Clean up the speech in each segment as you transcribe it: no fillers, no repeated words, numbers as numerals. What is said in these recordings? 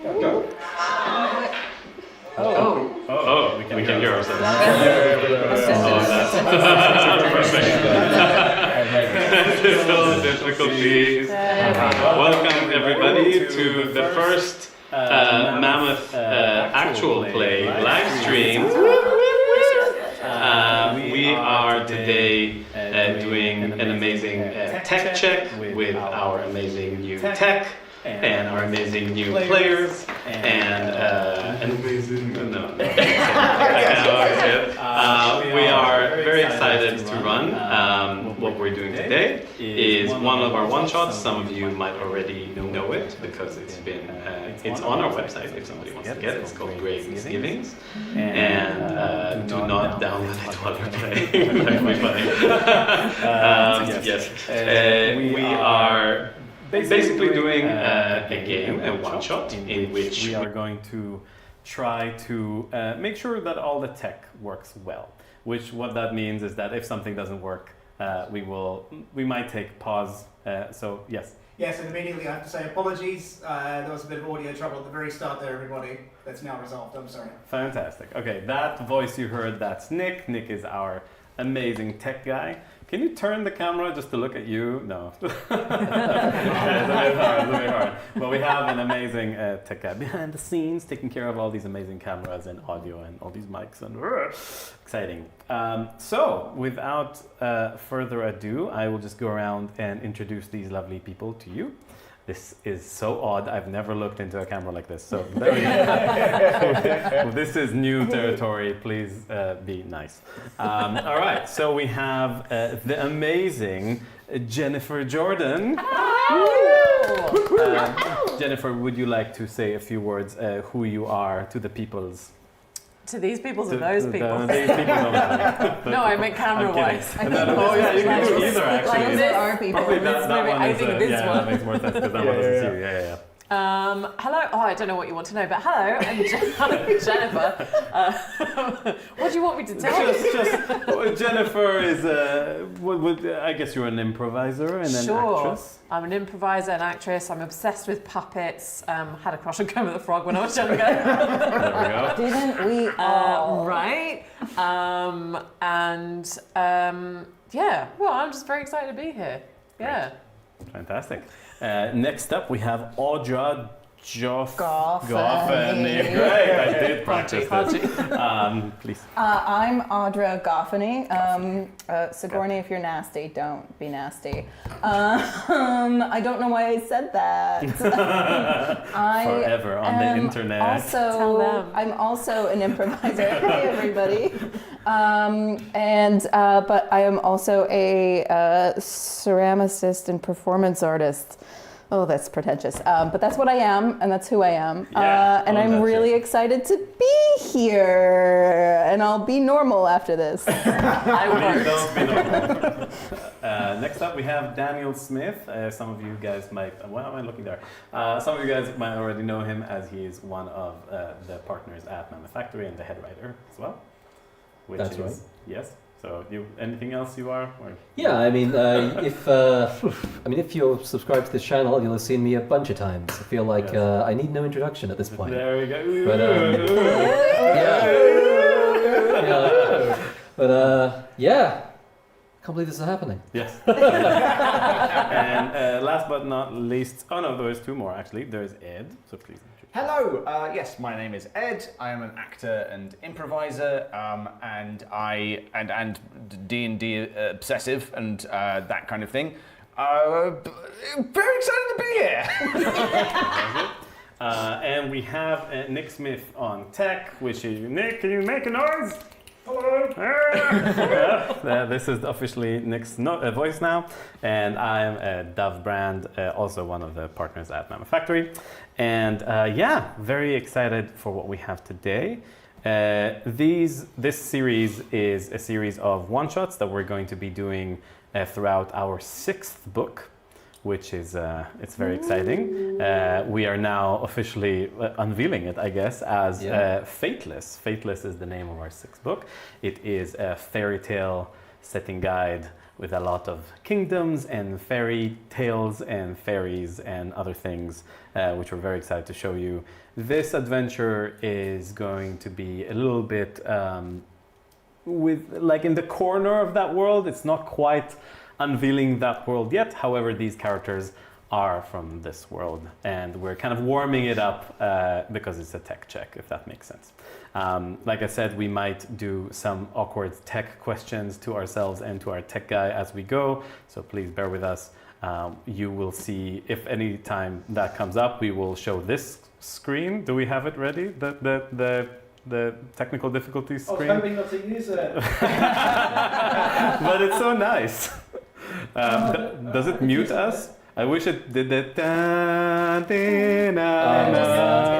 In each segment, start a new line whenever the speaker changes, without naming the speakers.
Go.
Oh, we can hear ourselves. Technical difficulties. Welcome everybody to the first Mammoth actual play live stream. We are today doing an amazing tech check with our amazing new tech and our amazing new players and an amazing we are very excited to run. What we're doing today is one of our one-shots. Some of you might already know it because it's on our website if somebody wants to get it. It's called Great Misgivings, and do not download it while you're playing. That would be funny. Yes, we are basically doing a game, a one-shot, in which
we are going to try to make sure that all the tech works well. What that means is that if something doesn't work, we might take pause. So yes.
Yes, and immediately I have to say apologies. There was a bit of audio trouble at the very start there, everybody. That's now resolved. I'm sorry.
Fantastic. Okay, that voice you heard, that's Nick. Nick is our amazing tech guy. Can you turn the camera just to look at you? No. It's a bit hard. But we have an amazing tech guy behind the scenes taking care of all these amazing cameras and audio and all these mics and exciting. So without further ado, I will just go around and introduce these lovely people to you. This is so odd. I've never looked into a camera like this. So this is new territory. Please be nice. All right. So we have the amazing Jennifer Jorden. Jennifer, would you like to say a few words who you are to the peoples?
To these peoples or those people?
These people don't matter.
No, I meant camera-wise.
Oh yeah, you can do either actually.
Like this are people.
Probably that one
I
is,
think this
yeah,
one.
that makes more sense because that one doesn't see you. Yeah.
Hello. Oh, I don't know what you want to know, but hello, I'm Jennifer. What do you want me to tell you?
Jennifer is. I guess you're an improviser and an actress.
I'm an improviser and actress. I'm obsessed with puppets. Had a crush on Kermit the Frog when I was younger.
There we go.
Didn't we all?
Right. Yeah. Well, I'm just very excited to be here. Yeah.
Great. Fantastic. Next up, we have Audra
Goffeney.
Great, I did practice this. Please.
I'm Audra Goffeney. Sigourney, if you're nasty, don't be nasty. I don't know why I said that.
Forever on the internet.
I'm also an improviser. Hey, everybody. But I am also a ceramicist and performance artist. Oh, that's pretentious. But that's what I am, and that's who I am. And I'm really excited to be here. And I'll be normal after this.
Don't be normal. Next up, we have Daniel Smith. Some of you guys might. Why am I looking there? Some of you guys might already know him as he is one of the partners at Mammoth Factory and the head writer as well.
That's right.
Yes. So, anything else you are? Or?
Yeah, I mean, if you're subscribed to this channel, you'll have seen me a bunch of times. I feel like I need no introduction at this point.
There we go.
Can't believe this is happening.
Yes. And last but not least, there's two more actually. There's Ed. So please.
Hello, yes, my name is Ed. I am an actor and improviser, and D&D obsessive and that kind of thing. Very excited to be here.
And we have Nick Smith on tech, which is Nick. Can you make a noise? Hello. This is officially Nick's voice now, and I'm Dove Brand, also one of the partners at Mammoth Factory. And very excited for what we have today. This series is a series of one-shots that we're going to be doing throughout our 6th book, which is it's very exciting. We are now officially unveiling it, I guess, as Fateless. Fateless is the name of our 6th book. It is a fairy tale setting guide with a lot of kingdoms and fairy tales and fairies and other things, which we're very excited to show you. This adventure is going to be a little bit in the corner of that world. It's not quite unveiling that world yet. However, these characters are from this world, and we're kind of warming it up because it's a tech check, if that makes sense. Like I said, we might do some awkward tech questions to ourselves and to our tech guy as we go, so please bear with us. You will see, if any time that comes up, we will show this screen. Do we have it ready? The technical difficulties screen?
I was hoping not to use it.
But it's so nice. Does it mute us? I wish it did that.
It's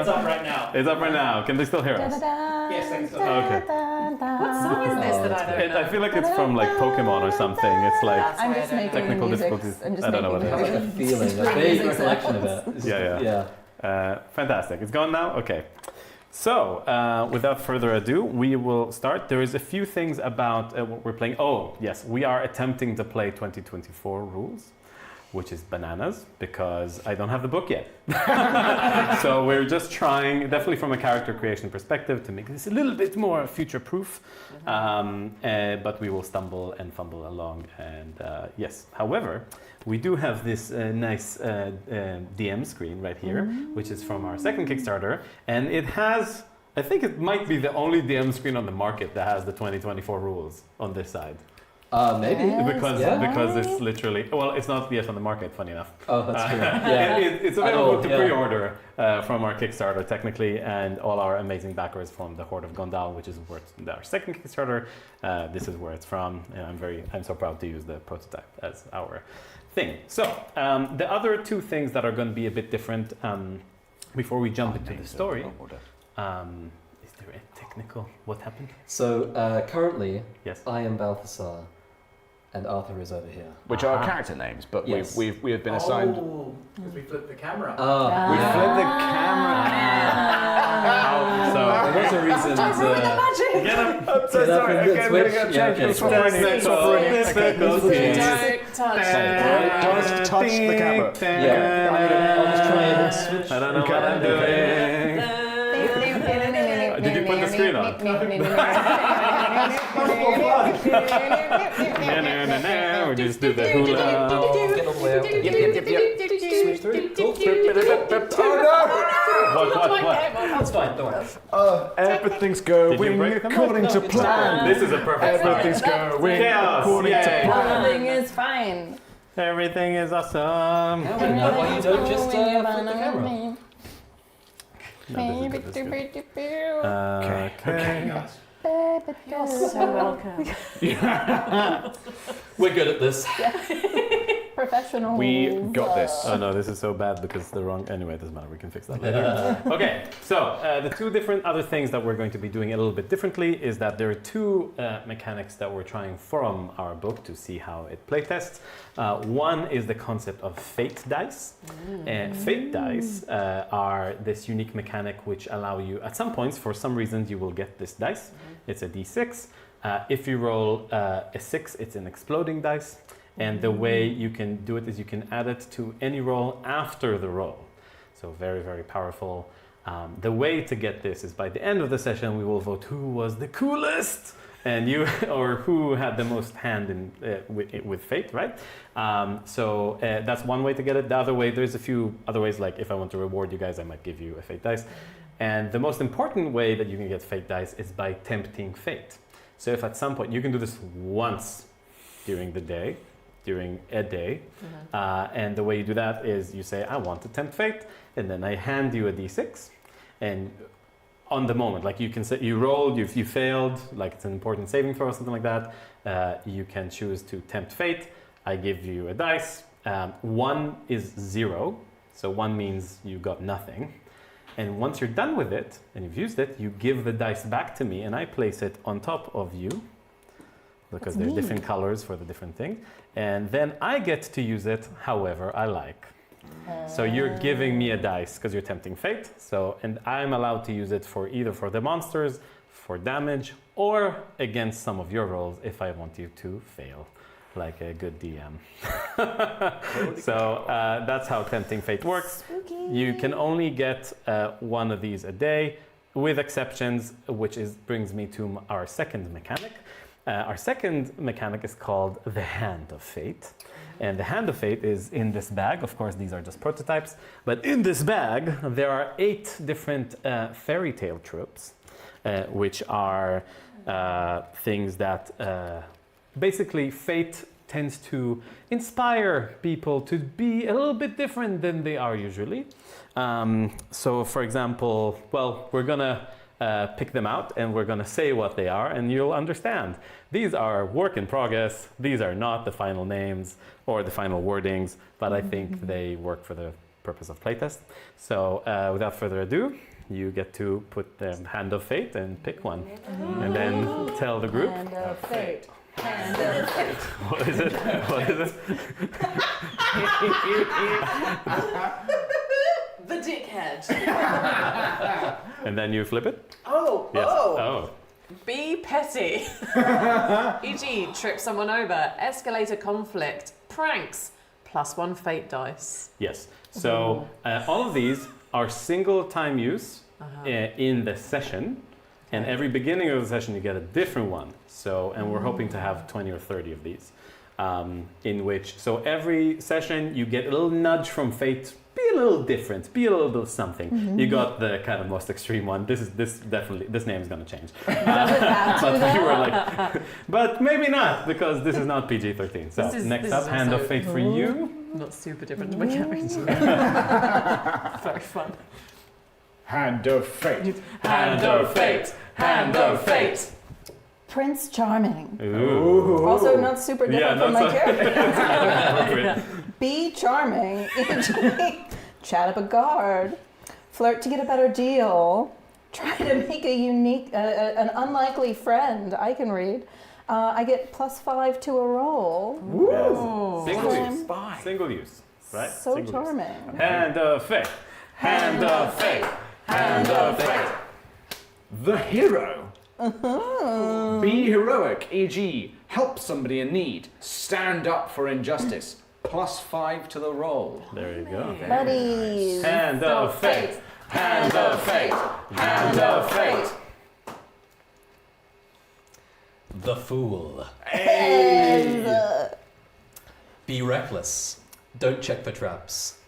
up right now.
It's up right now. Can they still hear us?
Yes, thanks.
Okay.
What song is this that I don't know?
I feel like it's from like Pokemon or something. It's like
That's
I'm
why I
just
don't know.
making
technical
music.
difficulties.
I'm just
I don't know
making
what it
I
is.
have a feeling, a vague recollection of it.
Yeah. Fantastic. It's gone now? Okay. So, without further ado, we will start. There is a few things about what we're playing. Oh, yes, we are attempting to play 2024 rules, which is bananas, because I don't have the book yet. So we're just trying, definitely from a character creation perspective, to make this a little bit more future-proof. But we will stumble and fumble along. And yes, however, we do have this nice DM screen right here, which is from our second Kickstarter. And it has, I think it might be the only DM screen on the market that has the 2024 rules on this side.
Maybe.
Because it's literally, well, it's not yet on the market, funny enough.
Oh, that's true. Yeah.
It's available to pre-order from our Kickstarter, technically, and all our amazing backers from the Horde of Gondal, which is where our second Kickstarter. This is where it's from, and I'm so proud to use the prototype as our thing. So the other two things that are going to be a bit different before we jump into the story. Is there a technical? What happened?
So currently,
Yes.
I am Balthasar, and Arthur is over here.
Which are character names, but
Yes.
we have been assigned.
Oh, because we flipped the camera.
We flipped the camera.
So
There was a reason to
get up.
I'm so
get up
sorry.
and
Okay, I'm
switch.
gonna go
Yeah,
change
okay.
this one.
Don't touch
the camera.
Yeah. I'll just try and switch.
I don't know what I'm doing. Did you put the screen on? We just do the hula.
Get all the way up. Switch through. Cool.
What?
That's fine, don't worry.
Everything's
Did you
going
break them?
according to plan.
This is a perfect start.
Everything's going
Chaos,
according to
yay.
plan.
Everything is fine.
Everything is awesome.
Why you don't just flip the camera?
No, this is good. Okay.
You're so welcome.
We're good at this.
Professional.
We got this.
Oh no, this is so bad because the wrong. Anyway, it doesn't matter. We can fix that later. Okay, so the two different other things that we're going to be doing a little bit differently is that there are two mechanics that we're trying from our book to see how it playtests. One is the concept of fate dice. Fate dice are this unique mechanic which allow you, at some points, for some reasons, you will get this dice. It's a d6. If you roll a 6, it's an exploding dice. And the way you can do it is you can add it to any roll after the roll. So very, very powerful. The way to get this is by the end of the session, we will vote who was the coolest and you, or who had the most hand in with fate, right? So that's one way to get it. The other way, there's a few other ways, like if I want to reward you guys, I might give you a fate dice. And the most important way that you can get fate dice is by tempting fate. So if at some point, you can do this once during the day, during a day. And the way you do that is you say, I want to tempt fate. And then I hand you a d6. And on the moment, like you can say, you rolled, you failed, like it's an important saving throw or something like that. You can choose to tempt fate. I give you a dice. 1 is 0. So 1 means you got nothing. And once you're done with it and you've used it, you give the dice back to me and I place it on top of you, because there's different colors for the different thing. And then I get to use it however I like. So you're giving me a dice because you're tempting fate. So, and I'm allowed to use it for either for the monsters, for damage, or against some of your rolls if I want you to fail. like a good DM. So that's how Tempting Fate works.
Spooky.
You can only get one of these a day, with exceptions, which brings me to our second mechanic. Our second mechanic is called the Hand of Fate. And the Hand of Fate is in this bag. Of course, these are just prototypes. But in this bag, there are 8 different Fairytale tropes, which are things that basically fate tends to inspire people to be a little bit different than they are usually. So, for example, well, we're gonna pick them out and we're gonna say what they are, and you'll understand. These are work in progress. These are not the final names or the final wordings, but I think they work for the purpose of playtest. So, without further ado, you get to put the Hand of Fate and pick one, and then tell the group.
Hand of Fate. Hand of Fate.
What is it? What is it?
The dickhead.
And then you flip it?
Oh,
Yes.
oh. Be petty. E.g., trip someone over, escalate a conflict, pranks, +1 fate dice.
Yes. So all of these are single time use in the session. And every beginning of the session, you get a different one. So, and we're hoping to have 20 or 30 of these, in which, so every session you get a little nudge from fate, be a little different, be a little bit something. You got the kind of most extreme one. This name is going to change. But you were like, but maybe not, because this is not PG-13. So next up, Hand of Fate for you.
Not super different to my character. Very fun.
Hand of Fate.
Hand of Fate. Hand of Fate.
Prince Charming.
Ooh.
Also not super different from my character.
Appropriate.
Be charming. Chat up a guard. Flirt to get a better deal. Try to make a unique, an unlikely friend. I can read. I get +5 to a roll.
Yes. Single
Slime.
use. Single use. Right?
So
Single
charming.
Use. Hand of Fate. Hand of Fate. Hand of Fate.
The hero. Be heroic, e.g., help somebody in need, stand up for injustice, +5 to the roll.
There you go.
Buddies.
Hand of Fate. Hand of Fate. Hand of Fate.
The Fool.
And,
Be reckless. Don't check for traps.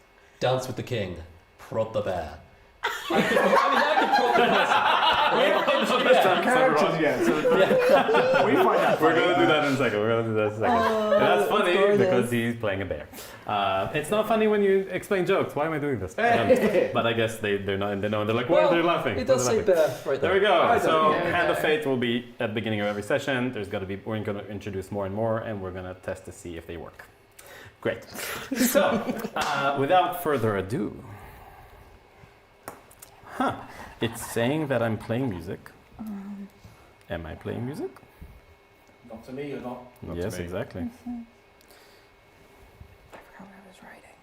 Dance with the king. Prod the bear. I could prod the person.
Characters, yeah. We find that
We're going to do that in a second. And that's funny
gorgeous.
because he's playing a bear. It's not funny when you explain jokes. Why am I doing this? But I guess they're not, they know, and they're like, why are they laughing?
It does say bear right
There
there.
we go. So
yeah,
Hand of Fate will be at the beginning of every session. We're going to introduce more and more, and we're going to test to see if they work. Great. So, without further ado, it's saying that I'm playing music. Am I playing music?
Not to me, you're not.
Not
Yes,
to me.
exactly.
I forgot what I was writing.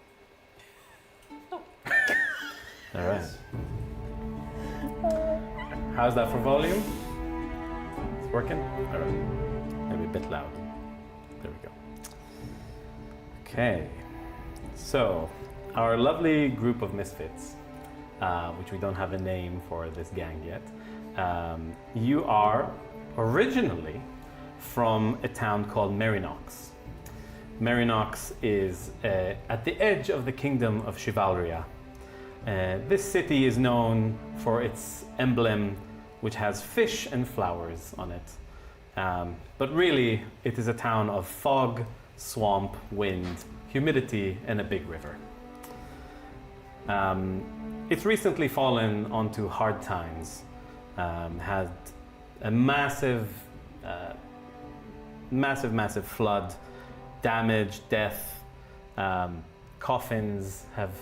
All right. How's that for volume? It's working? All right. Maybe a bit loud. There we go. Okay. So, our lovely group of misfits, which we don't have a name for this gang yet, you are originally from a town called Merinox. Merinox is at the edge of the kingdom of Chivalria. This city is known for its emblem, which has fish and flowers on it. But really, it is a town of fog, swamp, wind, humidity, and a big river. It's recently fallen onto hard times, had a massive flood, damage, death, coffins have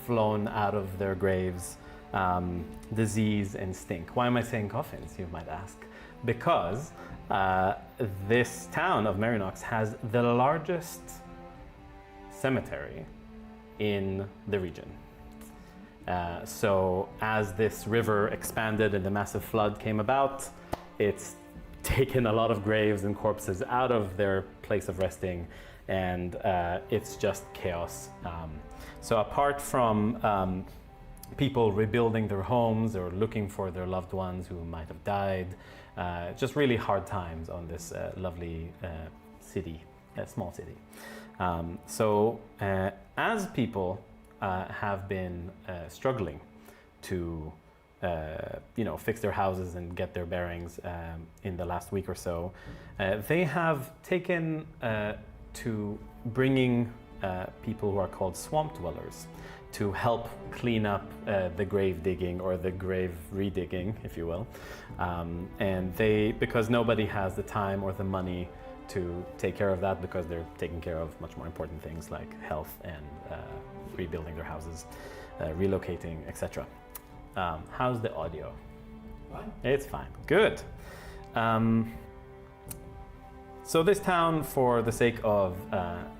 flown out of their graves, disease and stink. Why am I saying coffins, you might ask? Because this town of Merinox has the largest cemetery in the region. So as this river expanded and the massive flood came about, it's taken a lot of graves and corpses out of their place of resting, and it's just chaos. So apart from people rebuilding their homes or looking for their loved ones who might have died, just really hard times on this lovely city, small city. So as people have been struggling to fix their houses and get their bearings in the last week or so, they have taken to bringing people who are called swamp dwellers to help clean up the grave digging, or the grave redigging, if you will. And because nobody has the time or the money to take care of that, because they're taking care of much more important things like health and rebuilding their houses, relocating, etc. How's the audio?
Fine.
It's fine. Good. So this town, for the sake of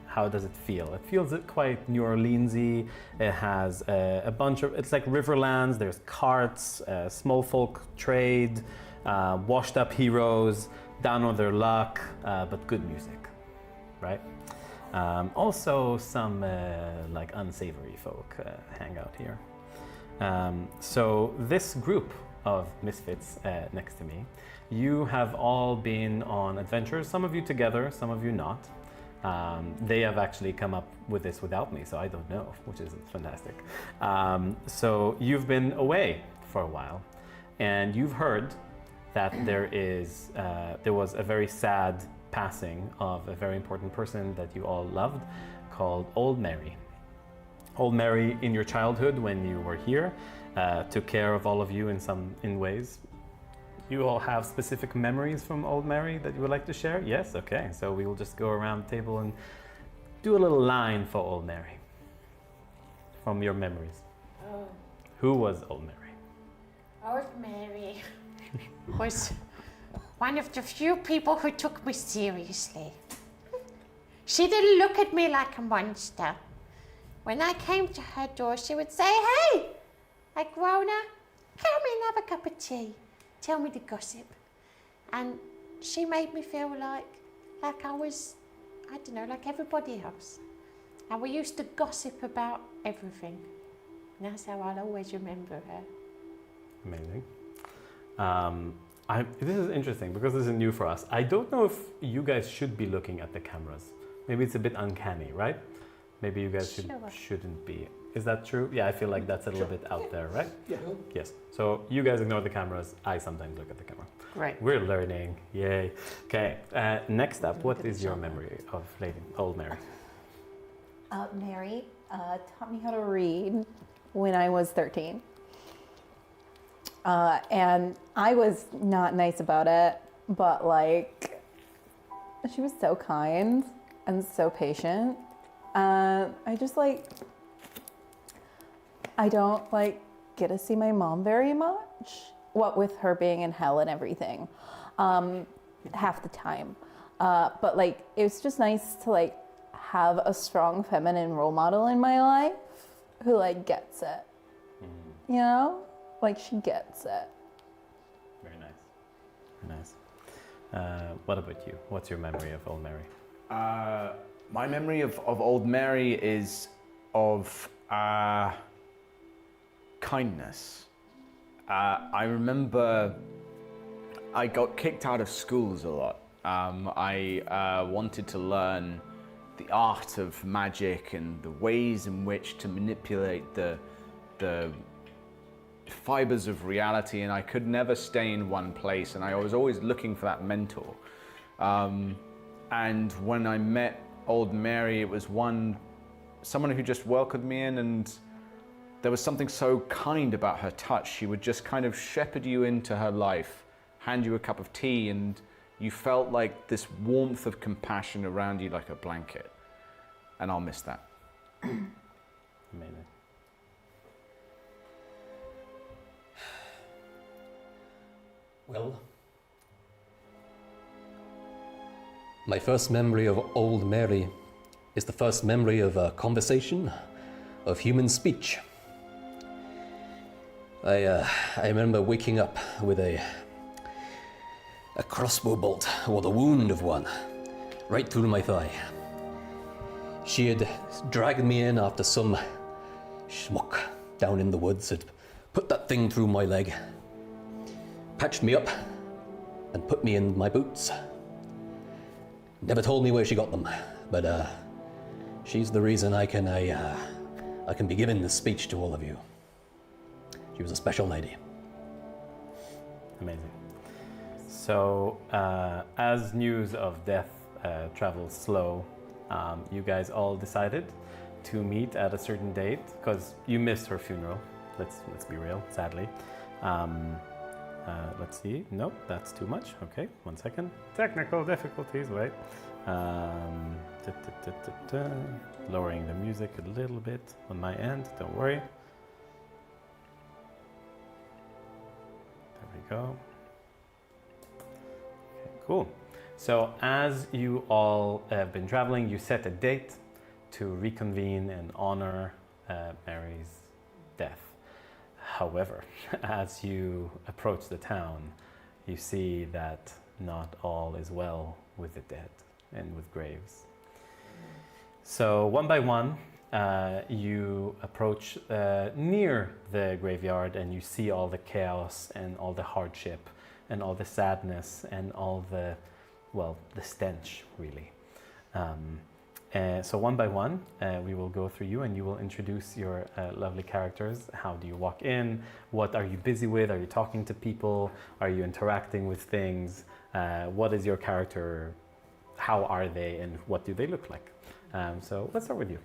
how does it feel? It feels quite New Orleans-y. It has a bunch of, it's like Riverlands. There's carts, small folk trade, washed up heroes, down on their luck, but good music, right? Also some like unsavory folk hang out here. So this group of misfits next to me, you have all been on adventures, some of you together, some of you not. They have actually come up with this without me, so I don't know, which is fantastic. So you've been away for a while, and you've heard that there was a very sad passing of a very important person that you all loved, called Old Mary. Old Mary, in your childhood when you were here, took care of all of you in ways. You all have specific memories from Old Mary that you would like to share? Yes? Okay, so we will just go around the table and do a little line for Old Mary from your memories.
Oh,
Who was Old Mary?
Old Mary was one of the few people who took me seriously. She didn't look at me like a monster. When I came to her door, she would say, "Hey, Agrona, come in, have a cup of tea. Tell me the gossip." And she made me feel like I was, I don't know, like everybody else. And we used to gossip about everything. And that's how I'll always remember her.
Amazing. This is interesting because this is new for us. I don't know if you guys should be looking at the cameras. Maybe it's a bit uncanny, right? Maybe you guys shouldn't be. Is that true? Yeah, I feel like that's a little bit out there, right?
Yeah.
Yes. So you guys ignore the cameras. I sometimes look at the camera.
Great.
We're learning. Yay. Okay. Next up, what is your memory of Old Mary?
Mary taught me how to read when I was 13. And I was not nice about it, but like, she was so kind and so patient. I don't get to see my mom very much, what with her being in hell and everything, half the time. But it was just nice to have a strong feminine role model in my life who gets it, you know? She gets it.
Very nice. Very nice. What about you? What's your memory of Old Mary?
My memory of Old Mary is of kindness. I remember I got kicked out of schools a lot. I wanted to learn the art of magic and the ways in which to manipulate the fibers of reality, and I could never stay in one place, and I was always looking for that mentor. And when I met Old Mary, it was someone who just welcomed me in, and there was something so kind about her touch. She would just kind of shepherd you into her life, hand you a cup of tea, and you felt like this warmth of compassion around you like a blanket. And I'll miss that.
Amazing.
Well, my first memory of Old Mary is the first memory of a conversation, of human speech. I remember waking up with a a crossbow bolt or the wound of one, right through my thigh. She had dragged me in after some schmuck down in the woods had put that thing through my leg, patched me up, and put me in my boots. Never told me where she got them, but she's the reason I can be giving this speech to all of you. She was a special lady.
Amazing. So, as news of death travels slow, you guys all decided to meet at a certain date because you missed her funeral. Let's be real, sadly. Let's see. Nope, that's too much. Okay, 1 second. Technical difficulties. Wait. Lowering the music a little bit on my end. Don't worry. There we go. Okay, cool. So as you all have been traveling, you set a date to reconvene and honor Mary's death. However, as you approach the town, you see that not all is well with the dead and with graves. So one by one, you approach near the graveyard and you see all the chaos and all the hardship and all the sadness and all the stench, really. So one by one, we will go through you and you will introduce your lovely characters. How do you walk in? What are you busy with? Are you talking to people? Are you interacting with things? What is your character? How are they and what do they look like? So let's start with you.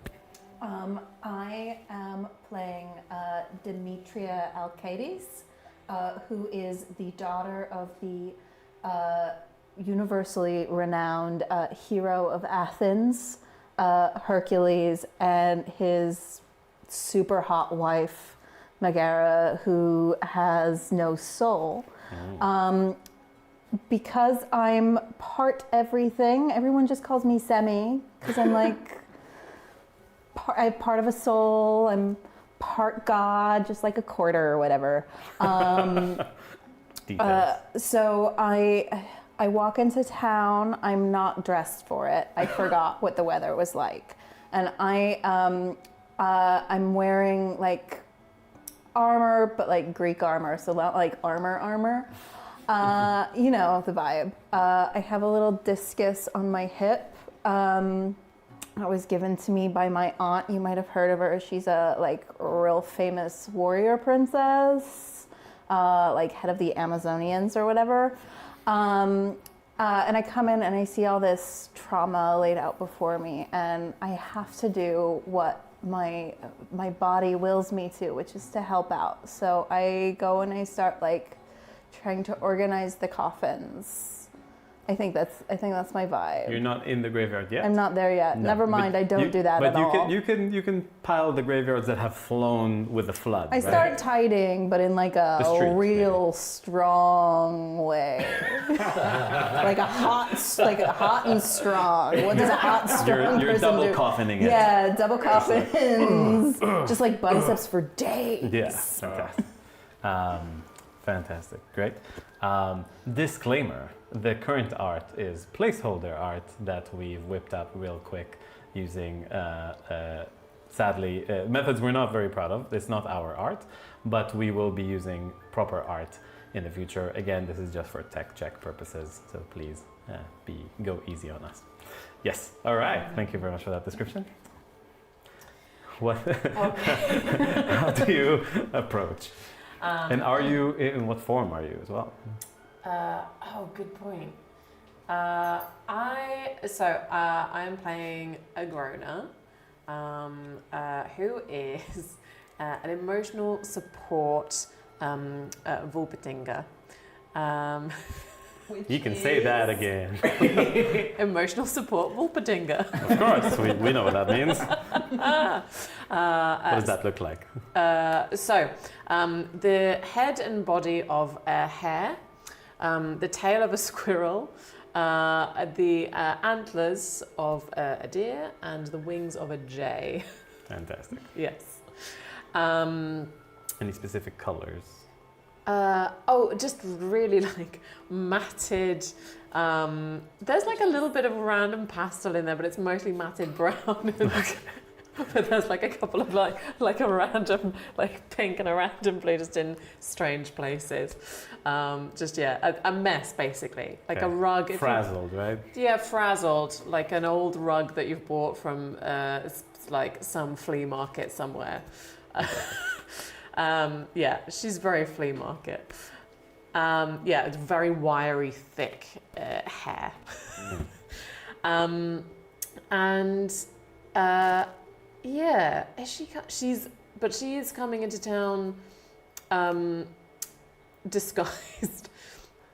I am playing Demetria Alcaides, who is the daughter of the universally renowned hero of Athens, Hercules, and his super hot wife, Megara, who has no soul. Because I'm part everything, everyone just calls me Semi, because I'm like, I'm part of a soul, I'm part god, just like a quarter or whatever. So I walk into town, I'm not dressed for it. I forgot what the weather was like. And I'm wearing like armor, but like Greek armor, so not like armor. You know, the vibe. I have a little discus on my hip. That was given to me by my aunt. You might have heard of her. She's a like real famous warrior princess, like head of the Amazonians or whatever. And I come in and I see all this trauma laid out before me, and I have to do what my body wills me to, which is to help out. So I go and I start like trying to organize the coffins. I think that's my vibe.
You're not in the graveyard yet?
I'm not there yet.
No,
Never mind, I don't do that at all.
But you can pile the graveyards that have flown with the flood.
I start tidying, but in like a real strong way. like a hot and strong. What does a hot, strong
you're
person
double
do?
coffining it.
Yeah, double coffins. Just like biceps for days.
Yeah, fantastic. Fantastic, great. Disclaimer, the current art is placeholder art that we've whipped up real quick using, sadly, methods we're not very proud of. It's not our art, but we will be using proper art in the future. Again, this is just for tech check purposes, so please go easy on us. Yes, all right, thank you very much for that description. What? How do you approach? And are you, in what form are you as well?
Good point. I'm playing Agrona, who is an emotional support Vulpetinger.
You can say that again.
Emotional support Vulpetinger.
Of course, we know what that means. What does that look like?
The head and body of a hare, the tail of a squirrel, the antlers of a deer, and the wings of a jay.
Fantastic.
Yes.
Any specific colors?
Just really like matted. There's like a little bit of random pastel in there, but it's mostly matted brown. But there's like a couple of like a random like pink and a random blue just in strange places. A mess basically, like a rug.
Frazzled, right?
Yeah, frazzled, like an old rug that you've bought from like some flea market somewhere. She's very flea market. It's very wiry, thick hair. She is coming into town disguised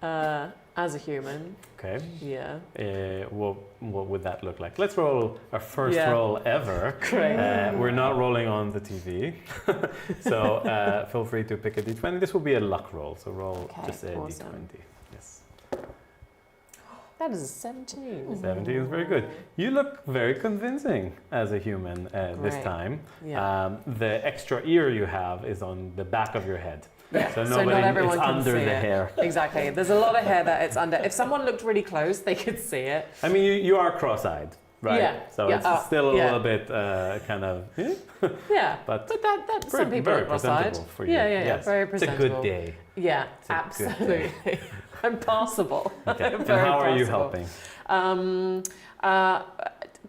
as a human.
Okay.
Yeah.
What would that look like? Let's roll our first roll ever.
Great.
We're not rolling on the TV, so feel free to pick a d20. This will be a luck roll, so roll just a
awesome.
d20. Yes.
That is a 17.
17 is very good. You look very convincing as a human this time.
Yeah.
The extra ear you have is on the back of your head.
Yeah.
So
not everyone
it's
can
under
see
the
it.
hair.
Exactly. There's a lot of hair that it's under. If someone looked really close, they could see it.
I mean, you are cross-eyed, right?
Yeah.
So it's still a little bit kind of...
Yeah.
But
some people
very
are cross-eyed.
for you.
Yeah. Very presentable.
It's a good day.
Yeah,
It's a good day.
absolutely. And passable.
Okay. And
Very
how are you
passable.
helping?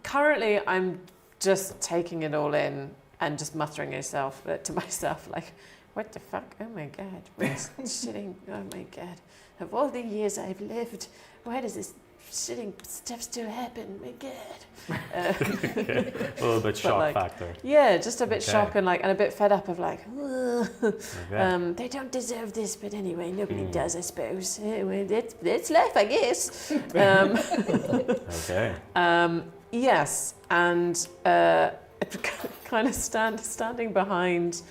Currently, I'm just taking it all in and just muttering to myself, like, what the fuck? Oh my God. What's shitting? Oh my God. Of all the years I've lived, why does this shitting stuff still happen? My God.
A little bit shock factor.
Yeah, just a bit
Okay.
shock and a bit fed up of like,
Okay.
They don't deserve this, but anyway, nobody does, I suppose. Anyway, that's life, I guess.
Okay.
Yes, and kind of standing behind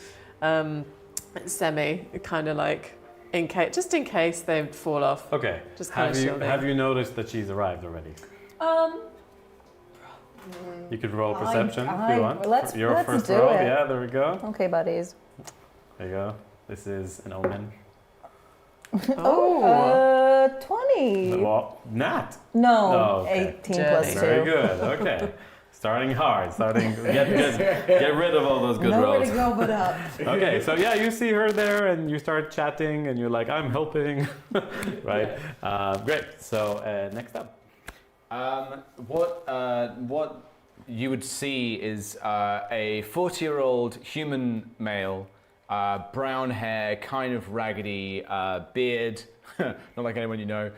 Semi, kind of like in case they fall off.
Okay.
Just kind of shielding.
Have you noticed that she's arrived already? You could roll perception if you want.
Let's
Your first
do
roll.
it.
Yeah, there we go.
Okay, buddies.
There you go. This is an omen.
20.
Well, Nat.
No,
Oh, okay.
18 plus 2.
Very good. Okay. Starting hard. Get rid of all those good
Nowhere
rolls.
to go but up.
Okay, so yeah, you see her there and you start chatting and you're like, I'm helping. Right? Great. So next up.
What you would see is a 40-year-old human male, brown hair, kind of raggedy, beard, not like anyone you know,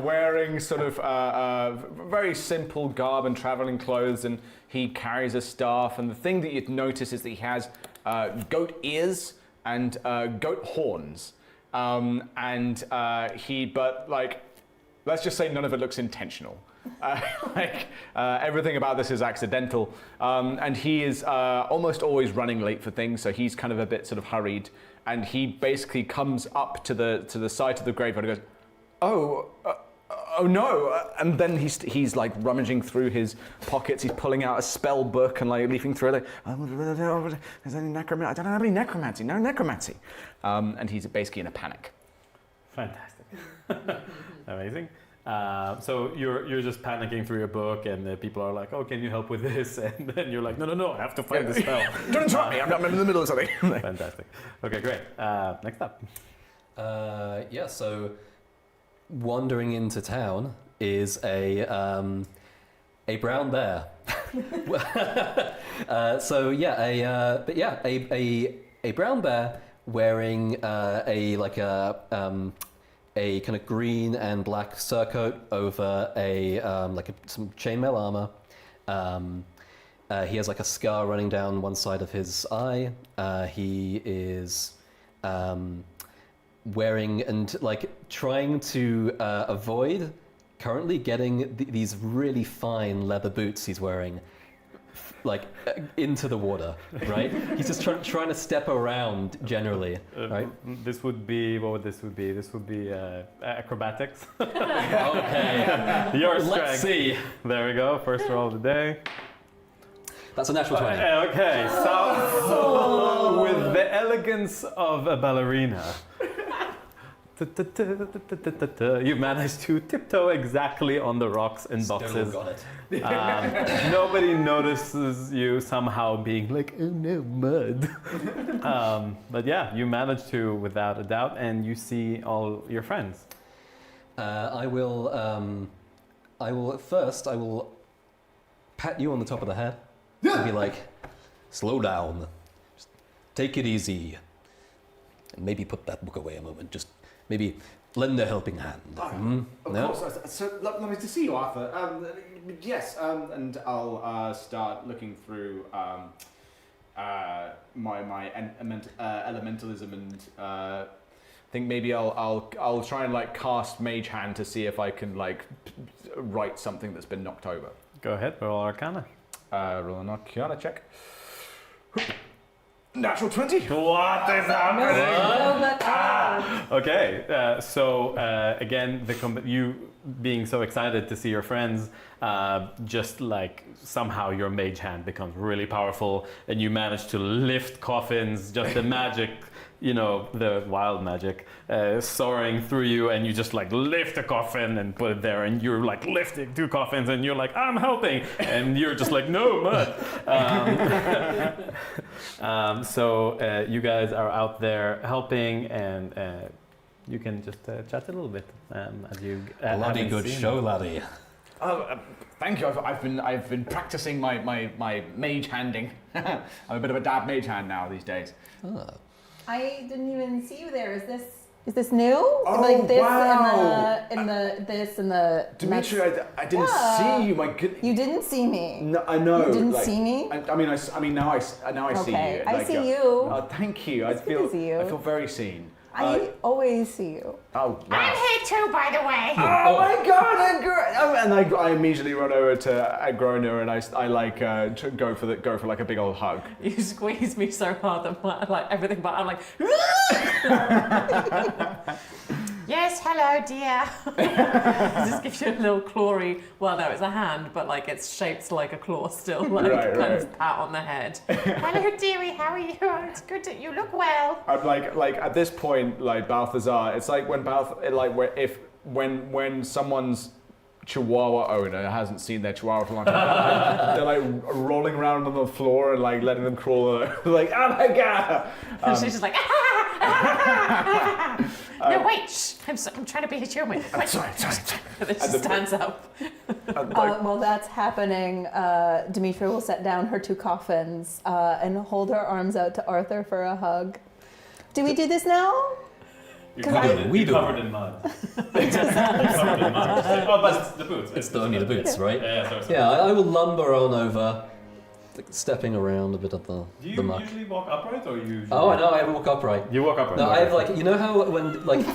wearing sort of very simple garb and traveling clothes, and he carries a staff. And the thing that you'd notice is that he has goat ears and goat horns, let's just say none of it looks intentional. Everything about this is accidental, and he is almost always running late for things, so he's kind of a bit sort of hurried, and he basically comes up to the side of the graveyard and goes, oh no, and then he's like rummaging through his pockets, he's pulling out a spell book and like leafing through it, like, there's any necromancy, I don't have any necromancy, no necromancy, and he's basically in a panic.
Fantastic. Amazing. So you're just panicking through your book, and the people are like, "Oh, can you help with this?" And then you're like, "No, I have to find the spell."
Don't interrupt me. I'm in the middle of something.
Fantastic. Okay, great. Next up.
So wandering into town is a brown bear. A brown bear wearing a kind of green and black surcoat over some chainmail armor. He has like a scar running down one side of his eye. He is wearing and like trying to avoid currently getting these really fine leather boots he's wearing into the water, right? He's just trying to step around generally, right?
This would be, what would this would be? This would be acrobatics.
Okay.
Your strength.
Let's see.
There we go. First roll of the day.
That's a natural 20.
Okay, so with the elegance of a ballerina, you managed to tiptoe exactly on the rocks and boxes.
Still got it.
Nobody notices you somehow being like, oh no, mud. But yeah, you managed to, without a doubt, and you see all your friends.
I will pat you on the top of the head and be like, slow down, just take it easy, and maybe put that book away a moment. Just maybe lend a helping hand.
Of
No?
course. So lovely to see you, Arthur. Yes, and I'll start looking through my elementalism, and I think maybe I'll try and like cast Mage Hand to see if I can like write something that's been knocked over.
Go ahead, roll Arcana.
Roll an Arcana check. Natural 20.
What is happening?
No,
Okay, so again, you being so excited to see your friends, just like somehow your mage hand becomes really powerful, and you manage to lift coffins. Just the magic, the wild magic, soaring through you, and you just like lift a coffin and put it there, and you're like lifting 2 coffins, and you're like, I'm helping, and you're just like, no, mud. So you guys are out there helping, and you can just chat a little bit as you.
Bloody good show, laddie.
Thank you. I've been practicing my mage handing. I'm a bit of a dab mage hand now these days.
I didn't even see you there. Is this new?
Oh,
like this
wow.
and the
Dimitri, I didn't see you. My goodness.
You didn't see me.
No, I know.
You didn't see me?
I mean, now I see you.
Okay, I
Like,
see you.
Oh, thank you.
It's good to see you.
I feel very seen.
I always see you.
Oh, wow.
I'm here too, by the way.
Oh my God! And I immediately run over to Agrona, and I like go for like a big old hug.
You squeeze me so hard that like everything, but I'm like,
Yes, hello, dear.
it just gives you a little clawy. Well, no, it's a hand, but like it's shaped like a claw still, like
Right,
kind
right.
of pat on the head.
Hello, dearie. How are you? It's good that you look well.
I'm like at this point, like Balthazar. It's like when when someone's Chihuahua owner hasn't seen their Chihuahua for a long time, they're like rolling around on the floor and like letting them crawl, like, oh my God.
And she's just like,
No, wait. Shh. I'm trying to be a human.
I'm sorry.
and then she stands up.
While that's happening, Demetra will set down her 2 coffins and hold her arms out to Arthur for a hug. Do we do this now?
You're
'Cause
covered,
I-
in,
We
you're
do.
covered in mud. You're covered in mud. Oh, but it's the boots.
It's only the boots, right?
Yeah, sorry.
Yeah, I will lumber on over, like, stepping around a bit of
Do
the
you
muck.
usually walk upright or you?
Oh, I know, I walk upright.
You walk upright.
No, I have like, you know how when like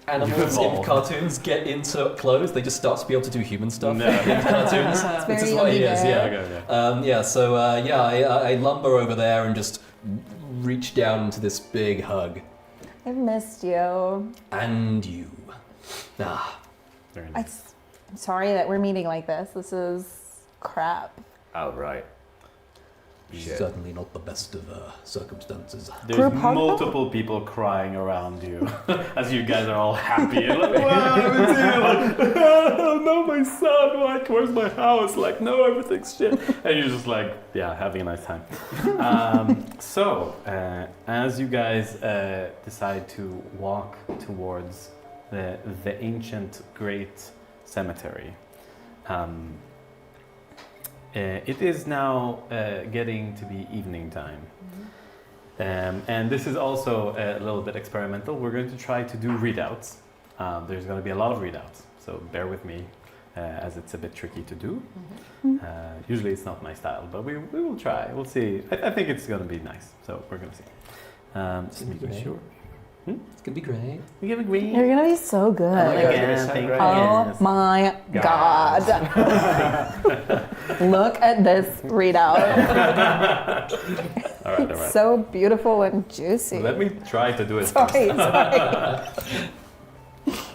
animals in
evolved.
cartoons get into clothes, they just start to be able to do human stuff
No.
in cartoons.
It's
This
very
is what he
Yogi
is,
Bear.
yeah. So I lumber over there and just reach down into this big hug.
I've missed you.
And you.
Very nice.
I'm sorry that we're meeting like this. This is crap.
Oh right. Shit.
Certainly not the best of circumstances.
There's
Group hug?
multiple people crying around you as you guys are all happy. And like, wow, it's here. Like, oh, no, my son, what? Where's my house? Like, no, everything's shit. And you're just like, yeah, having a nice time. So, as you guys decide to walk towards the ancient great cemetery, it is now getting to be evening time. And this is also a little bit experimental. We're going to try to do readouts. There's going to be a lot of readouts, so bear with me as it's a bit tricky to do. Usually it's not my style, but we will try. We'll see. I think it's going to be nice, so we're going to see. Just making sure.
It's gonna be great.
We give a green.
You're gonna be so good. Oh my God. Look at this readout.
All right.
It's so beautiful and juicy.
Let me try to do it.
Sorry.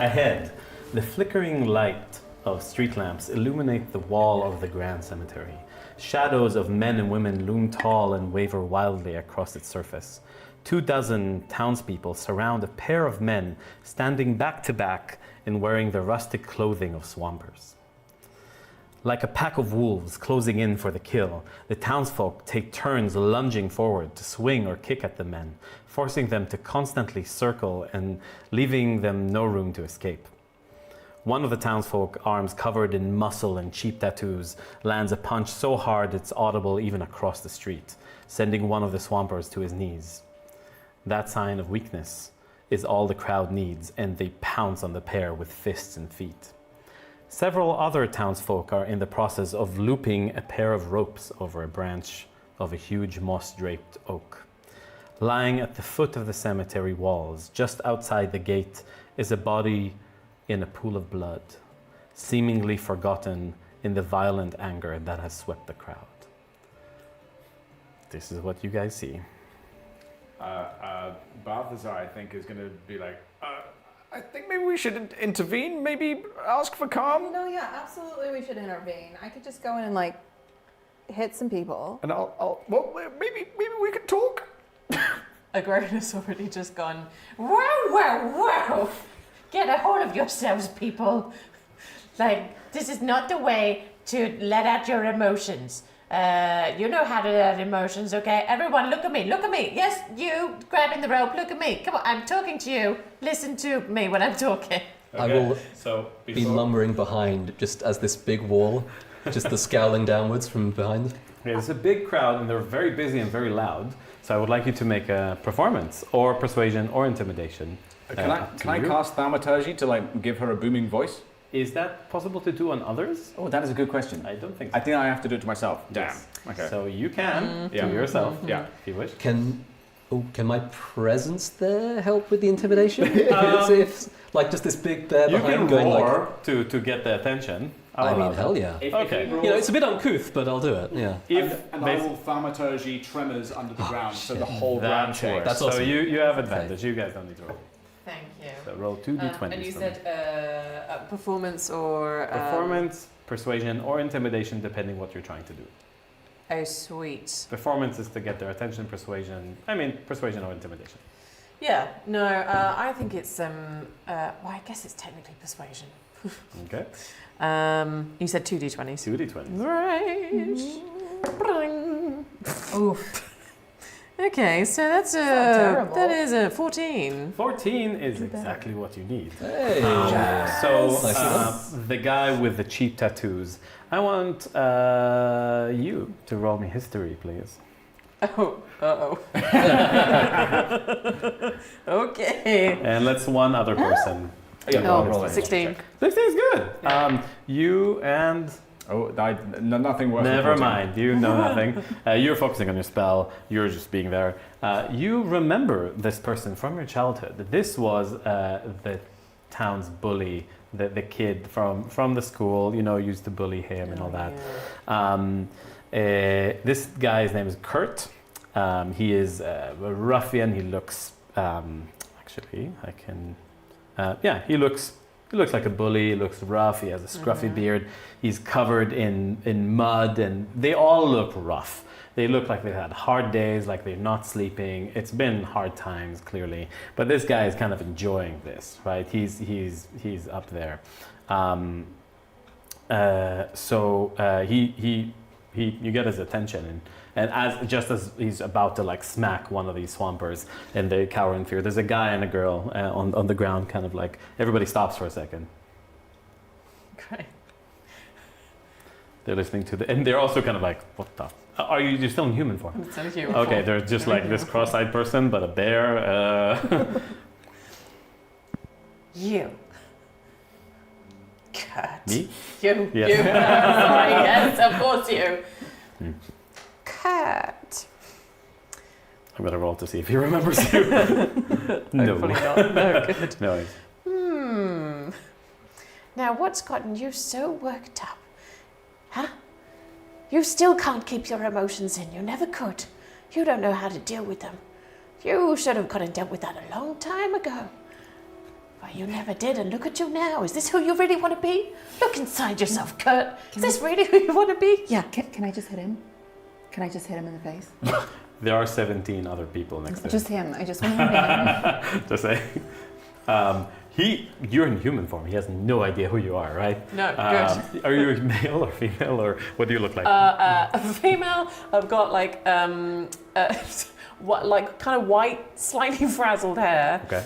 Ahead, the flickering light of street lamps illuminate the wall of the grand cemetery, Shadows of men and women loom tall and waver wildly across its surface. 24 townspeople surround a pair of men standing back to back and wearing the rustic clothing of swampers. Like a pack of wolves closing in for the kill, the townsfolk take turns lunging forward to swing or kick at the men, forcing them to constantly circle and leaving them no room to escape. One of the townsfolk, arms covered in muscle and cheap tattoos, lands a punch so hard it's audible even across the street, sending one of the swampers to his knees. That sign of weakness is all the crowd needs, and they pounce on the pair with fists and feet. Several other townsfolk are in the process of looping a pair of ropes over a branch of a huge moss-draped oak. Lying at the foot of the cemetery walls, just outside the gate, is a body in a pool of blood, seemingly forgotten in the violent anger that has swept the crowd. This is what you guys see.
Balthazar, I think, is going to be like, I think maybe we should intervene, maybe ask for calm.
No, yeah, absolutely we should intervene. I could just go in and like hit some people.
And well, maybe we could talk.
A groan has already just gone.
Wow. Get a hold of yourselves, people. Like, this is not the way to let out your emotions. You know how to let out emotions, okay? Everyone, look at me. Yes, you grabbing the rope, look at me. Come on, I'm talking to you. Listen to me when I'm talking.
I will be lumbering behind just as this big wall, just the scowling downwards from behind.
Okay, there's a big crowd and they're very busy and very loud. So I would like you to make a performance or persuasion or intimidation.
Can I cast thaumaturgy to like give her a booming voice?
Is that possible to do on others?
Oh, that is a good question.
I don't think so.
I think I have to do it to myself.
Yes.
Damn. Okay.
So you can do yourself,
Yeah.
if you wish.
Can my presence there help with the intimidation? If like just this big bear
You
behind
can
going
roar
like,
to get the attention.
I mean, hell yeah.
Okay.
You know, it's a bit uncouth, but I'll do it. Yeah.
And I will thaumaturgy tremors under the ground, so the whole ground
That
shakes.
works.
That's
So
awesome.
you have advantage. You guys don't need to roll.
Thank you.
So roll 2d20s.
And you
for me.
said performance or...
Performance, persuasion, or intimidation, depending what you're trying to do.
Oh, sweet.
Performance is to get their attention, persuasion or intimidation.
Yeah, no, I think it's, well, I guess it's technically persuasion.
Okay.
You said 2d20s.
2d20s.
Right. Oof. Okay, so that's
terrible.
that is a 14.
14 is exactly what you need.
Hey.
The guy with the cheap tattoos. I want you to roll me history, please.
Oh, okay.
And let's one other person.
Yeah,
Oh,
roll it.
16.
16 is good. You and...
Nothing worth
Never
reporting.
mind, you know nothing. You're focusing on your spell, you're just being there. You remember this person from your childhood. This was the town's bully, the kid from the school, used to bully him and all that. This guy's name is Kurt. He is a ruffian. He looks, he looks like a bully. He looks rough. He has a scruffy beard. He's covered in mud, and they all look rough. They look like they've had hard days, like they're not sleeping. It's been hard times, clearly. But this guy is kind of enjoying this, right? He's up there. You get his attention, and as he's about to like smack one of these swampers, and they cower in fear. There's a guy and a girl on the ground, kind of like everybody stops for a second.
Great.
They're listening to and they're also kind of like, what the? You're still in human form?
It's a human
Okay,
form.
they're just like this cross-eyed person, but a bear.
You. Kurt.
Me?
You.
Yes.
You. Sorry, yes, of course you.
Kurt.
I'm gonna roll to see if he remembers you. No.
Hopefully not. No, good.
No.
Now, what's gotten you so worked up? Huh? You still can't keep your emotions in. You never could. You don't know how to deal with them. You should have gone and dealt with that a long time ago. Well, you never did, and look at you now. Is this who you really want to be? Look inside yourself, Kurt. Is this really who you want to be?
Yeah, can I just hit him? Can I just hit him in the face?
There are 17 other people next to him.
Just him. I just want to hit him.
Just say. You're in human form. He has no idea who you are, right?
No, good.
Are you male or female, or what do you look like?
A female. I've got like like kind of white, slightly frazzled hair.
Okay.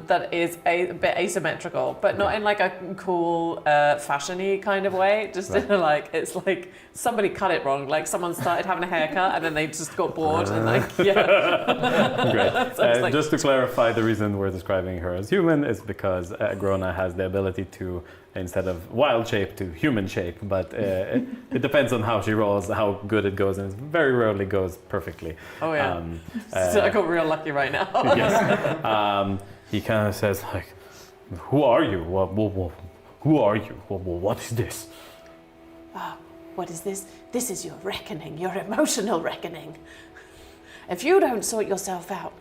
That is a bit asymmetrical, but not in like a cool, fashion-y kind of way. Just in a, like it's like somebody cut it wrong. Like someone started having a haircut and then they just got bored and like
Great.
So it's like-
just to clarify, the reason we're describing her as human is because Grona has the ability to, instead of wild shape, to human shape, but it depends on how she rolls, how good it goes, and it very rarely goes perfectly.
Oh yeah. So I got real lucky right now.
Yes. He kind of says like, "Who are you? Who are you? What is this?"
What is this? This is your reckoning, your emotional reckoning. If you don't sort yourself out,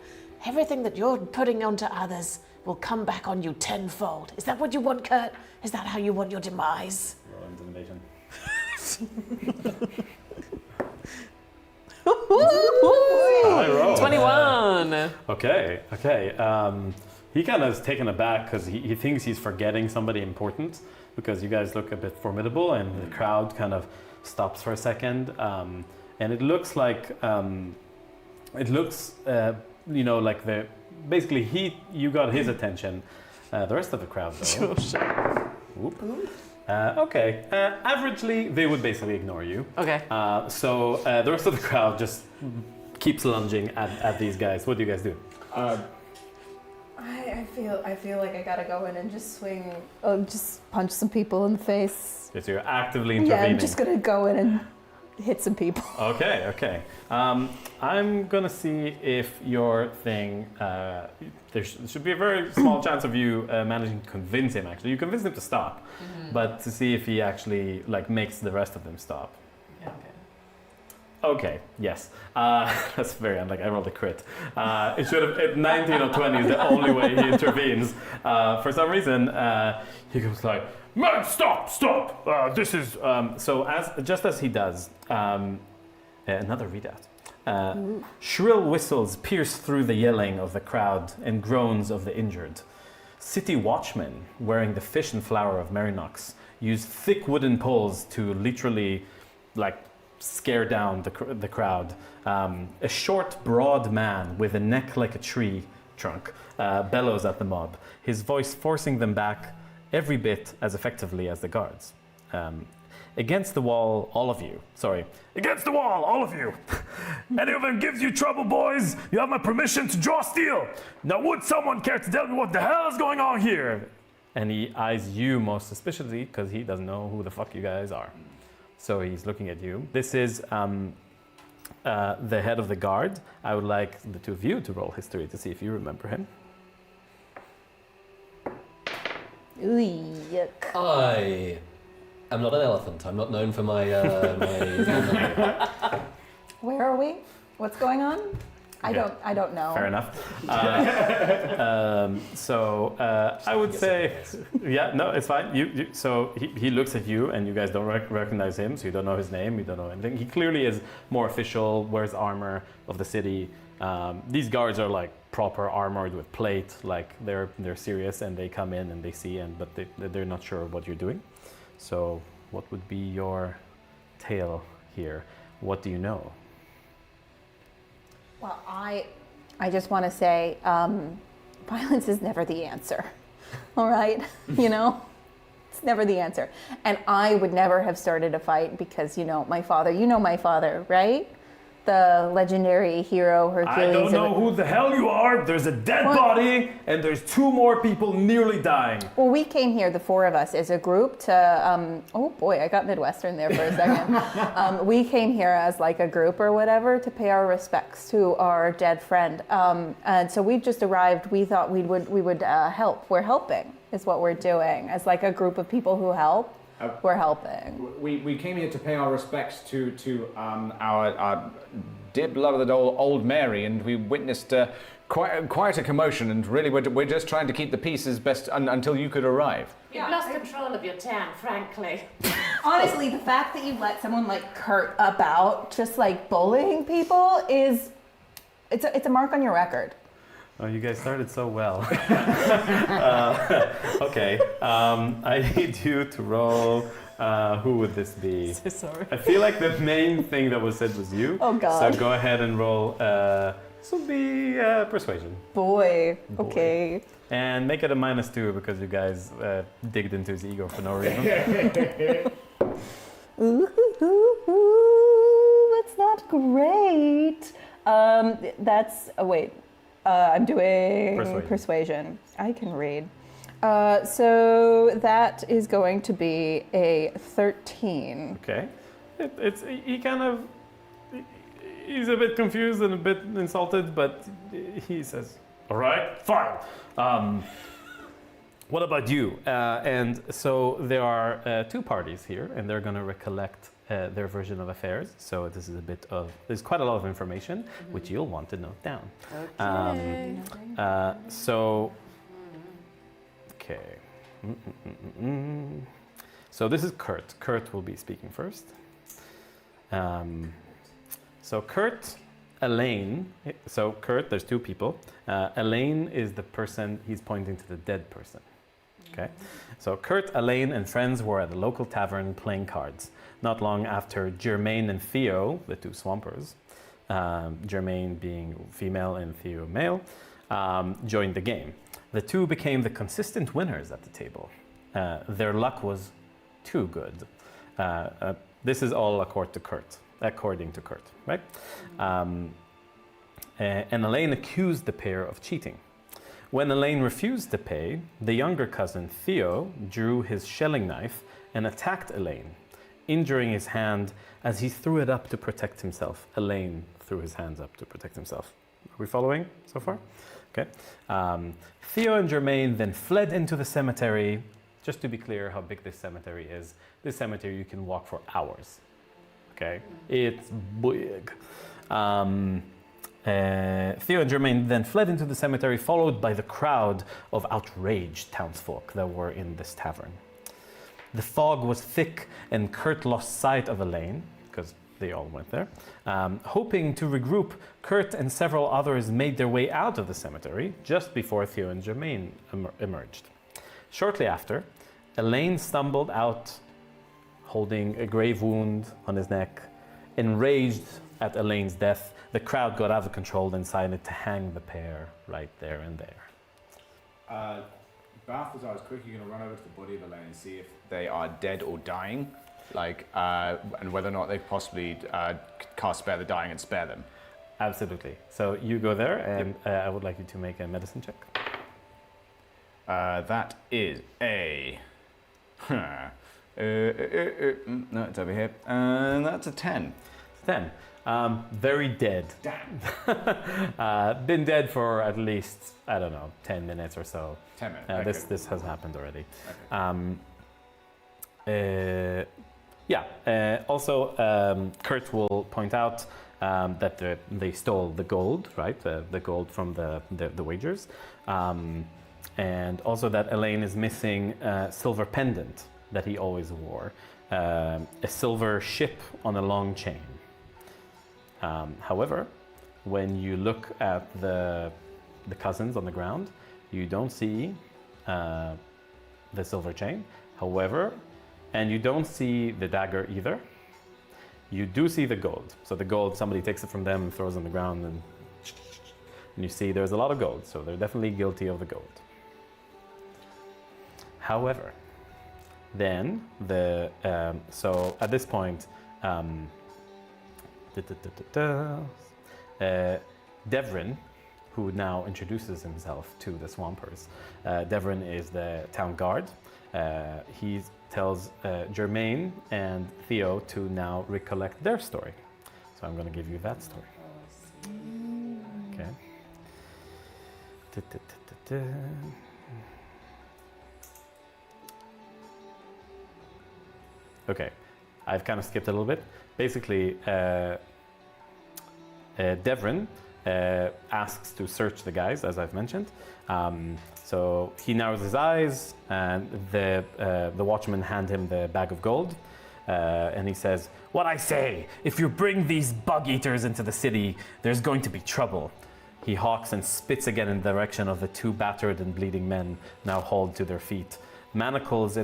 everything that you're putting onto others will come back on you tenfold. Is that what you want, Kurt? Is that how you want your demise?
Roll intimidation. High roll.
21.
Okay. He kind of is taken aback because he thinks he's forgetting somebody important, because you guys look a bit formidable, and the crowd kind of stops for a second, and it looks like like you got his attention. The rest of the crowd, though. Whoop. Okay. Averagely, they would basically ignore you.
Okay.
So the rest of the crowd just keeps lunging at these guys. What do you guys do?
I feel like I gotta go in and just swing, just punch some people in the face.
Yes, you're actively
Yeah,
intervening.
I'm just gonna go in and hit some people.
Okay. I'm gonna see if your thing. There should be a very small chance of you managing to convince him. Actually, you convince him to stop, but to see if he actually makes the rest of them stop.
Yeah, okay.
Okay. Yes. That's very unlike. I rolled a crit. It should have. 19 or 20 is the only way he intervenes. For some reason, he goes like, "Man, stop! This is." So just as he does, another readout. Shrill whistles pierce through the yelling of the crowd and groans of the injured. City watchmen, wearing the fish and flower of Merinox, use thick wooden poles to literally, scare down the crowd. A short, broad man with a neck like a tree trunk bellows at the mob, his voice forcing them back every bit as effectively as the guards. Against the wall, all of you. Sorry. Against the wall, all of you. Any of them gives you trouble, boys, you have my permission to draw steel. Now would someone care to tell me what the hell is going on here? And he eyes you most suspiciously because he doesn't know who the fuck you guys are. So he's looking at you. This is the head of the guard. I would like the two of you to roll history to see if you remember him.
Ooh, yuck.
I'm not an elephant. I'm not known for my
Where are we? What's going on? I don't know.
Fair enough. I would say, yeah, no, it's fine. So he looks at you, and you guys don't recognize him, so you don't know his name, you don't know anything. He clearly is more official, wears armor of the city. These guards are proper armored with plate, they're serious, and they come in and they see, but they're not sure what you're doing. So what would be your tale here? What do you know?
Well, I just want to say, violence is never the answer. All right, it's never the answer. And I would never have started a fight because my father, right? The legendary hero Hercules.
I don't know who the hell you are. There's a dead body, and there's 2 more people nearly dying.
Well, we came here, the 4 of us, as a group to, oh boy, I got Midwestern there for a second. We came here as a group or whatever to pay our respects to our dead friend. And so we just arrived. We thought we would help. We're helping is what we're doing. As a group of people who help, we're helping.
We came here to pay our respects to our dear beloved old Mary, and we witnessed quite a commotion, and really we're just trying to keep the peace as best until you could arrive.
You've lost control of your town, frankly.
Honestly, the fact that you let someone like Kurt about just like bullying people it's a mark on your record.
Oh, you guys started so well. Okay, I need you to roll. Who would this be?
So sorry.
I feel like the main thing that was said was you.
Oh, God.
So go ahead and roll. This will be persuasion.
Boy. Okay.
And make it a -2 because you guys digged into his ego for no reason.
Ooh, that's not great. I'm doing persuasion. I can read. So that is going to be a 13.
Okay. He's a bit confused and a bit insulted, but he says, all right, fine. What about you? And so there are two parties here, and they're going to recollect their version of affairs. So there's quite a lot of information, which you'll want to note down.
Okay.
Okay. So this is Kurt. Kurt will be speaking first. So Kurt, Elaine. So Kurt, there's two people. Elaine is the person, he's pointing to the dead person. Okay. So Kurt, Elaine, and friends were at a local tavern playing cards. Not long after Germaine and Theo, the two swampers, Germaine being female and Theo male, joined the game. The two became the consistent winners at the table. Their luck was too good. This is all according to Kurt, right? And Elaine accused the pair of cheating. When Elaine refused to pay, the younger cousin Theo drew his shelling knife and attacked Elaine, injuring his hand as he threw it up to protect himself. Elaine threw his hands up to protect himself. Are we following so far? Okay. Theo and Germaine then fled into the cemetery. Just to be clear how big this cemetery is, this cemetery you can walk for hours. Okay, it's big. Theo and Germaine then fled into the cemetery, followed by the crowd of outraged townsfolk that were in this tavern. The fog was thick, and Kurt lost sight of Elaine, because they all went there. Hoping to regroup, Kurt and several others made their way out of the cemetery just before Theo and Germaine emerged. Shortly after, Elaine stumbled out, holding a grave wound on his neck. Enraged at Elaine's death, the crowd got out of control and decided to hang the pair right there and there.
Balthazar is quickly going to run over to the body of Elaine and see if they are dead or dying, and whether or not they possibly can't spare the dying and spare them.
Absolutely. So you go there, and I would like you to make a medicine check.
That is a... no, it's over here. That's a 10.
10. Very dead.
Damn.
Been dead for at least, 10 minutes or so.
10 minutes. Okay.
This has happened already.
Okay.
Also, Kurt will point out that they stole the gold, right? The gold from the wagers. And also that Elaine is missing a silver pendant that he always wore. A silver ship on a long chain. However, when you look at the cousins on the ground, you don't see the silver chain. However, and you don't see the dagger either. You do see the gold. So the gold, somebody takes it from them and throws it on the ground, and you see there's a lot of gold. So they're definitely guilty of the gold. However, then so at this point, Devrin, who now introduces himself to the Swampers. Devrin is the town guard. He tells Germaine and Theo to now recollect their story. So I'm going to give you that story. Okay. Okay, I've kind of skipped a little bit. Basically, Devrin asks to search the guys, as I've mentioned. So he narrows his eyes, and the watchmen hand him the bag of gold. And he says, "What I say, if you bring these bug eaters into the city, there's going to be trouble." He hawks and spits again in the direction of the two battered and bleeding men now hauled to their feet, manacled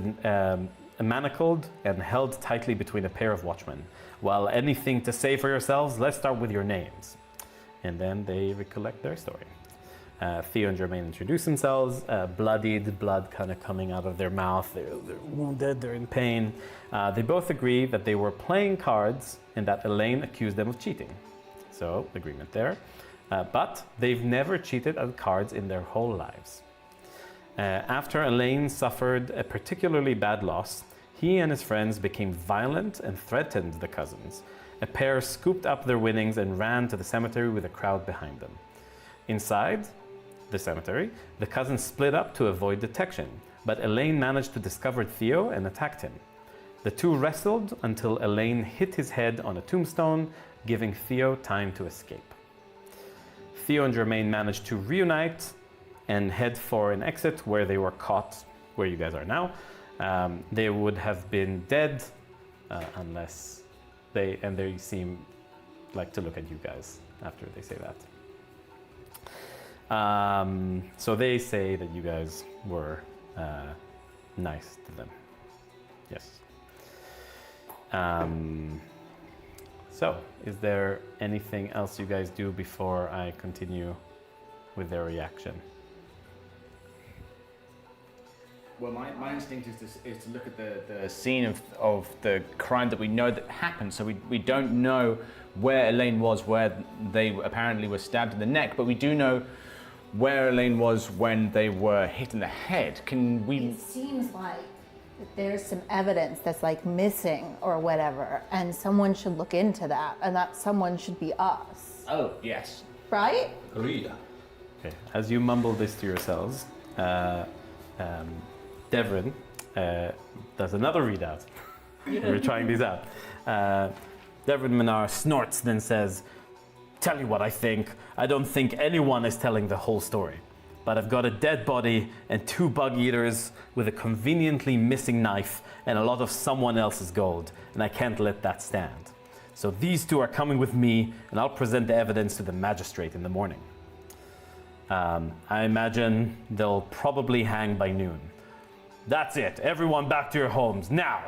and held tightly between a pair of watchmen. "Well, anything to say for yourselves? Let's start with your names." And then they recollect their story. Theo and Germain introduce themselves, bloodied, blood kind of coming out of their mouth. They're wounded, they're in pain. They both agree that they were playing cards and that Elaine accused them of cheating. So, agreement there. But they've never cheated at cards in their whole lives. After Elaine suffered a particularly bad loss, he and his friends became violent and threatened the cousins. A pair scooped up their winnings and ran to the cemetery with a crowd behind them. Inside the cemetery, the cousins split up to avoid detection, but Elaine managed to discover Theo and attacked him. The two wrestled until Elaine hit his head on a tombstone, giving Theo time to escape. Theo and Germain managed to reunite and head for an exit where they were caught, where you guys are now. They would have been dead unless they seem like to look at you guys after they say that. So they say that you guys were nice to them. Yes. So, is there anything else you guys do before I continue with their reaction?
Well, my instinct is to look at the scene of the crime that we know that happened. So we don't know where Elaine was, where they apparently were stabbed in the neck, but we do know where Elaine was when they were hit in the head. Can we?
It seems like that there's some evidence that's like missing or whatever, and someone should look into that, and that someone should be us.
Oh, yes.
Right?
Agreed.
Okay. As you mumble this to yourselves, Devrin does another readout. We're trying these out. Devrin Minar snorts, then says, "Tell you what I think. I don't think anyone is telling the whole story. But I've got a dead body and two bug eaters with a conveniently missing knife and a lot of someone else's gold, and I can't let that stand. So these two are coming with me, and I'll present the evidence to the magistrate in the morning. I imagine they'll probably hang by noon. That's it. Everyone back to your homes, now!"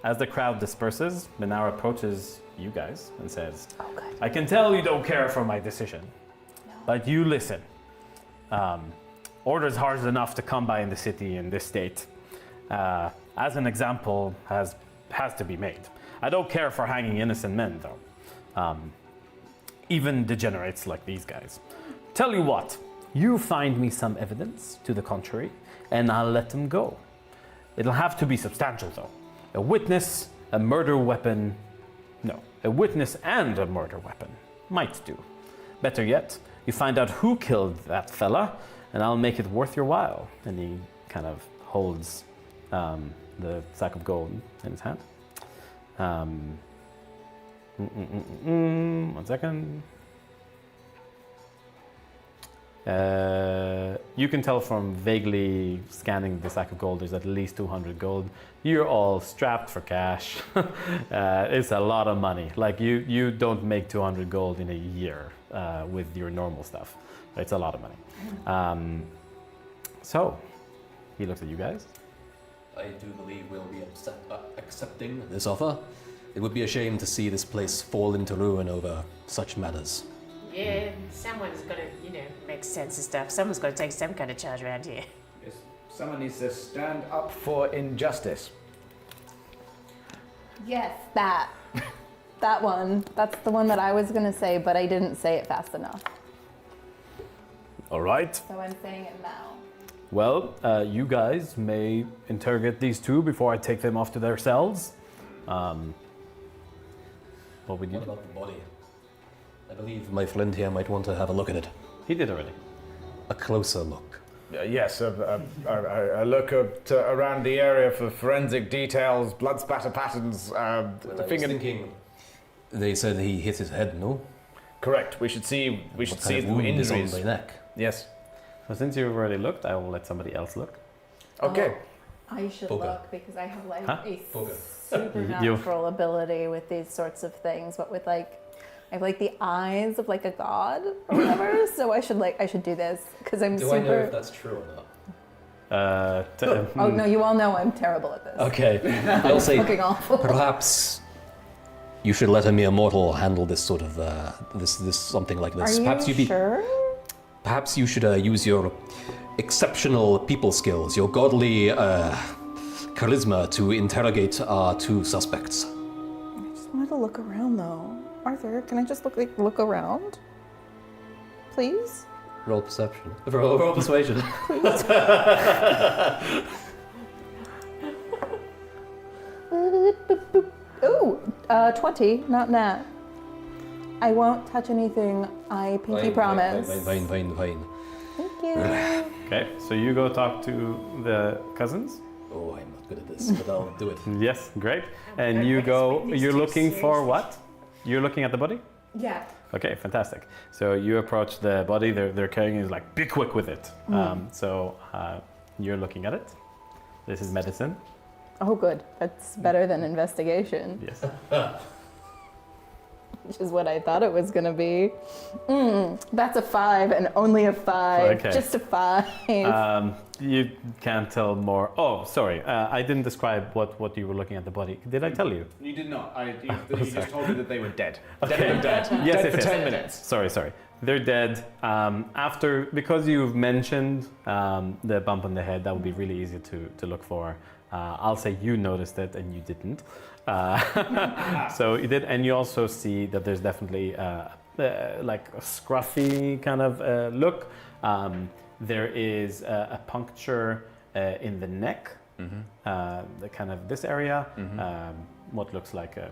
As the crowd disperses, Minar approaches you guys and says, "I can tell you don't care for my decision, but you listen. Orders hard enough to come by in the city in this state. As an example has to be made. I don't care for hanging innocent men, though. Even degenerates like these guys. Tell you what, you find me some evidence to the contrary, and I'll let them go. It'll have to be substantial, though. A witness, a murder weapon. No, a witness and a murder weapon. Might do. Better yet, you find out who killed that fella, and I'll make it worth your while." And he kind of holds the sack of gold in his hand. 1 second. You can tell from vaguely scanning the sack of gold, there's at least 200 gold. You're all strapped for cash. It's a lot of money. Like you don't make 200 gold in a year with your normal stuff. It's a lot of money. So, he looks at you guys.
I do believe we'll be accepting this offer. It would be a shame to see this place fall into ruin over such matters.
Yeah, someone's got to, make sense of stuff. Someone's got to take some kind of charge around here.
Yes. Someone needs to stand up for injustice.
Yes, that. That one. That's the one that I was going to say, but I didn't say it fast enough.
All right.
So I'm saying it now.
Well, you guys may interrogate these two before I take them off to their cells. What would you
What
do?
about the body? I believe my friend here might want to have a look at it.
He did already.
A closer look.
Yes, a look around the area for forensic details, blood spatter patterns,
Well, I was thinking, they said he hit his head, no?
Correct. We should see
What
the
kind of wound is on
injuries.
my neck?
Yes.
So since you've already looked, I will let somebody else look.
Okay.
I should
Poker.
look because I have like
Huh?
a
Poker.
supernatural ability with these sorts of things, but with like I have like the eyes of like a god or whatever. So I should do this because I'm
Do
super.
I know if that's true or not?
Oh no, you all know I'm terrible at this.
Okay, I'll say
Fucking awful.
perhaps you should let a mere mortal handle this sort of this something like this.
Are
Perhaps
you sure?
Perhaps you should use your exceptional people skills, your godly charisma to interrogate our two suspects.
I just wanted to look around though. Arthur, can I just look around? Please?
Roll perception. Roll persuasion.
Ooh, 20, not nat. I won't touch anything, I pinky promise.
Fine.
Thank you.
Okay, so you go talk to the cousins.
Oh, I'm not good at this, but I'll do it.
Yes, great. And you go. You're looking for what? You're looking at the body.
Yeah.
Okay, fantastic. So you approach the body. They're carrying it. Like, be quick with it. You're looking at it. This is medicine.
Oh, good. That's better than investigation,
Yes.
which is what I thought it was going to be. That's a 5 and only a 5.
Okay.
Just a 5.
You can't tell more. Oh, sorry. I didn't describe what you were looking at the body. Did I tell you?
You did not. You just told me that they were dead.
Okay.
Dead.
Yes,
Dead for
yes,
10
yes.
minutes.
Sorry. They're dead. Because you've mentioned the bump on the head, that would be really easy to look for. I'll say you noticed it and you didn't. So you did, and you also see that there's definitely like a scruffy kind of look. There is a puncture in the neck, the kind of this area, what looks like a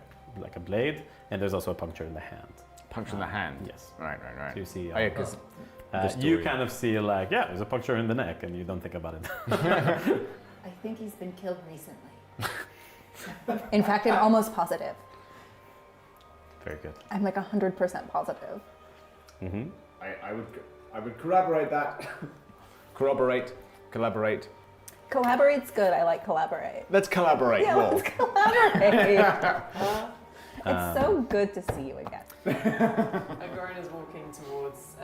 blade, and there's also a puncture in the hand.
Puncture in the hand.
Yes.
Right.
So you see.
Oh, yeah, 'cause
you kind of see like, yeah, there's a puncture in the neck, and you don't think about it.
I think he's been killed recently. In fact, I'm almost positive.
Very good.
I'm like 100% positive.
Mm-hmm.
I would corroborate that. Collaborate.
Collaborate's good. I like collaborate.
Let's collaborate
Yeah,
more.
let's collaborate. It's so good to see you again.
Goran is walking towards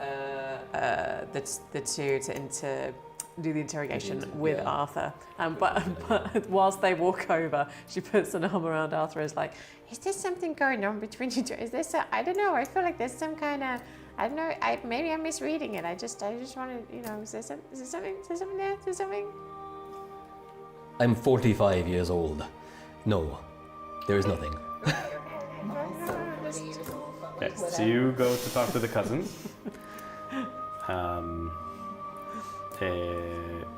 the two to do the interrogation with Arthur. But whilst they walk over, she puts an arm around Arthur. Is like,
Is there something going on between you two? Is this I don't know. I feel like there's some kind of, I don't know. Maybe I'm misreading it. I just want to, is there something there? Is there something?
I'm 45 years old. No, there is nothing.
Okay, so you go to talk to the cousins.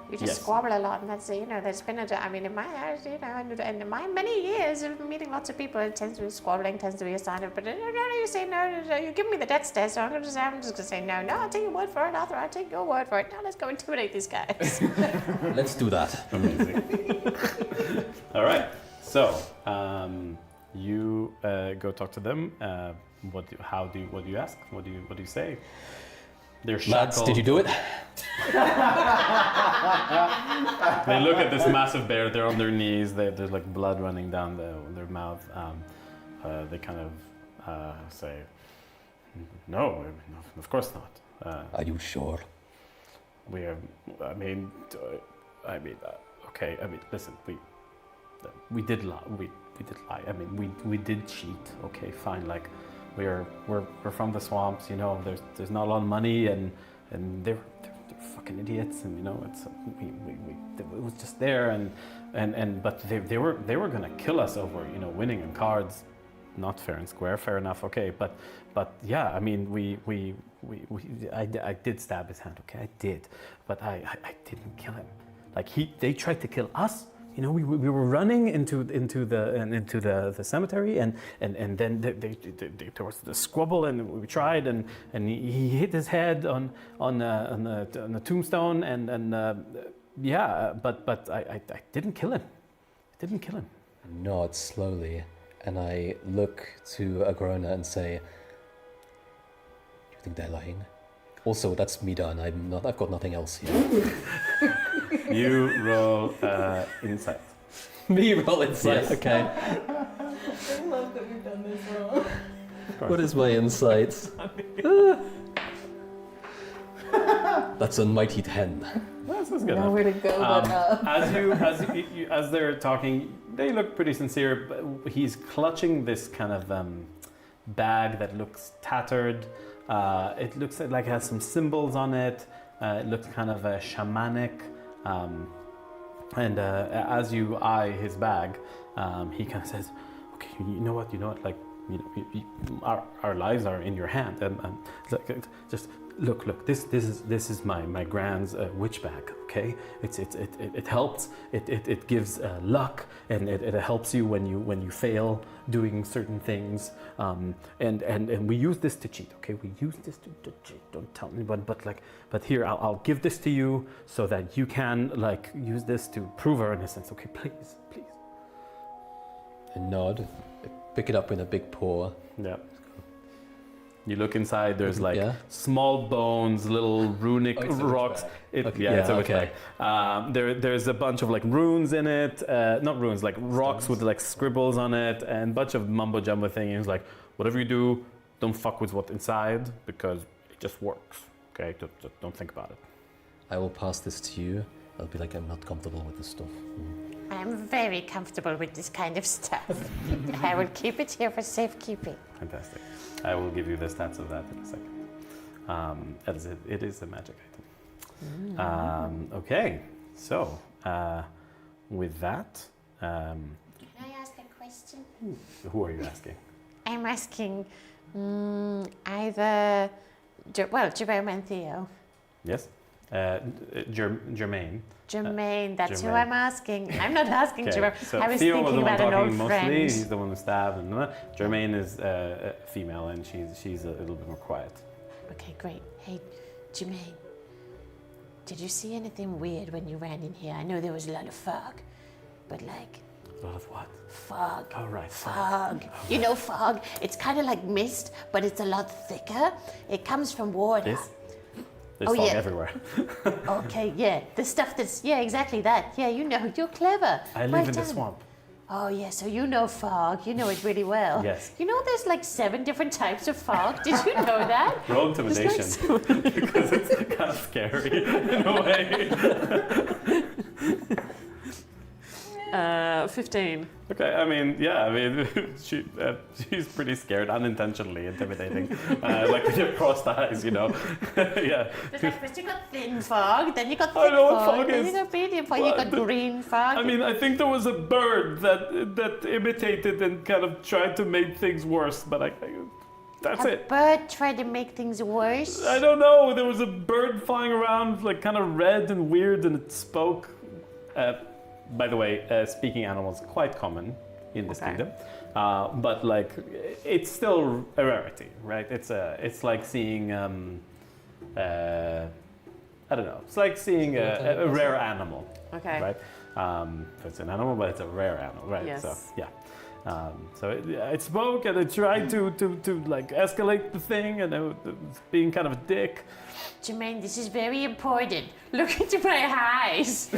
You just
yes.
squabble a lot, and that's there's been in my house, and in my many years of meeting lots of people, it tends to be squabbling, tends to be a sign of. But no, you say no, you give me the death stare, so I'm just gonna say no. I'll take your word for it, Arthur. I'll take your word for it. Now let's go intimidate these guys.
Let's do that.
Amazing. All right. So you go talk to them. What do you ask? What do you say? They're shackled.
Lads, did you do it?
They look at this massive bear. They're on their knees. There's like blood running down their mouth. They kind of say, "No, of course not."
Are you sure?
We are. Okay. Listen. We did lie. We did lie. We did cheat. Okay, fine. Like, we're from the swamps. There's not a lot of money, and they're fucking idiots. And it was just there, but they were gonna kill us over winning in cards. Not fair and square. Fair enough. Okay, but yeah. I did stab his hand. Okay, I did, but I didn't kill him. Like they tried to kill us. We were running into the cemetery, and then there was the squabble, and we tried, and he hit his head on the tombstone, but I didn't kill him. I didn't kill him.
I nod slowly, and I look to Agrona and say, think they're lying. Also, that's me done. I've got nothing else here.
You roll insight.
Me roll insight.
Yes.
Okay.
I love that we've done this wrong.
What is my insight? That's a mighty 10.
That's good enough.
Nowhere to go but up.
As they're talking, they look pretty sincere. But he's clutching this kind of bag that looks tattered. It looks like it has some symbols on it. It looks kind of shamanic. And as you eye his bag, he kind of says, "Okay, you know what? Like, our lives are in your hand, and just look. This is my grand's witch bag. Okay, it helps. It gives luck, and it helps you when you fail doing certain things. And we use this to cheat. Okay, we use this to cheat. Don't tell anyone. But here I'll give this to you so that you can like use this to prove our innocence. Okay, please."
I nod. I pick it up in a big paw.
Yeah. You look inside. There's like small bones, little runic rocks. It's a witch bag. There's a bunch of like runes in it. Not runes, like rocks with like scribbles on it, and a bunch of mumbo jumbo things. Like whatever you do, don't fuck with what's inside because it just works. Okay, just don't think about it.
I will pass this to you. I'll be like, I'm not comfortable with this stuff.
I'm very comfortable with this kind of stuff. I will keep it here for safekeeping.
Fantastic. I will give you the stats of that in a second. It is a magic item. Okay, so with that,
Can I ask a question?
who are you asking?
I'm asking either, Jerome and Theo.
Yes, Jermaine.
Jermaine, that's who
Jermaine.
I'm asking. I'm not asking Jerome.
So
I was
Theo was the
thinking
one
about an
talking
old
mostly.
friend.
He's the one who stabbed, and Jermaine is female, and she's a little bit more quiet.
Okay, great. Hey, Jermaine, did you see anything weird when you ran in here? I know there was a lot of fog, but like...
A lot of what?
Fog.
Oh, right.
Fog. You know fog? It's kind of like mist, but it's a lot thicker. It comes from water.
There's fog everywhere.
Okay, yeah. The stuff that's... Yeah, exactly that. Yeah, you know. You're clever.
I live in the swamp.
Oh, yeah, so you know fog. You know it really well.
Yes.
You know there's like 7 different types of fog? Did you know that?
Roll intimidation. Because it's kind of scary in a way.
15.
Okay, she's pretty scared, unintentionally intimidating. Like with your crossed eyes, yeah.
There's like first you got thin fog, then you got thick
I know what
fog,
fog
then
is.
you got medium fog, you got green fog.
I think there was a bird that imitated and kind of tried to make things worse, but that's
a
it.
bird tried to make things worse.
I don't know. There was a bird flying around, like kind of red and weird, and it spoke. By the way, speaking animals quite common in this kingdom, but like it's still a rarity, right? It's like seeing I don't know. It's like seeing a rare animal.
Okay.
Right. It's an animal, but it's a rare animal, right?
Yes.
So yeah. So it spoke and it tried to like escalate the thing, and it was being kind of a dick.
Jermaine, this is very important. Look into my eyes.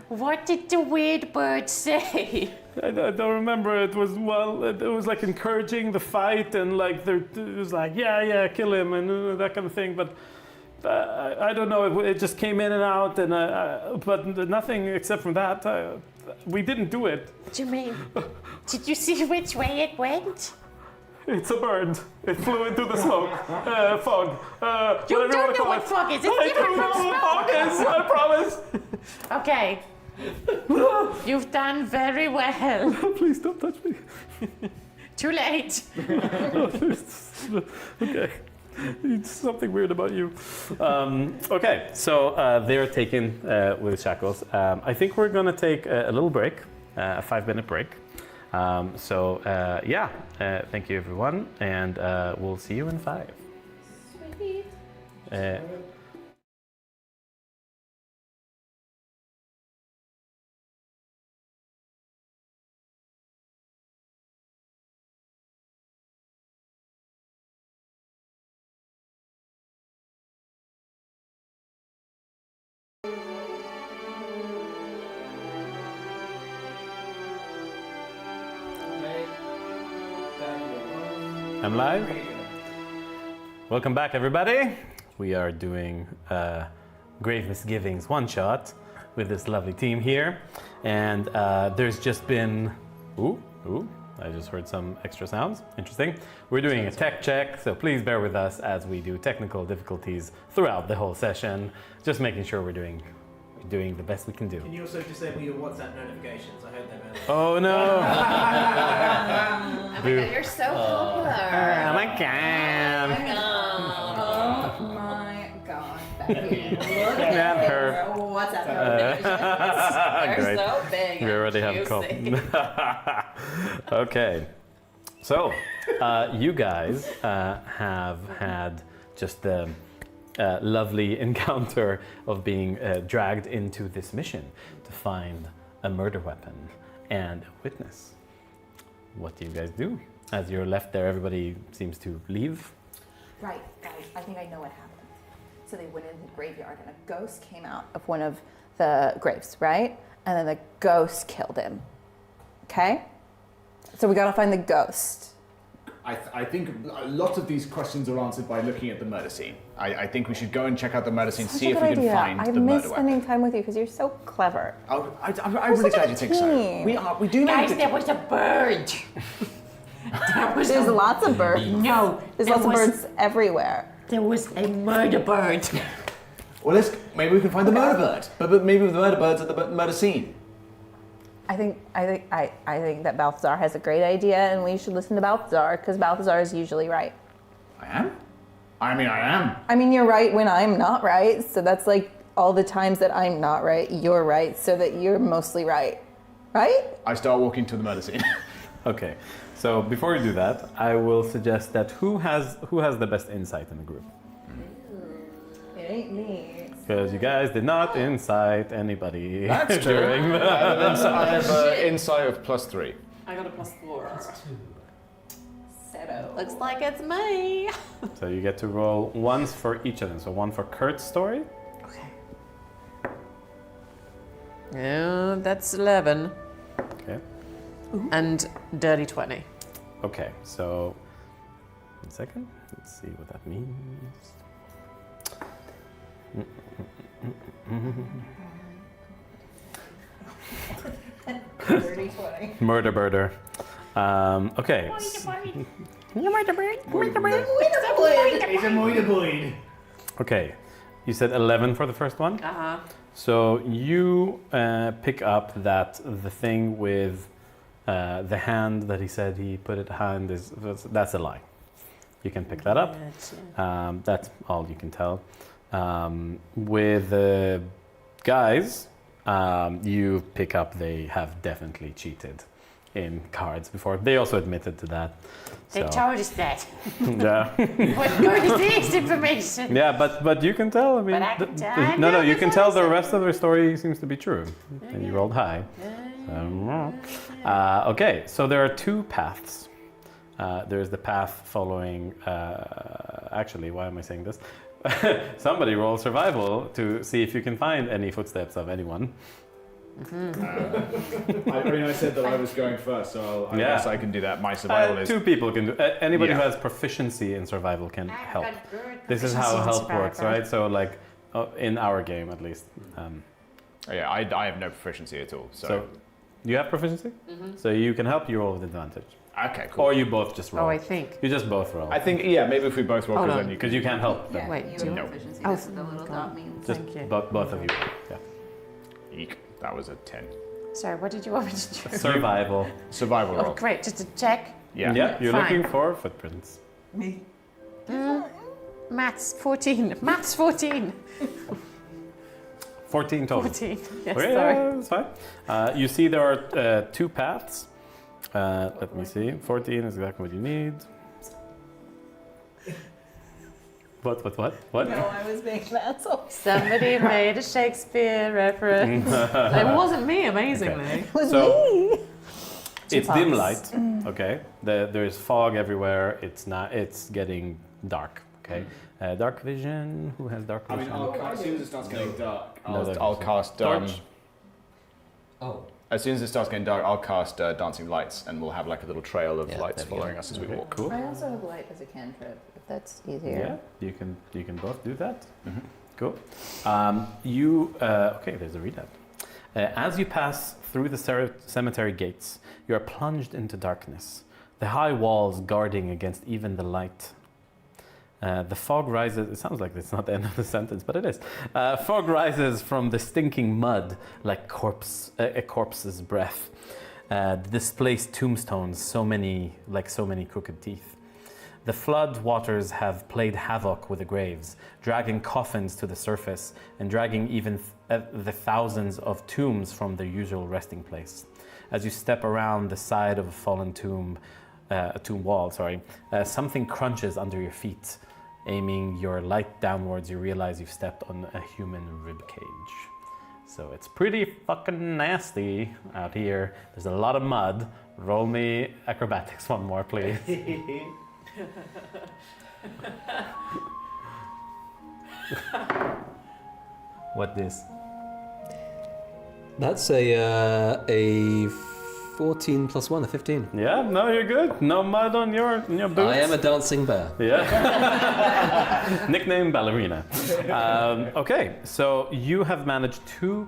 What did the weird bird say?
I don't remember. It was like encouraging the fight, and like it was like yeah, kill him and that kind of thing. But I don't know. It just came in and out, and but nothing except from that. We didn't do it.
Jermaine, did you see which way it went?
It's a bird. It flew into the smoke, fog.
You don't know what fog is. It's
I
different
don't
from
know what
smoke.
fog is. I promise.
Okay. You've done very well.
Please don't touch me.
Too late.
Okay. It's something weird about you. Okay, so they're taken with shackles. I think we're going to take a little break, a 5-minute break. Thank you everyone, and we'll see you in 5. Sweet. I'm live. Welcome back, everybody. We are doing Grave Misgivings one-shot with this lovely team here. And there's just been... Ooh, I just heard some extra sounds. Interesting. We're doing a tech check, so please bear with us as we do technical difficulties throughout the whole session. Just making sure we're doing the best we can do.
Can you also disable your WhatsApp notifications? I heard them earlier.
Oh no!
Oh my god, you're so popular.
Oh my god!
Oh my god, Becky. Look
at
her
her.
WhatsApp notifications. They're
Great.
so big.
We already have a couple. Okay, so you guys have had just the lovely encounter of being dragged into this mission to find a murder weapon and a witness. What do you guys do? As you're left there, everybody seems to leave.
Right, guys, I think I know what happened. So they went into the graveyard and a ghost came out of one of the graves, right? And then the ghost killed him. Okay? So we gotta find the ghost.
I think a lot of these questions are answered by looking at the murder scene. I think we should go and check out the murder scene,
Such
see
a
if
good
we can
idea.
find
I
the murder
miss
weapon.
spending time with you because you're so clever.
I'm
We're
really
such
glad
a
you think so.
team.
We do know.
Guys, there was a bird.
There's lots of birds.
No,
There's
there
lots of
was-
birds everywhere.
There was a murder bird.
Well, maybe we can find the murder bird. But maybe the murder bird's at the murder scene.
I think that Balthazar has a great idea, and we should listen to Balthazar because Balthazar is usually right.
I am? I mean, I am.
I mean, you're right when I'm not right, so that's like all the times that I'm not right, you're right, so that you're mostly right. Right?
I start walking to the murder scene.
Okay, so before we do that, I will suggest that who has the best insight in the group?
It ain't me.
Because you guys did not incite anybody
That's true.
during the...
I have an insight of +3.
I got a +4.
Seto.
Looks like it's me.
So you get to roll once for each of them. So one for Kurt's story.
Okay. Yeah, that's 11.
Okay.
And dirty 20.
Okay, so 1 second. Let's see what that means.
Dirty 20.
Murder birder. Okay.
He's a moiderboid.
Okay. You said 11 for the first one?
Uh-huh.
So you pick up that the thing with the hand that he said he put it hand that's a lie. You can pick that up. That's all you can tell. With the guys, you pick up they have definitely cheated in cards before. They also admitted to that.
They
So,
told us that.
yeah.
What good is this information?
Yeah, but you can tell. I mean,
But I can tell. I
no,
know
you
that's
can
what
tell
I
the
said.
rest of the story seems to be true, and you rolled high. Okay, so there are two paths. There's the path following. Actually, why am I saying this? Somebody roll survival to see if you can find any footsteps of anyone.
I said that I was going first, so I guess I can do that. My survival is...
Two people can do. Anybody who
Yeah.
has proficiency in survival can help.
I've got good
This is how
proficiency in
help works,
survival.
right? So, like, in our game at least.
Yeah, I have no proficiency at all,
So, you have proficiency? So you can help. You roll with advantage,
Okay, cool.
or you both just roll.
Oh, I think.
You just both roll.
I think, yeah, maybe if we both roll,
Hold
because
on.
then you
Because you can't help them.
Wait, do you-
No.
Proficiency,
Oh,
that's what the little dot means.
Just
Thank you.
both of you. Yeah.
Eek, that was a 10.
Sorry, what did you want me to do?
Survival.
Survival
Oh,
roll.
great, just to check.
Yeah.
You're
Fine.
looking for footprints.
Maths 14. Maths 14.
14 total.
14. Yes,
Okay,
sorry.
yeah, that's fine. You see there are two paths. Let me see. 14 is exactly what you need. What?
No, I was being an asshole.
Somebody made a Shakespeare reference. It wasn't me, amazingly.
It was
So-
me.
It's dim
paths.
light. Okay. There's fog everywhere. It's getting dark. Okay. Dark vision. Who has dark vision?
as soon as it starts getting dark,
No,
I'll cast...
Torch.
Oh,
As soon as it starts getting dark, I'll cast dancing lights, and we'll have like a little trail of
Yeah,
lights
there we
following
go.
us as we
Okay,
walk.
Cool.
I also have light as a cantrip, if that's
Yeah,
easier.
you can both do that.
Mhm.
Cool. Okay, there's a readout. As you pass through the cemetery gates, you are plunged into darkness. The high walls guarding against even the light. The fog rises. It sounds like it's not the end of the sentence, but it is. Fog rises from the stinking mud like a corpse's breath. Displaced tombstones, so many crooked teeth. The flood waters have played havoc with the graves, dragging coffins to the surface and dragging even the thousands of tombs from their usual resting place. As you step around the side of a fallen tomb wall, something crunches under your feet. Aiming your light downwards, you realize you've stepped on a human ribcage. So it's pretty fucking nasty out here. There's a lot of mud. Roll me acrobatics one more, please. What this?
That's a 14 plus 1, a 15.
Yeah, no, you're good. No mud on your boots.
I am a dancing bear.
Yeah. Nickname ballerina. Okay, so you have managed to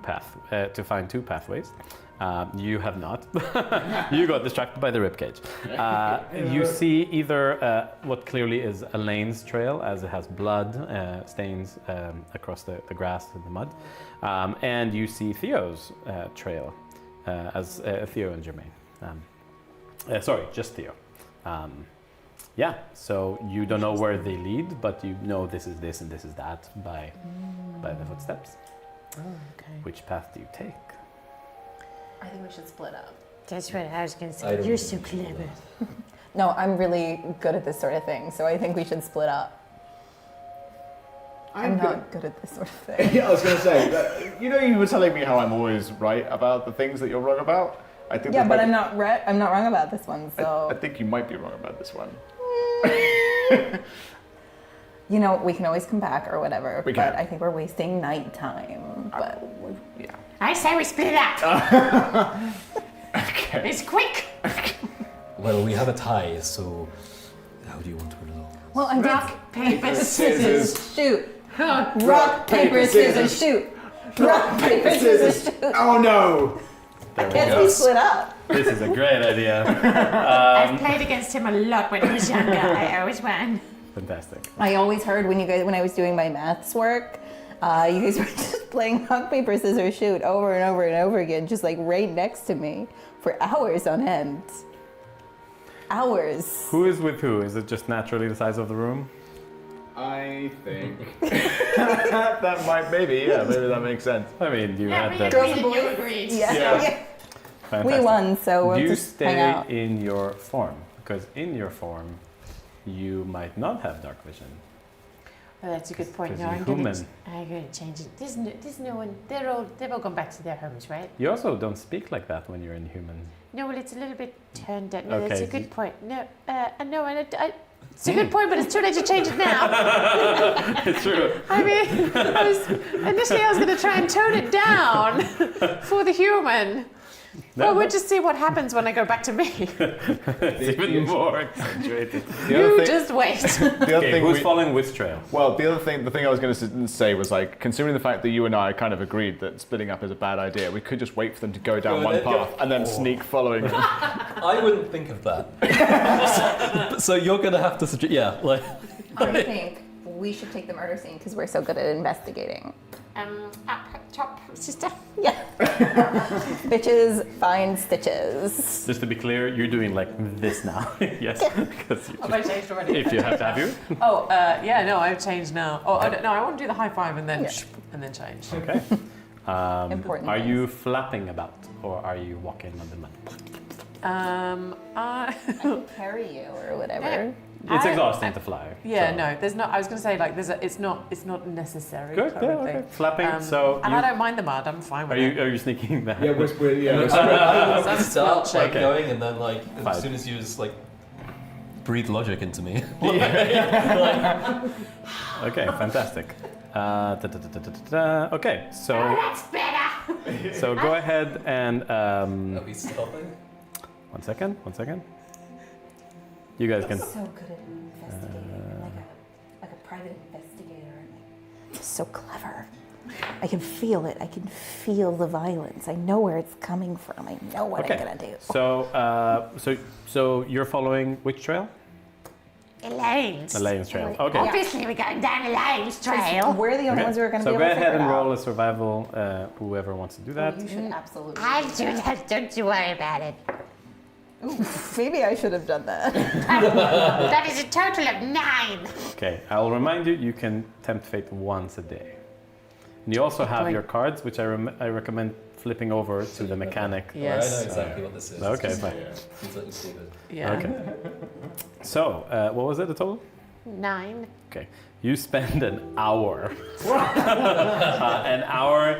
find two pathways. You have not. You got distracted by the ribcage. You see either what clearly is Elaine's trail, as it has blood stains across the grass and the mud, and you see Theo's trail, as Theo and Jermaine. Sorry, just Theo. Yeah, so you don't know where they lead, but you know this is this and this is that by the footsteps.
Oh, okay.
Which path do you take?
I think we should split up.
That's what I was going to say. You're so clever.
No, I'm really good at this sort of thing, so I think we should split up. I'm not good at this sort of thing.
Yeah, I was going to say, you were telling me how I'm always right about the things that you're wrong about. I think
Yeah, but I'm not wrong about this one, so.
I think you might be wrong about this one.
We can always come back or whatever,
We can.
but I think we're wasting night time. But
Yeah.
I say we split it up.
Okay.
It's quick.
Well, we have a tie, so how do you want to resolve?
well, I did.
Rock, paper,
Scissors, shoot. Rock, paper, scissors, shoot. Rock, paper, scissors, shoot.
Oh no!
Can't we split up?
This is a great idea.
I've played against him a lot when I was younger. I always won.
Fantastic.
I always heard when I was doing my maths work, you guys were just playing rock, paper, scissors, shoot over and over and over again, just like right next to me for hours on end. Hours.
Who is with who? Is it just naturally the size of the room?
I think that maybe that makes sense.
I mean, you
Yeah,
had
we
the.
agreed and you agreed.
Yeah.
Fantastic.
We won, so we'll
You
just hang
stay
out.
in your form, because in your form, you might not have dark vision.
Well, that's a good point.
Because
No,
you're
I'm
human.
gonna change it. There's no one. They've all gone back to their homes, right?
You also don't speak like that when you're in human.
No, well, it's a little bit turned down. No, that's
Okay.
a good point. No, no, it's a good point, but it's too late to change it now.
It's true.
I mean, initially I was going to try and tone it down for the human. Well, we'll just see what happens when I go back to me.
It's even more accentuated.
You just wait.
The other
Okay,
thing
who's following which trail?
Well, the thing I was going to say was like, considering the fact that you and I kind of agreed that splitting up is a bad idea, we could just wait for them to go down one path and then sneak following them.
I wouldn't think of that. So you're gonna have to suggest,
I think we should take the murder scene because we're so good at investigating.
Up top, sister.
Yeah. Bitches find stitches.
Just to be clear, you're doing like this now. Yes. Because
Have I changed already?
if you have you.
Oh, yeah, no, I've changed now. Oh, I want to do the high five and then change.
Okay.
Important
Are
things.
you flapping about or are you walking on the mud?
I can carry you or whatever.
It's exhausting to fly.
Yeah,
so.
no, there's not. I was going to say like it's not necessary.
Good. Yeah,
currently.
okay. Flapping. So.
And
you-
I don't mind the mud. I'm fine with
Are
it.
you stneaking that?
Yeah, we're
I would start
Spell
like
check.
going, and then like
Fine.
as soon as you just like breathe logic into me.
Okay, fantastic. Okay, so
That's better.
So go ahead and
Are we stopping?
one second. You guys can.
So good at investigating, like a private investigator. So clever. I can feel it. I can feel the violence. I know where it's coming from. I know what I'm gonna do.
So you're following which trail?
Elaine's.
Elaine's trail. Okay.
Obviously, we're going down Elaine's trail.
We're the only ones who are gonna
So
be
go
able to
ahead
figure
and
it
roll
out.
a survival. Whoever wants to do that.
You should absolutely.
I'll do that. Don't you worry about it.
Maybe I should have done that.
That is a total of 9.
Okay. I'll remind you. You can tempt fate once a day. And you also have your cards, which I recommend flipping over to the mechanic.
I know
Yes.
exactly what this is.
Okay, fine.
Seems like stupid.
Yeah.
Okay. So what was it? The total?
9.
Okay. You spend an hour. An hour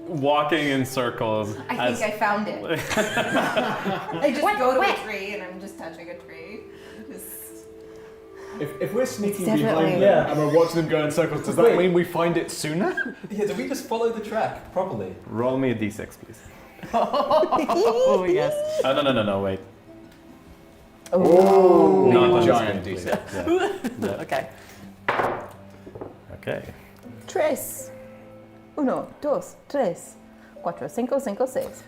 walking in circles.
I think I found it. I just
What?
go to
Where?
a tree and I'm just touching a tree.
If we're sneaking
definitely-
behind them and we're watching them go in circles, does that mean we find it sooner?
Yeah, do we just follow the track properly?
Roll me a d6, please.
Oh, yes.
Oh, no, wait.
Oh.
Not on the
giant
screen,
D6.
please. Yeah.
Okay.
Okay.
3. 1, 2, 3, 4, 5, 6.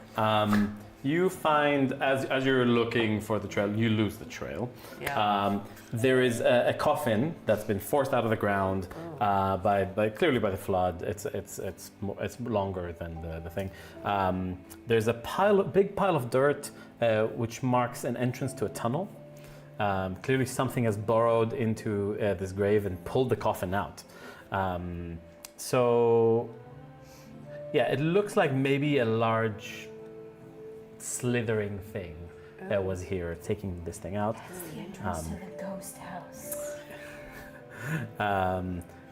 You find, as you're looking for the trail, you lose the trail.
Yeah.
There is a coffin that's been forced out of the ground clearly by the flood. It's longer than the thing. There's a big pile of dirt which marks an entrance to a tunnel. Clearly something has burrowed into this grave and pulled the coffin out. So yeah, it looks like maybe a large slithering thing that was here taking this thing out.
That's the entrance to the ghost house.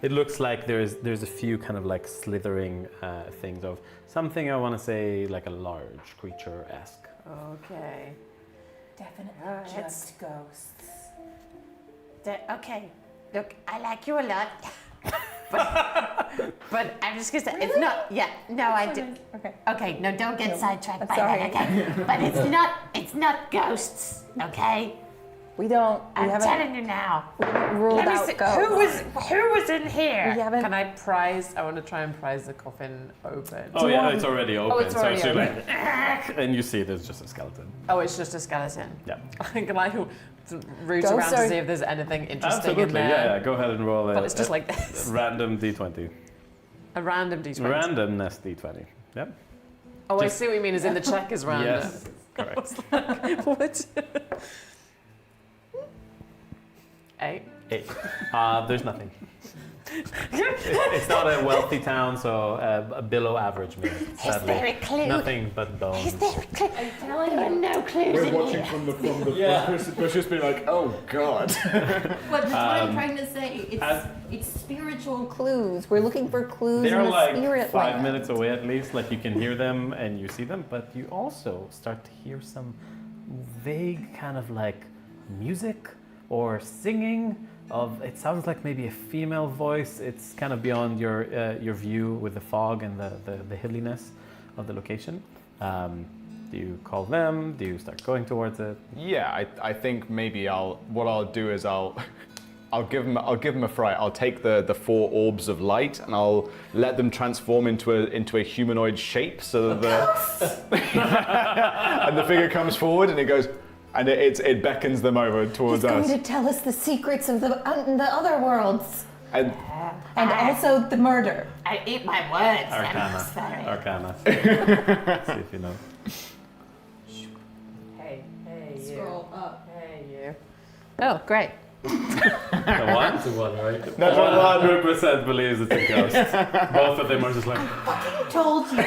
It looks like there's a few kind of like slithering things of something I want to say like a large creature-esque.
Okay.
Definitely just ghosts.
Okay. Look, I like you a lot. but I'm just gonna say it's not. Yeah, no, I do.
Okay.
Okay, no, don't get sidetracked by
sorry.
that. Okay, but it's not ghosts. Okay,
We haven't
I'm telling you now.
ruled
Let me
out
see.
ghosts.
Who was in here?
We haven't.
Can I want to try and prise the coffin open.
Oh yeah, it's already open.
it's already
so you're
open.
like, and you see there's just a skeleton.
Oh, it's just a skeleton.
Yeah.
Can I root
Ghosts
around to
are-
see if there's anything interesting
Absolutely.
in there?
Yeah. Go ahead and roll
But it's just like
a
this.
random d20.
A random d20.
Randomness d20. Yep.
Oh, I
just-
see what you mean. Is in the check is random.
Yes. Correct.
What? 8.
8. There's nothing. It's not a wealthy town, so below average means.
Is there a clue?
Nothing but bones.
Is there a clue? There are no clues
We're
in
watching
here.
from the bushes being like, oh god.
What I'm trying to say. It's spiritual clues. We're looking for clues
They're
in the
like
spirit
5
land.
minutes away at least. Like you can hear them and you see them, but you also start to hear some vague kind of like music or singing. It sounds like maybe a female voice. It's kind of beyond your view with the fog and the hilliness of the location. Do you call them? Do you start going towards it?
Yeah, I think maybe I'll give them a fright. I'll take the 4 orbs of light and I'll let them transform into a humanoid shape so that and the figure comes forward and it goes and it beckons them over towards
He's
us.
going to tell us the secrets of the other worlds.
And
And also the murder.
I eat my words. I'm sorry.
Arcana. See if you know.
Hey, you.
Scroll up.
Hey, you. Oh, great.
The one?
That's the one, right?
That's what
100% believes it's a ghost. Both of them are just like.
Told you.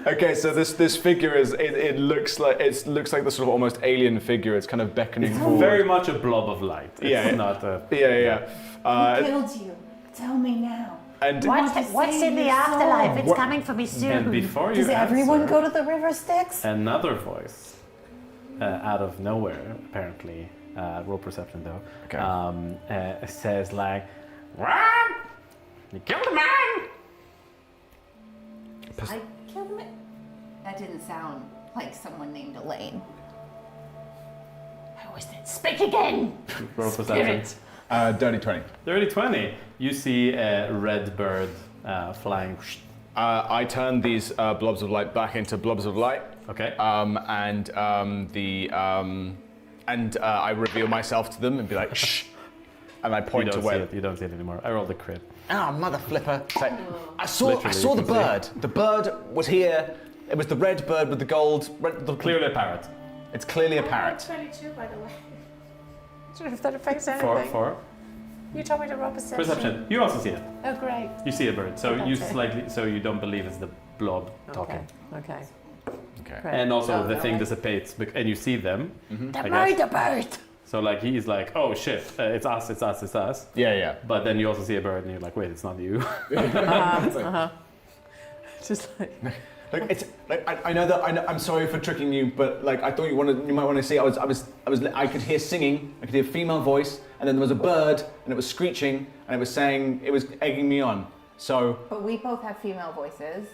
Okay, so this figure it looks like the sort of almost alien figure. It's kind of beckoning forward.
Very much a blob of light. It's
Yeah.
not a.
Yeah.
Who killed you? Tell me now.
And
What's in the
your soul.
afterlife? It's
What-
coming for me soon.
And before you
Does everyone
answer,
go to the river Styx?
another voice out of nowhere, apparently. Roll perception though.
Okay.
Says like, "What? You killed a man?
didn't sound like someone named Elaine.
Who is it? Speak again!
Roll perception.
Dirty 20.
Dirty 20. You see a red bird flying.
I turn these blobs of light back into blobs of light.
Okay.
I reveal myself to them and be like, shh. And I point to where.
You don't see it anymore. I rolled a crit.
Ah, mother flipper. Like, I saw
Literally,
the
you can
bird. The bird was here. It was the red bird with the gold.
Clearly a parrot.
It's clearly a parrot.
22, by the way. I don't know if that affects anything.
Four.
You told me to roll perception.
Perception. You also see it.
Oh, great.
You see a bird. So you
That's it.
slightly. So you don't believe it's the blob talking.
Okay.
Okay.
Great.
And also
Oh,
the
no,
thing
I-
dissipates, and you see them.
The
I guess.
murder bird!
So like he's like, oh shit, it's us.
Yeah.
But then you also see a bird, and you're like, wait, it's not you.
Just like.
Like it's like I know that I'm sorry for tricking you, but like I thought you might want to see. I could hear singing. I could hear a female voice, and then there was a bird, and it was screeching, and it was saying it was egging me on. So
But we both have female voices.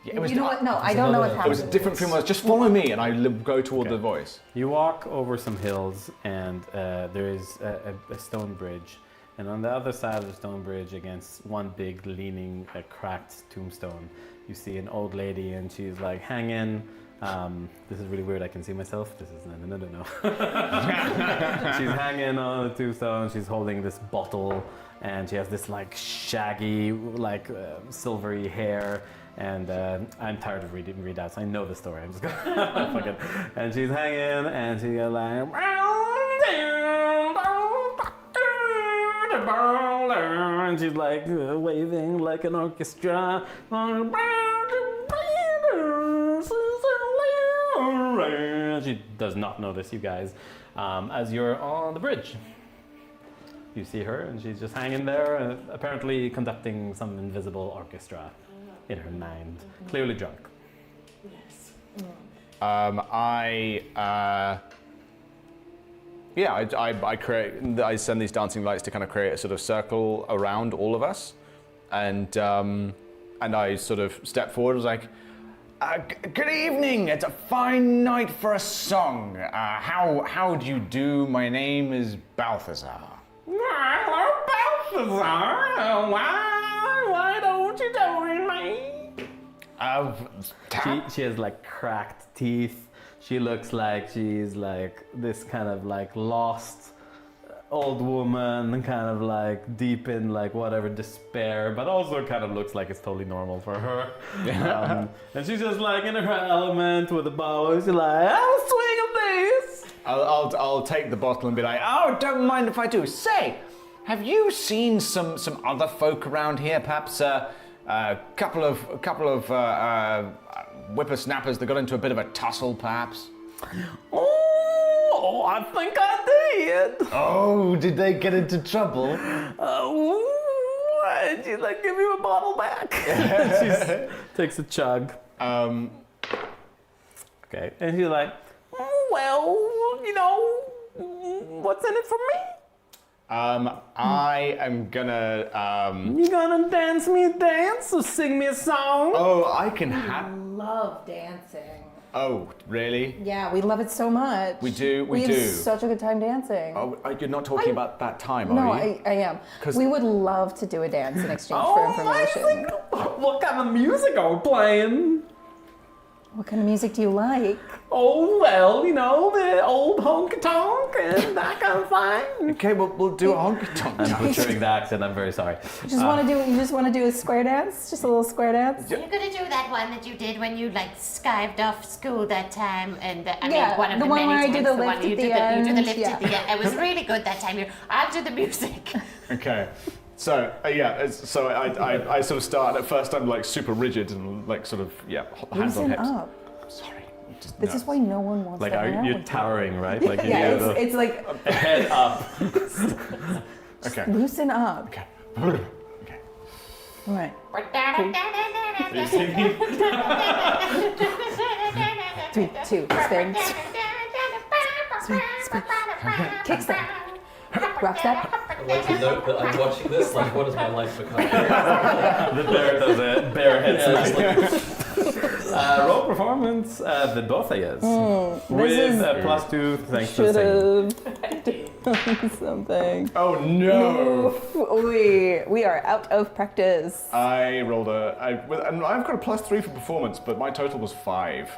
yeah, it was.
You know what? No, I don't know what's
It
happening.
was different females. Just follow me, and I go toward the voice.
You walk over some hills, and there is a stone bridge. And on the other side of the stone bridge, against one big leaning, cracked tombstone, you see an old lady, and she's like hanging. This is really weird. I can see myself. This is no. She's hanging on the tombstone. She's holding this bottle, and she has this like shaggy, like silvery hair. And I'm tired of reading readouts. I know the story. I'm just gonna fuck it. And she's hanging, and she goes like. And she's like waving like an orchestra. She does not notice you guys as you're on the bridge. You see her, and she's just hanging there, apparently conducting some invisible orchestra in her mind, clearly drunk.
Yes.
I send these dancing lights to kind of create a sort of circle around all of us, and I sort of step forward. I was like, "Good evening. It's a fine night for a song. How do you do? My name is Balthazar."
Hello, Balthazar. Why don't you join me? She has like cracked teeth. She looks like she's like this kind of like lost old woman, kind of like deep in like whatever despair, but also kind of looks like it's totally normal for her. And she's just like in her element with a bow. And she's like, "I'll swing of this."
I'll take the bottle and be like, "Oh, don't mind if I do. Say, have you seen some other folk around here? Perhaps a couple of whippersnappers that got into a bit of a tussle, perhaps?"
Oh, I think I did.
Oh, did they get into trouble?
And she's like, "Give me a bottle back." She takes a chug. Okay, and she's like, "Well, you know, what's in it for me?"
I am gonna.
You gonna dance me a dance or sing me a song?
Oh, I can have.
Love dancing.
Oh, really?
Yeah, we love it so much.
We do.
We have such a good time dancing.
Oh, you're not talking about that time,
No,
are you?
I am.
'Cause-
We would love to do a dance in exchange for information.
What kind of music are we playing?
What kind of music do you like?
Oh, well, you know, the old honky tonk and that kind of thing.
Okay, we'll do a honky tonk.
I'm butchering the accent, I'm very sorry.
You just want to do a square dance? Just a little square dance?
You're gonna do that one that you did when you like skived off school that time, and
Yeah,
one of
the
the
one
many
where I
times,
do the
the
lift
one
at
you
the
did you do the
end,
lift
yeah.
at the end. It was really good that time. I'll do the music.
Okay. So so I sort of start. At first, I'm like super rigid and like sort of hands on
Loosen
hips.
up.
Sorry. just
This
no.
is why no one wants
Like,
to hang out
you're
with you.
towering, right? Like, you
Yeah,
do
it's like,
the head up.
Okay.
loosen up.
Okay. Okay.
All right.
Are you singing?
3, 2, spin. Spin. Kickstep. Rock step.
like to note that I'm watching this. Like, what has my life become?
The bear does a bear head smash. Roll performance, the both of you. With a +2 thanks to singing.
Done something.
Oh no!
We are out of practice.
I rolled I've got a +3 for performance, but my total was 5.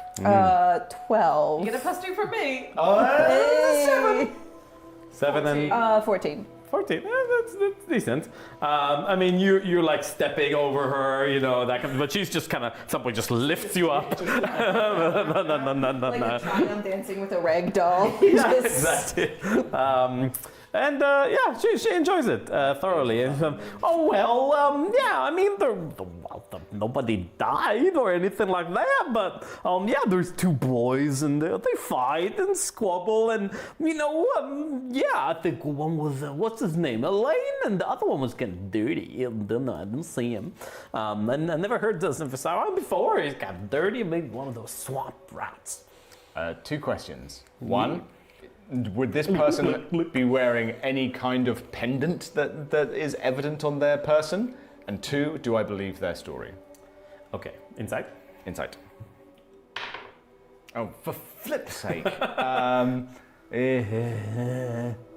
12.
You get a +2 from me.
Hey.
7 and
14.
14. That's decent. I mean, you're like stepping over her, you know, that kind of, but she's just kind of, somebody just lifts you up.
Like a child dancing with a rag doll.
Exactly. And yeah, she enjoys it thoroughly. And, I mean, nobody died or anything like that, but yeah, there's two boys and they fight and squabble, and you know, I think one was what's his name, Elaine, and the other one was getting dirty. I didn't see him, and I never heard this before. He got dirty and made one of those swamp rats.
2 questions. 1. Would this person be wearing any kind of pendant that is evident on their person? And 2, do I believe their story?
Okay, insight?
Insight. Oh, for flip's sake.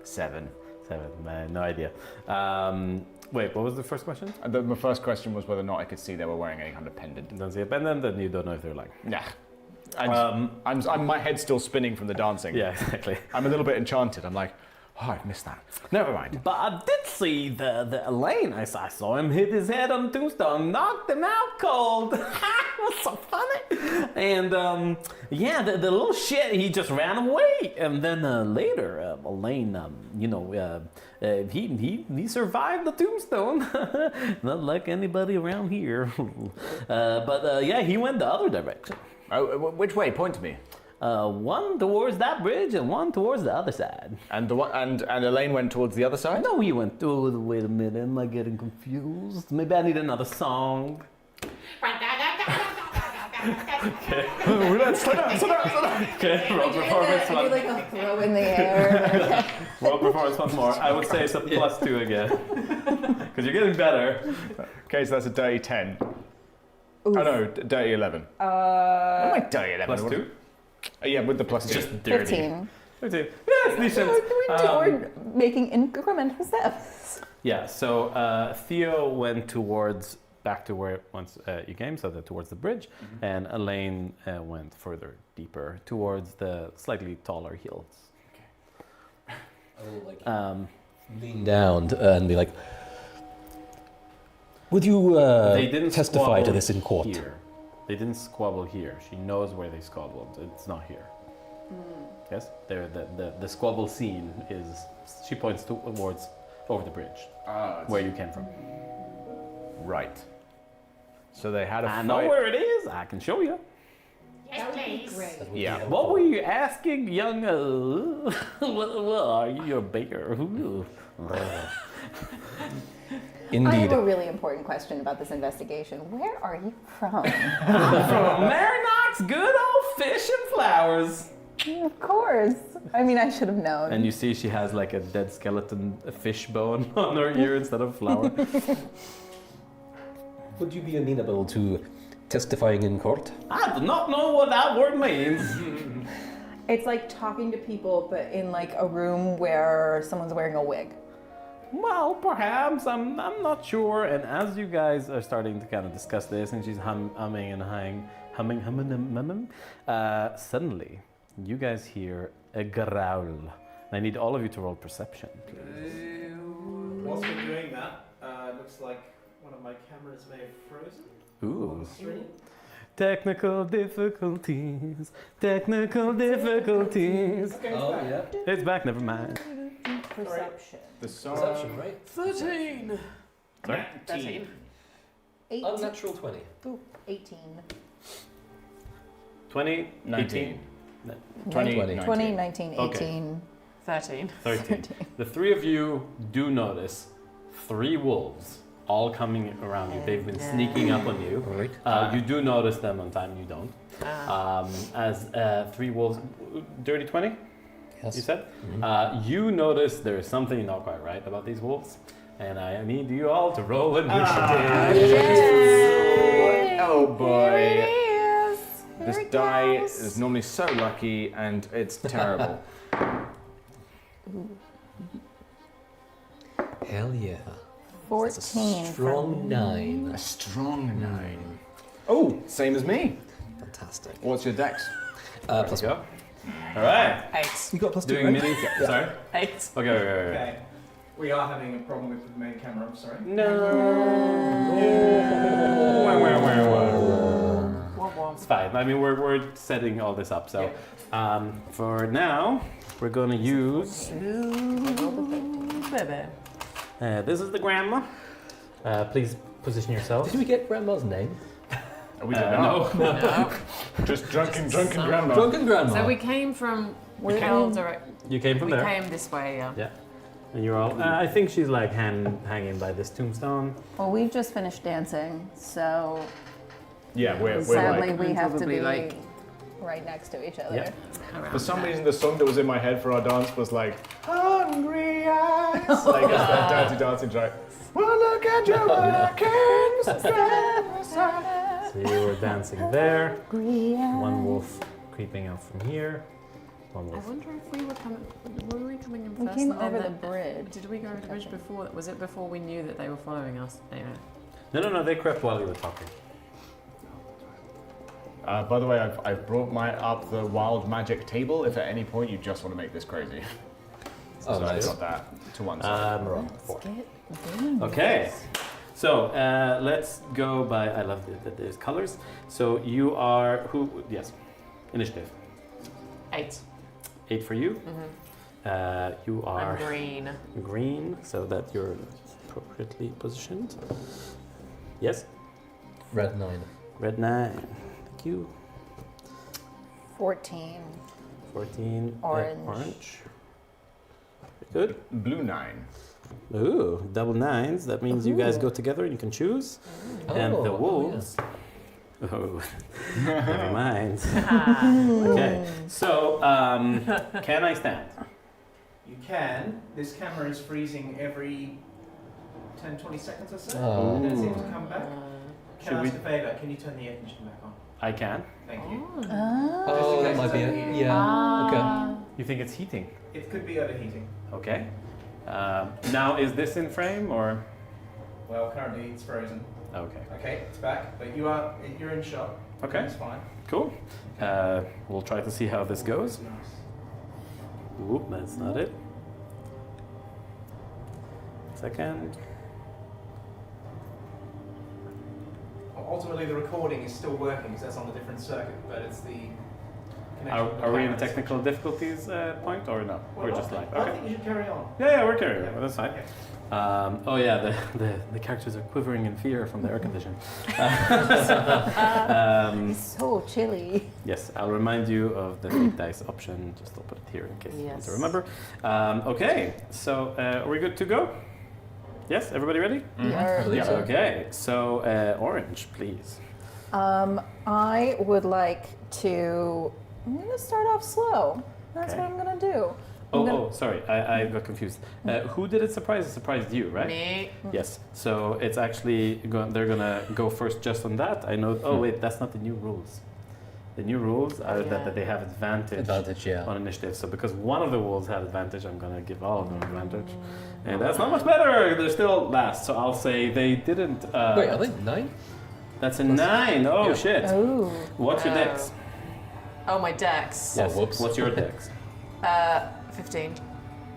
7.
No idea. Wait, what was the first question?
My first question was whether or not I could see they were wearing any kind of pendant.
You don't see a pendant, then you don't know if they're like.
Nah. My head's still spinning from the dancing.
Yeah, exactly.
I'm a little bit enchanted. I'm like, oh, I've missed that. Never mind.
But I did see the Elaine. I saw him hit his head on the tombstone, knocked him out cold. It was so funny. And the little shit, he just ran away. And then later, Elaine, he survived the tombstone. Not like anybody around here. But he went the other direction.
Oh, which way? Point to me.
One towards that bridge and one towards the other side.
And Elaine went towards the other side?
No, he went. Oh, wait a minute. Am I getting confused? Maybe I need another song. Okay. Slow down. Okay, roll performance
Do
one.
like a throw in the air.
Roll performance once more. I would say it's a +2 again. Because you're getting better.
Okay, so that's a dirty 10.
Oof.
Oh no, dirty 11. What am I dirty 11?
+2?
Yeah, with the +2.
Just dirty.
15.
15. Yeah, it's decent.
We're making incremental steps.
Yeah, so Theo went back to where once you came, so towards the bridge, and Elaine went further deeper towards the slightly taller hills.
I will lean down and be like, would you
They didn't
testify
squabble
to this in court?
Here. They didn't squabble here. She knows where they squabbled. It's not here. Yes, there. The squabble scene is. She points towards over the bridge, where you came from.
Right. So they had a fight.
I know where it is. I can show you.
Yes, please.
Great.
Yeah.
What were you asking, young? What are you, your baker?
Indeed.
I have a really important question about this investigation. Where are you from?
From Marinock's good old fish and flowers.
Of course. I mean, I should have known.
And you see she has like a dead skeleton, a fish bone on her ear instead of a flower.
Would you be amenable to testifying in court?
I do not know what that word means.
It's like talking to people, but in like a room where someone's wearing a wig.
Well, perhaps, I'm not sure. And as you guys are starting to kind of discuss this, and she's humming and humming, suddenly you guys hear a growl. And I need all of you to roll perception, please.
Whilst we're doing that, looks like one of my cameras may have frozen.
Ooh.
On the stream.
Technical difficulties.
Oh, yeah.
It's back, never mind.
Perception.
The song.
Perception, right?
13.
Sorry?
13.
18.
Unnatural 20.
Ooh, 18.
20,
19.
20.
20, 19, 18.
Okay.
13.
13. The three of you do notice 3 wolves all coming around you. They've been sneaking up on you.
All right.
You do notice them on time, you don't. As 3 wolves. Dirty 20?
Yes.
You said? You notice there is something not quite right about these wolves, and I need you all to roll initiative.
Oh boy.
Here it is.
This
Here it
die
goes.
is normally so lucky, and it's terrible.
Hell yeah.
14.
That's a strong 9.
A strong 9. Oh, same as me.
Fantastic.
What's your dex?
Plus
Go. All right.
8.
You got plus 2,
Doing mini. Sorry.
8.
Okay.
Okay. We are having a problem with the main camera, I'm sorry.
It's fine. I mean, we're setting all this up. So, for now, we're gonna use.
Baby.
This is the grandma. Please position yourself.
Did we get Grandma's name?
We did not.
No.
Just drunken grandma.
Drunken Grandma.
So we came from
We
You came from
We
there.
came this way, yeah.
Yeah. And you're all. I think she's like hanging by this tombstone.
Well, we've just finished dancing, so
Yeah, we're
sadly
like.
we have to
Probably
be
like-
right next to each other.
Yeah.
For some reason, the song that was in my head for our dance was like "Hungry Eyes," like it's that dirty dancing track. Well, look at your workings.
So you were dancing there. One wolf creeping out from here. One
I
wolf.
wonder if we were coming in
We
first.
came
and then
over the bridge.
Did we go over the bridge before? Was it before we knew that they were following us? Anyway.
No. They crept while you were talking.
By the way, I've brought up the wild magic table. If at any point you just want to make this crazy,
Oh,
so
nice.
I've got that to one side.
Wrong. 4. Okay. So let's go by. I love that there's colors. So you are who? Yes. Initiative.
8.
8 for you. You are
I'm green.
green, so that you're appropriately positioned. Yes.
Red 9.
Red 9. Thank you.
14.
14.
Orange.
Orange. Very good.
Blue 9.
Ooh, double 9s. That means you guys go together and you can choose. And the wolves. Oh, never mind. Okay, so can I stand?
You can. This camera is freezing every 10, 20 seconds or so.
Oh.
And then it seems to come back. Can
Should
I
we-
ask a favour? Can you turn the air conditioning back on?
I can.
Thank you.
Oh, that might be it. Yeah. Okay.
You think it's heating?
It could be overheating.
Okay. Now, is this in frame or?
Well, currently it's frozen.
Okay.
Okay, it's back, but you're in shot.
Okay.
It's fine.
Cool. We'll try to see how this goes.
Nice.
Whoop, that's not it. Second.
Ultimately, the recording is still working because that's on a different circuit, but it's the connection.
Are,
with the
are we in
camera
a technical difficulties point or no?
Well,
We're just
I
live.
think- I
Okay.
think you should carry on.
Yeah, we're carrying on. That's fine.
Okay.
Oh yeah, the characters are quivering in fear from the air condition.
So chilly.
Yes, I'll remind you of the fake dice option. Just I'll put it here in case you want to
Yes.
remember. Okay, so are we good to go? Yes, everybody ready?
Yeah.
believe so.
Okay, so Orange, please.
I would like to. I'm gonna start off slow. That's
Okay.
what I'm gonna do.
Oh, sorry, I got confused. Who did it surprise? It surprised you, right?
Me.
Yes. So it's actually they're gonna go first just on that. I know. Oh wait, that's not the new rules. The new rules are that they have
Advantage, yeah.
on initiative. So because one of the wolves had advantage, I'm gonna give all of them advantage, and that's not much better. They're still last. So I'll say they didn't.
Wait, are they 9?
That's a 9. Oh
Yeah.
shit.
Oh.
What's your dex?
Oh, my dex.
Yes.
whoops.
What's your dex?
15.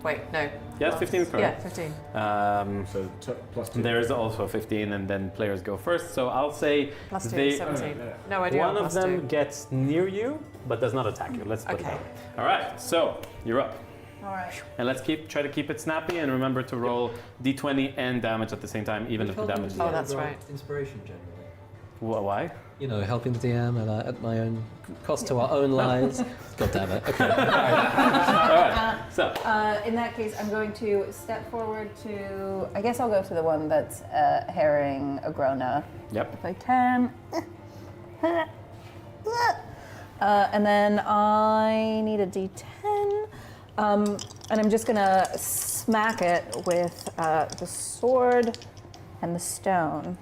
Wait, no.
Yes, 15 is correct.
Yeah, 15.
So plus 2.
There's also 15, and then players go first. So I'll say
Plus 2,
they,
17. No, I do
one
have
of
plus
them
2.
gets near you, but does not attack you. Let's put it
Okay.
that way. All right, so you're up.
All right.
And let's try to keep it snappy, and remember to roll d20 and damage at the same time, even if the damage is
Oh,
low.
that's right.
Inspiration generally.
Why?
You know, helping the DM at my own cost to our own lives. God damn it. Okay. All right.
So,
In that case, I'm going to step forward to. I guess I'll go to the one that's herring Agrona,
yep.
if I can. And then I need a D10. And I'm just gonna smack it with the sword and the stone.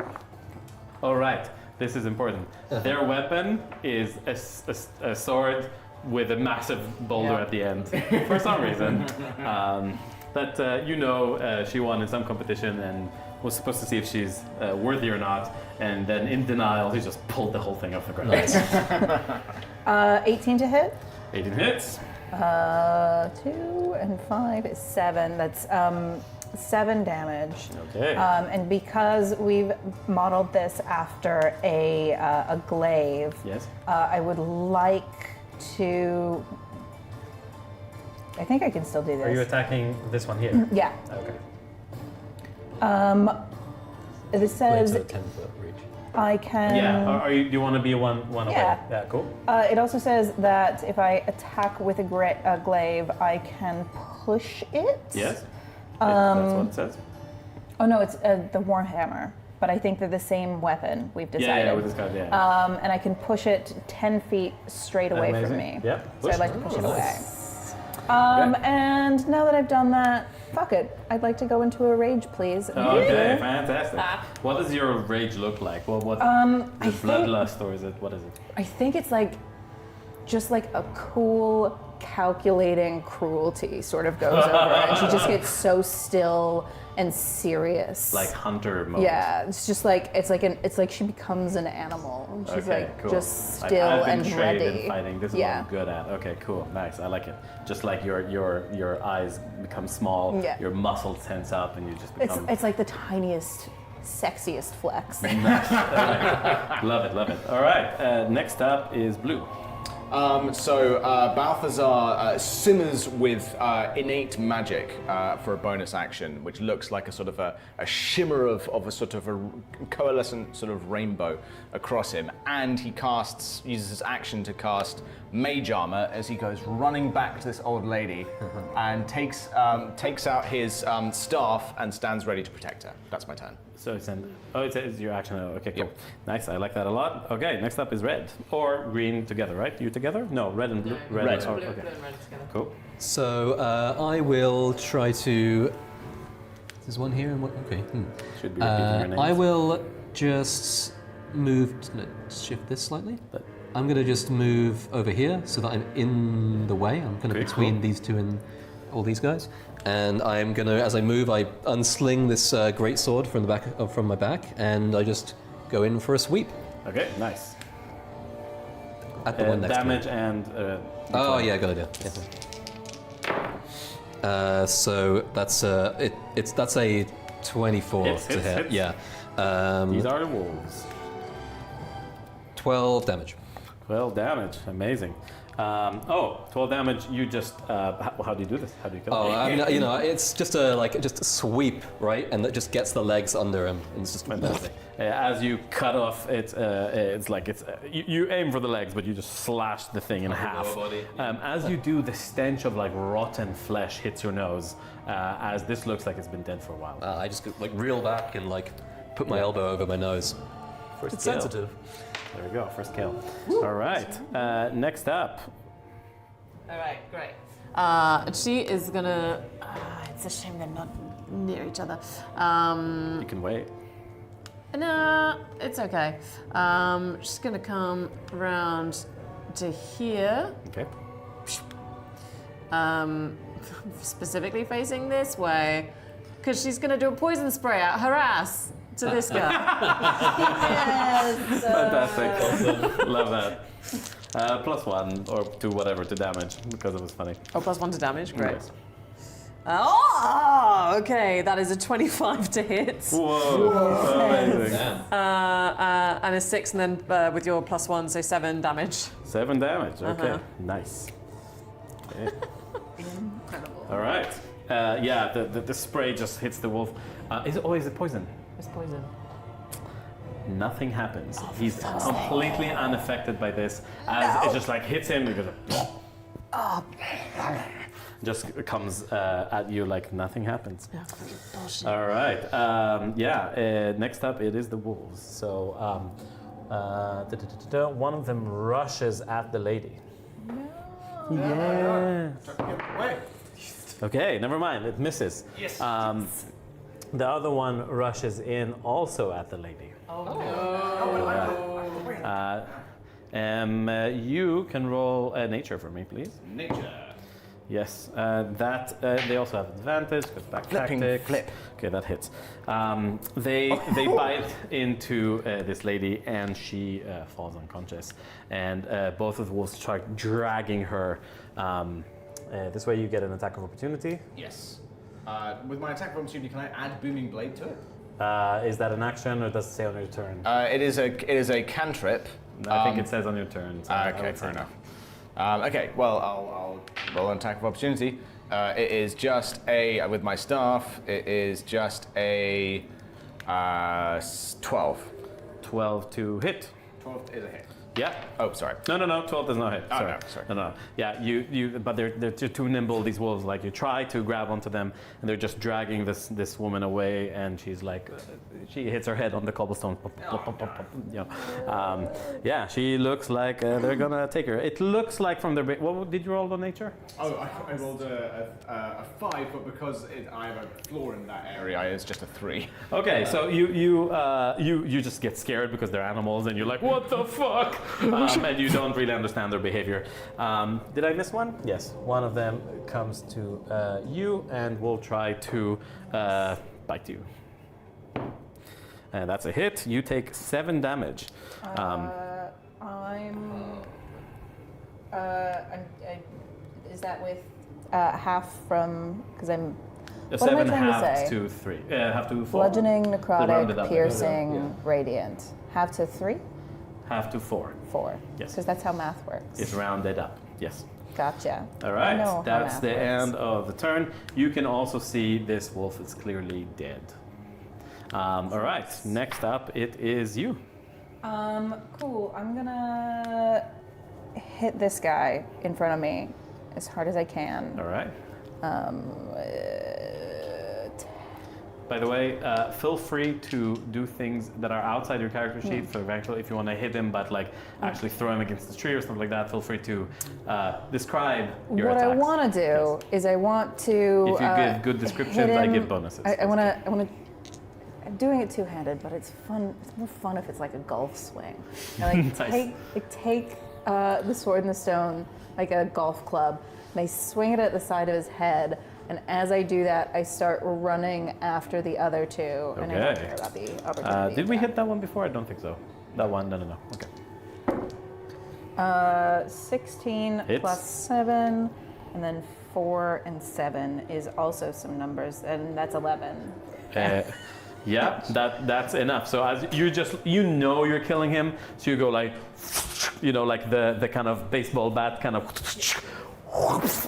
All right, this is important. Their weapon is a sword with a massive boulder at the end, for some reason. She won in some competition and was supposed to see if she's worthy or not, and then in denial, he just pulled the whole thing off the ground.
Nice.
18 to hit.
18 hits.
2 and 5 is 7. That's 7 damage.
Okay.
And because we've modeled this after a glaive,
Yes.
I would like to. I think I can still do this.
Are you attacking this one here?
Yeah.
Okay.
This says
Blades at 10-foot reach.
I can.
Yeah. Do you want to be one away?
Yeah.
Yeah. Cool.
It also says that if I attack with a glaive, I can push it.
Yes. That's what it says.
Oh no, it's the warhammer. But I think they're the same weapon. We've decided.
Yeah, with this guy. Yeah.
And I can push it 10 feet straight away from
Amazing.
me.
Yeah.
So I'd like to push it away.
Nice.
And now that I've done that, fuck it. I'd like to go into a rage, please.
Okay, fantastic. What does your rage look like? What?
I
is it bloodlust or is it what is it?
I think it's like just like a cool calculating cruelty sort of goes over it. And she just gets so still and serious.
Like hunter mode.
Yeah, it's just like it's like she becomes an animal. And she's
Okay,
like
cool.
just
Like,
still
I've been
and
trained
ready.
in fighting. This is what I'm good at. Okay, cool, nice. I like it. Just like your eyes become small,
Yeah.
your muscles tense up, and you just become.
It's like the tiniest, sexiest flex.
Love it. All right. Next up is blue.
Balthazar simmers with innate magic for a bonus action, which looks like a sort of a shimmer of a sort of a coalescent sort of rainbow across him, and he uses his action to cast mage armor as he goes running back to this old lady and takes out his staff and stands ready to protect her. That's my turn.
So it's your action. Okay, cool. Yep. Nice. I like that a lot. Okay, next up is red or green together, right? You together? No, red and blue.
Red.
Okay.
Blue and red together.
Cool.
So I will try to. There's one here and one. Okay.
Should be repeating your names.
I will just move. Shift this slightly. I'm going to just move over here so that I'm in the way. I'm kind of between these two and all these guys. And I'm going to, as I move, I unsling this great sword from the back, from my back, and I just go in for a sweep.
Okay, nice.
At the one next
damage
to me.
and.
Oh yeah, good idea. Yeah. So that's that's a 24
Hits,
to hit.
hits.
Yeah.
These are the wolves.
12 damage.
12 damage, amazing. 12 damage. You just how do you do this? How do you kill him?
I mean, it's just a sweep, right, and that just gets the legs under him, and it's just
Fantastic. As you cut off, you aim for the legs, but you just slash the thing in half. As you do, the stench of like rotten flesh hits your nose, as this looks like it's been dead for a while.
I just reel back and put my elbow over my nose.
First
It's
kill.
sensitive.
There we go, first kill. All right, next up.
All right, great. She is gonna. It's a shame they're not near each other.
You can wait.
No, it's okay. She's gonna come around to here.
Okay.
Specifically facing this way, because she's gonna do a poison spray at her ass to this guy. Yes.
Fantastic. Awesome. Love that. +1 or 2 whatever to damage because it was funny.
Oh, +1 to damage. Great.
Yes.
Oh, okay. That is a 25 to hit.
Whoa. Amazing.
And a 6, and then with your +1, so 7 damage.
7 damage. Okay. Nice. Okay.
Incredible.
All right. The spray just hits the wolf. Is it poison?
It's poison.
Nothing happens. He's completely unaffected by this. As it just hits him, he goes. Just comes at you like nothing happens. All right. Next up, it is the wolves. So one of them rushes at the lady.
Wait.
Okay, never mind. It misses.
Yes.
The other one rushes in also at the lady. You can roll nature for me, please.
Nature.
Yes, that they also have advantage because back
Flipping
tactics.
flip.
Okay, that hits. They bite into this lady and she falls unconscious. And both of the wolves start dragging her. This way, you get an attack of opportunity.
Yes. With my attack of opportunity, can I add Booming Blade to it?
Is that an action or does it say on your turn?
It is a cantrip.
I think it says on your turn. So I
Okay,
would
fair
say
enough. Okay, well, I'll roll an attack of opportunity. It is just with my staff, it is just a 12.
12 to hit.
12 is a hit.
Yeah.
Oh, sorry.
No, 12 does not hit.
Oh,
sorry.
no, sorry.
No. Yeah, but they're too nimble, these wolves. Like, you try to grab onto them, and they're just dragging this woman away, and she's like, she hits her head on the cobblestone. Pop, pop, pop, pop, pop, you know. Yeah, she looks like they're gonna take her. It looks like from their... What did you roll on nature?
Oh, I rolled a 5, but because I have a flaw in that area, it's just a 3.
Okay, so you just get scared because they're animals, and you're like, what the fuck? And you don't really understand their behavior. Did I miss one? Yes, one of them comes to you and will try to bite you. And that's a hit. You take 7 damage.
Is that with half from? Because I'm. What am I
7
trying to
half
say?
to 3. Half to 4.
Bludgeoning,
They rounded
necrotic,
up.
piercing, radiant. Half to 3?
Half to 4.
4.
Yes.
Because that's how math works.
It's rounded up. Yes.
Gotcha.
All
I
right,
know how
that's
math
the
works.
end of the turn. You can also see this wolf is clearly dead. All right, next up it is you.
Cool. I'm gonna hit this guy in front of me as hard as I can.
All right. By the way, feel free to do things that are outside your character sheet. So eventually, if you want to hit him, but like actually throw him against the tree or something like that, feel free to describe your
What
attacks.
I want to do is I want to.
If you give good descriptions, I give bonuses.
I want to. I'm doing it two-handed, but it's fun. It's more fun if it's like a golf swing. I like
Nice.
take the sword and the stone like a golf club, and I swing it at the side of his head. And as I do that, I start running after the other two, and I don't care about the opportunity.
Did we hit that one before? I don't think so. That one? No. Okay.
16
Hits.
plus 7, and then 4 and 7 is also some numbers, and that's 11.
Yeah, that's enough. So as you know you're killing him, so you go like, like the kind of baseball bat kind of.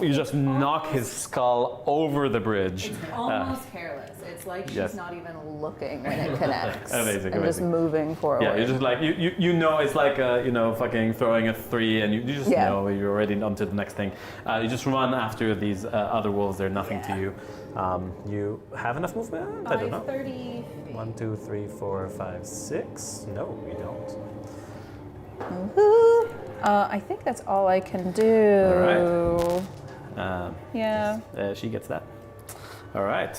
You just knock his skull over the bridge.
It's almost hairless. It's like
Yes.
she's not even looking when it connects.
Amazing,
and just
amazing.
moving forward.
Yeah, you're just like you know it's like fucking throwing a 3, and you just know you're already on to the next thing. You just run after these other wolves. They're nothing to you. You have enough movement? I don't know.
30 feet.
1, 2, 3, 4, 5, 6. No, you don't.
Woohoo! I think that's all I can do.
All right.
Yeah.
She gets that. All right.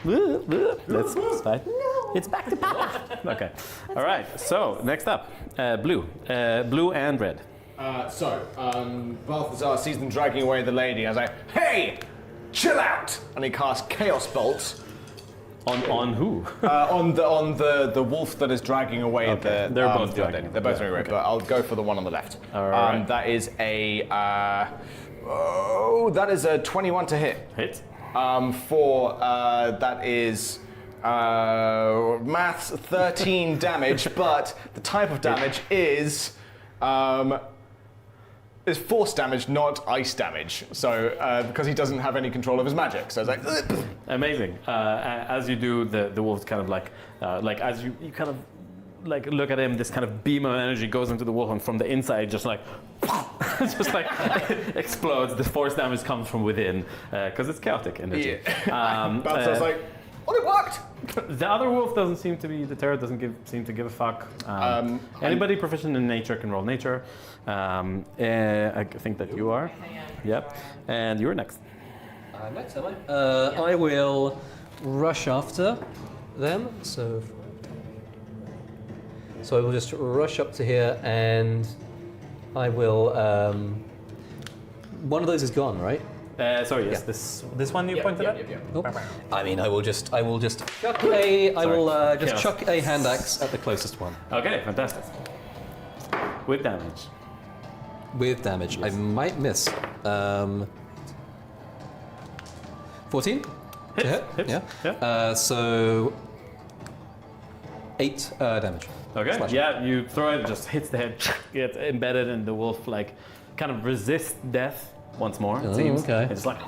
Let's fight.
No.
It's back to back. Okay. All right. So next up, blue. Blue and red.
Balthazar sees them dragging away the lady. I was like, hey, chill out! And he casts Chaos Bolt.
On who?
On the wolf that is dragging away the.
They're both
the
dragging.
lady. They're both dragging away,
Okay.
but I'll go for the one on the left.
All right.
That is a. That is a 21 to hit.
Hit.
That is maths 13 damage, but the type of damage is force damage, not ice damage. So because he doesn't have any control of his magic, so it's like
Amazing. As you do, the wolf kind of like as you kind of like look at him, this kind of beam of energy goes into the wolf, and from the inside, just like explodes. The force damage comes from within because it's chaotic energy.
Yeah. Balthazar's like, well, it worked.
The other wolf doesn't seem to be deterred. Doesn't seem to give a fuck. Anybody proficient in nature can roll nature. I think that you are. Yep. And you're next.
I might, am I? I will rush after them. So I will just rush up to here, and I will. One of those is gone, right?
Sorry, yes, this one you pointed at?
Nope. I mean, I will just chuck chuck a hand axe at the closest one.
Okay, fantastic. With damage.
With damage, yes. I might miss. 14?
Hits.
Yeah. So 8 damage.
Okay.
Slash.
Yeah, you throw it, just hits the head, gets embedded, and the wolf like kind of resists death once more. It seems.
Okay.
It's like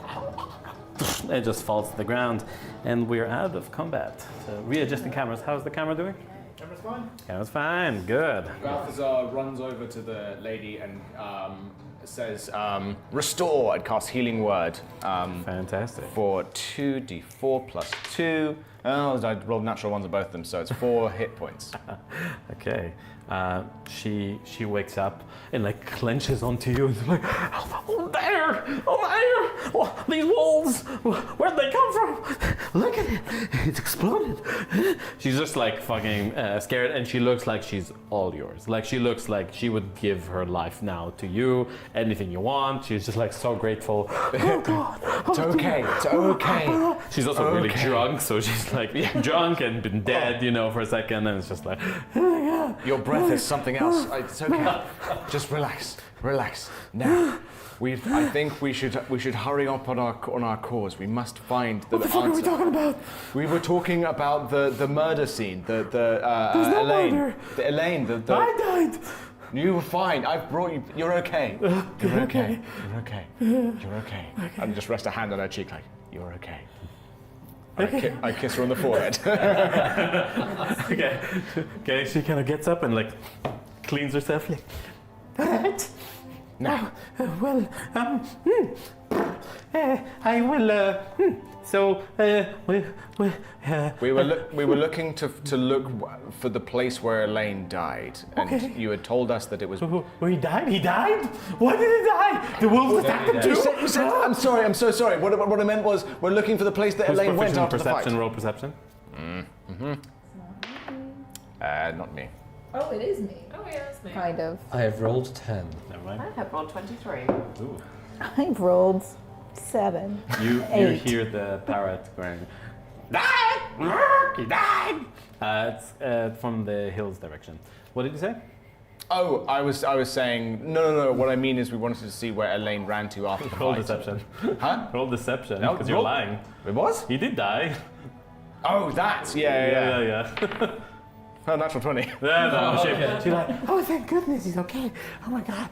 it just falls to the ground, and we're out of combat. So readjusting cameras. How's the camera doing?
Camera's fine.
Camera's fine. Good.
Balthazar runs over to the lady and says, restore, and casts Healing Word.
Fantastic.
For 2d4 plus 2. Oh, I rolled natural ones on both of them, so it's 4 hit points.
Okay. She wakes up and like clenches onto you and is like, oh there! Oh, these wolves! Where'd they come from? Look at it! It's exploded. She's just like fucking scared, and she looks like she's all yours. Like she looks like she would give her life now to you. Anything you want. She's just like so grateful. Oh God!
It's okay. It's okay.
She's also really drunk, so she's like drunk and been dead, for a second, and it's just like, oh my God.
Your breath is something else. It's okay. Just relax. Now, I think we should hurry up on our cause. We must find the answer.
What the fuck are we talking about?
We were talking about the murder scene.
There's no
Elaine.
murder.
Elaine.
I died.
You were fine. I brought you. You're okay. You're okay. You're okay. And just rest a hand on her cheek, like you're okay. I kiss her on the forehead.
Okay. She kind of gets up and like cleans herself. Like, all right.
Now,
I will. So
we were looking to look for the place where Elaine died, and you had told us that it was.
He died. He died. Why did he die? The wolves attacked him too.
You said. I'm sorry. I'm so sorry. What I meant was we're looking for the place that Elaine went after the fight.
Roll perception.
Not me.
Oh, it is me.
Oh yeah, that's me.
Kind of.
I have rolled 10.
Never mind.
I have rolled 23.
Ooh.
I've rolled 7.
You
8.
hear the parrot going, died! He died! It's from the hills direction. What did you say?
Oh, I was saying no. What I mean is we wanted to see where Elaine ran to after the
Roll
fight.
deception.
Huh?
Roll deception,
No,
because you're
roll-
lying.
It was?
He did die.
Oh, that. Yeah.
Yeah.
Oh, natural 20.
No, she's like, oh, thank goodness, he's okay. Oh my God.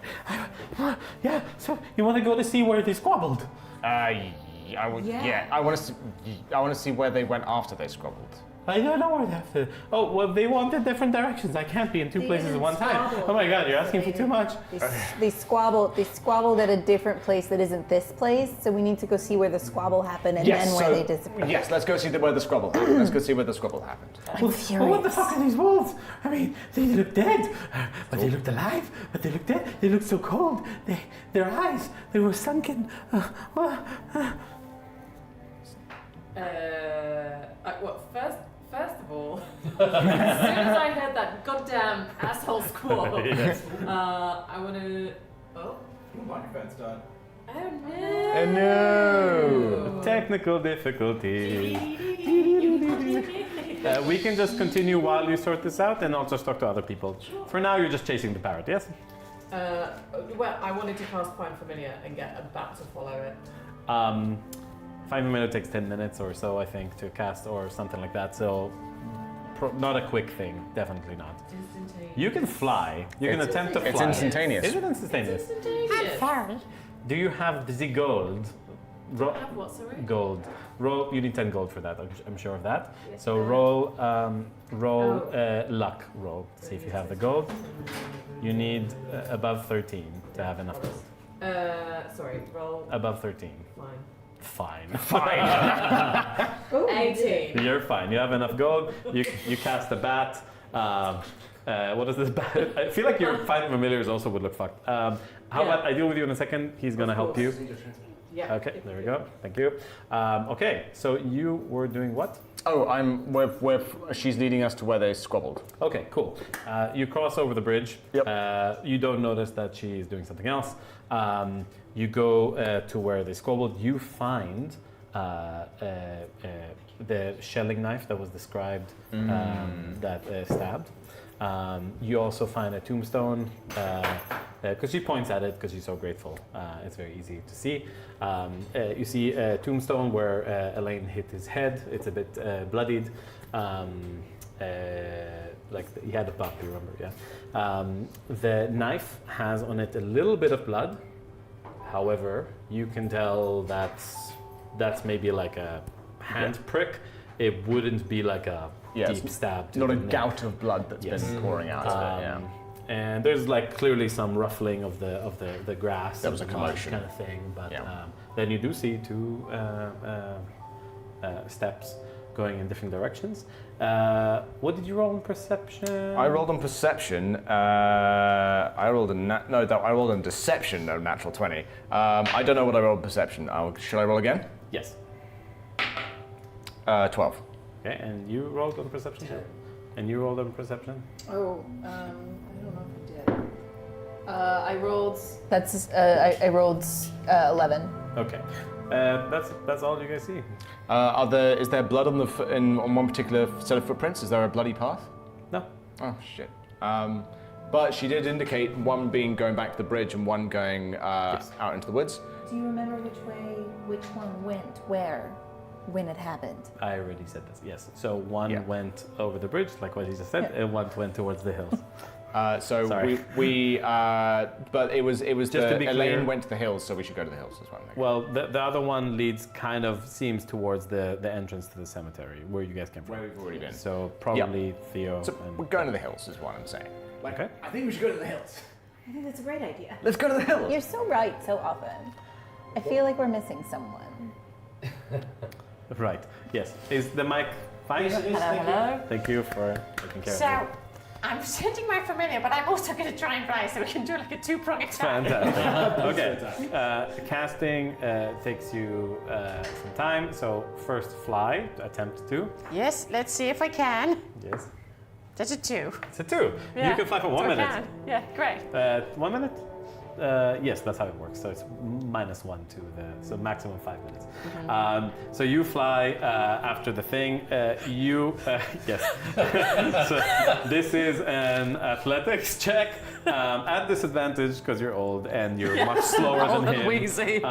Yeah, so you want to go to see where they squabbled?
I want to see where they went after they squabbled.
I don't know where they have to. Oh, well, they wanted different directions. I can't be in two places at one time. Oh my God, you're asking for too much.
They squabbled at a different place that isn't this place, so we need to go see where the squabble happened and then where they disappeared.
Yes, let's go see where the squabble happened. Let's go see where the squabble happened.
Well, what the fuck are these wolves? I mean, they look dead, but they looked alive, but they looked dead. They looked so cold. Their eyes, they were sunken.
First of all, as soon as I heard that goddamn asshole squall, I want to. Oh.
Microphone's done.
Oh no!
Oh no!
Technical difficulty. We can just continue while you sort this out, and I'll just talk to other people. For now, you're just chasing the parrot, yes?
Well, I wanted to cast Find Familiar and get a bat to follow it.
Find Familiar takes 10 minutes or so, I think, to cast or something like that. So, not a quick thing. Definitely not.
Instantaneous.
You can fly. You can attempt to fly.
It's instantaneous.
Is it instantaneous?
It's instantaneous.
I'm sorry.
Do you have the gold?
I have what, sorry?
Gold. Roll. You need 10 gold for that. I'm sure of that.
Yes,
So roll luck roll. See if you have the gold. You need above 13 to have enough gold.
Sorry, roll.
Above 13.
Fine.
Fine.
18.
You're fine. You have enough gold. You cast a bat. What is this bat? I feel like your Find Familiars also would look fucked. How about I deal with you in a second? He's gonna help you.
Yeah.
Okay, there we go. Thank you. Okay, so you were doing what?
Oh, I'm with she's leading us to where they squabbled.
Okay, cool. You cross over the bridge.
Yep.
You don't notice that she's doing something else. You go to where they squabbled. You find the shelling knife that was described that stabbed. You also find a tombstone because she points at it because she's so grateful. It's very easy to see. You see a tombstone where Elaine hit his head. It's a bit bloodied. He had a buck, you remember, yeah. The knife has on it a little bit of blood. However, you can tell that's maybe like a hand prick. It wouldn't be like a deep stab to
not
the
a
neck.
gout of blood that's been pouring out of it. Yeah.
And there's like clearly some ruffling of the grass.
There was a
and the mud
commotion.
kind of thing. But then you do see two steps going in different directions. What did you roll in perception?
I rolled on perception. I rolled on deception. A natural 20. I don't know what I rolled on perception. Should I roll again?
Yes.
12.
Okay, and you rolled on perception too? And you rolled on perception?
Oh, I don't know if I did. I rolled. I rolled 11.
Okay. That's all you guys see.
Is there blood on on one particular set of footprints? Is there a bloody path?
No.
Oh shit. But she did indicate one being going back to the bridge and one going out into the woods.
Do you remember which one went where when it happened?
I already said this. Yes. So one went over the bridge, like what he just said, and one went towards the hills.
Sorry. But it was
Just to be
Elaine
clear-
went to the hills, so we should go to the hills as well.
Well, the other one seems towards the entrance to the cemetery where you guys came from.
Where we've already been.
So probably Theo.
So we're going to the hills, is what I'm saying.
Okay.
I think we should go to the hills.
I think that's a great idea.
Let's go to the hills.
You're so right so often. I feel like we're missing someone.
Right. Yes. Is the mic fine?
Hello.
Thank you for taking care of
So,
it.
I'm sending my familiar, but I'm also going to try and fly, so we can do like a two-prong attack.
Fantastic. Okay. Casting takes you some time. So first fly, attempt to.
Yes, let's see if I can.
Yes.
That's a 2.
It's a 2. You can fly for 1
So I
minute.
can. Yeah, great.
1 minute? Yes, that's how it works. So it's -1 to so maximum 5 minutes. So you fly after the thing. Yes. So this is an athletics check at disadvantage because you're old and you're much slower than
Old and
him.
wheezy.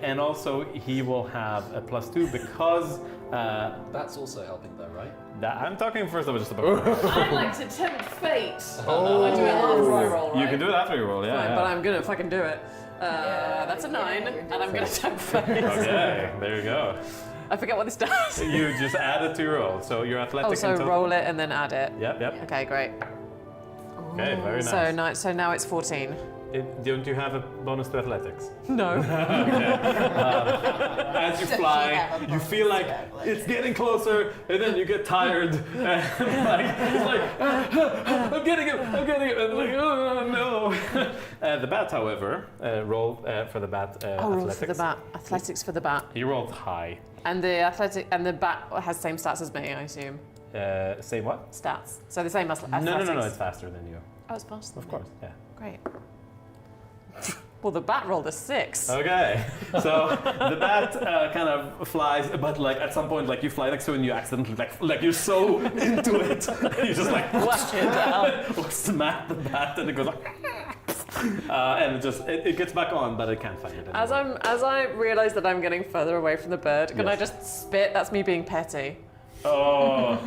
And also he will have a +2 because
That's also helping though, right?
I'm talking first of all just about.
I like to tempt fate. I do it after I roll, right?
You can do it after you roll, yeah.
Fine,
yeah.
but I'm gonna fucking do it. That's a 9, and I'm gonna tempt fate.
Okay, there you go.
I forget what this does.
You just add it to your roll. So your athletic.
Oh, so
in total.
roll it and then add it.
Yep.
Okay, great.
Okay, very nice.
So now it's 14.
Don't you have a bonus to athletics?
No.
As you fly, you feel like it's getting closer, and then you get tired. And it's like I'm getting it, and like, oh no. The bat, however, roll for the bat.
Roll
athletics.
for the bat. Athletics for the bat.
He rolled high.
And the bat has same stats as me, I assume.
Say what?
Stats. So the same as athletics.
No, it's faster than you.
Oh, it's faster.
Of course, yeah.
Great. Well, the bat rolled a 6.
Okay, so the bat kind of flies, but like at some point, like you fly next to it and you accidentally like you're so into it, you just like
Whack it down.
smack the bat and it goes like, and it gets back on, but it can't find it anymore.
As I realise that I'm getting further away from the bird, can I just spit? That's me being petty.
Oh,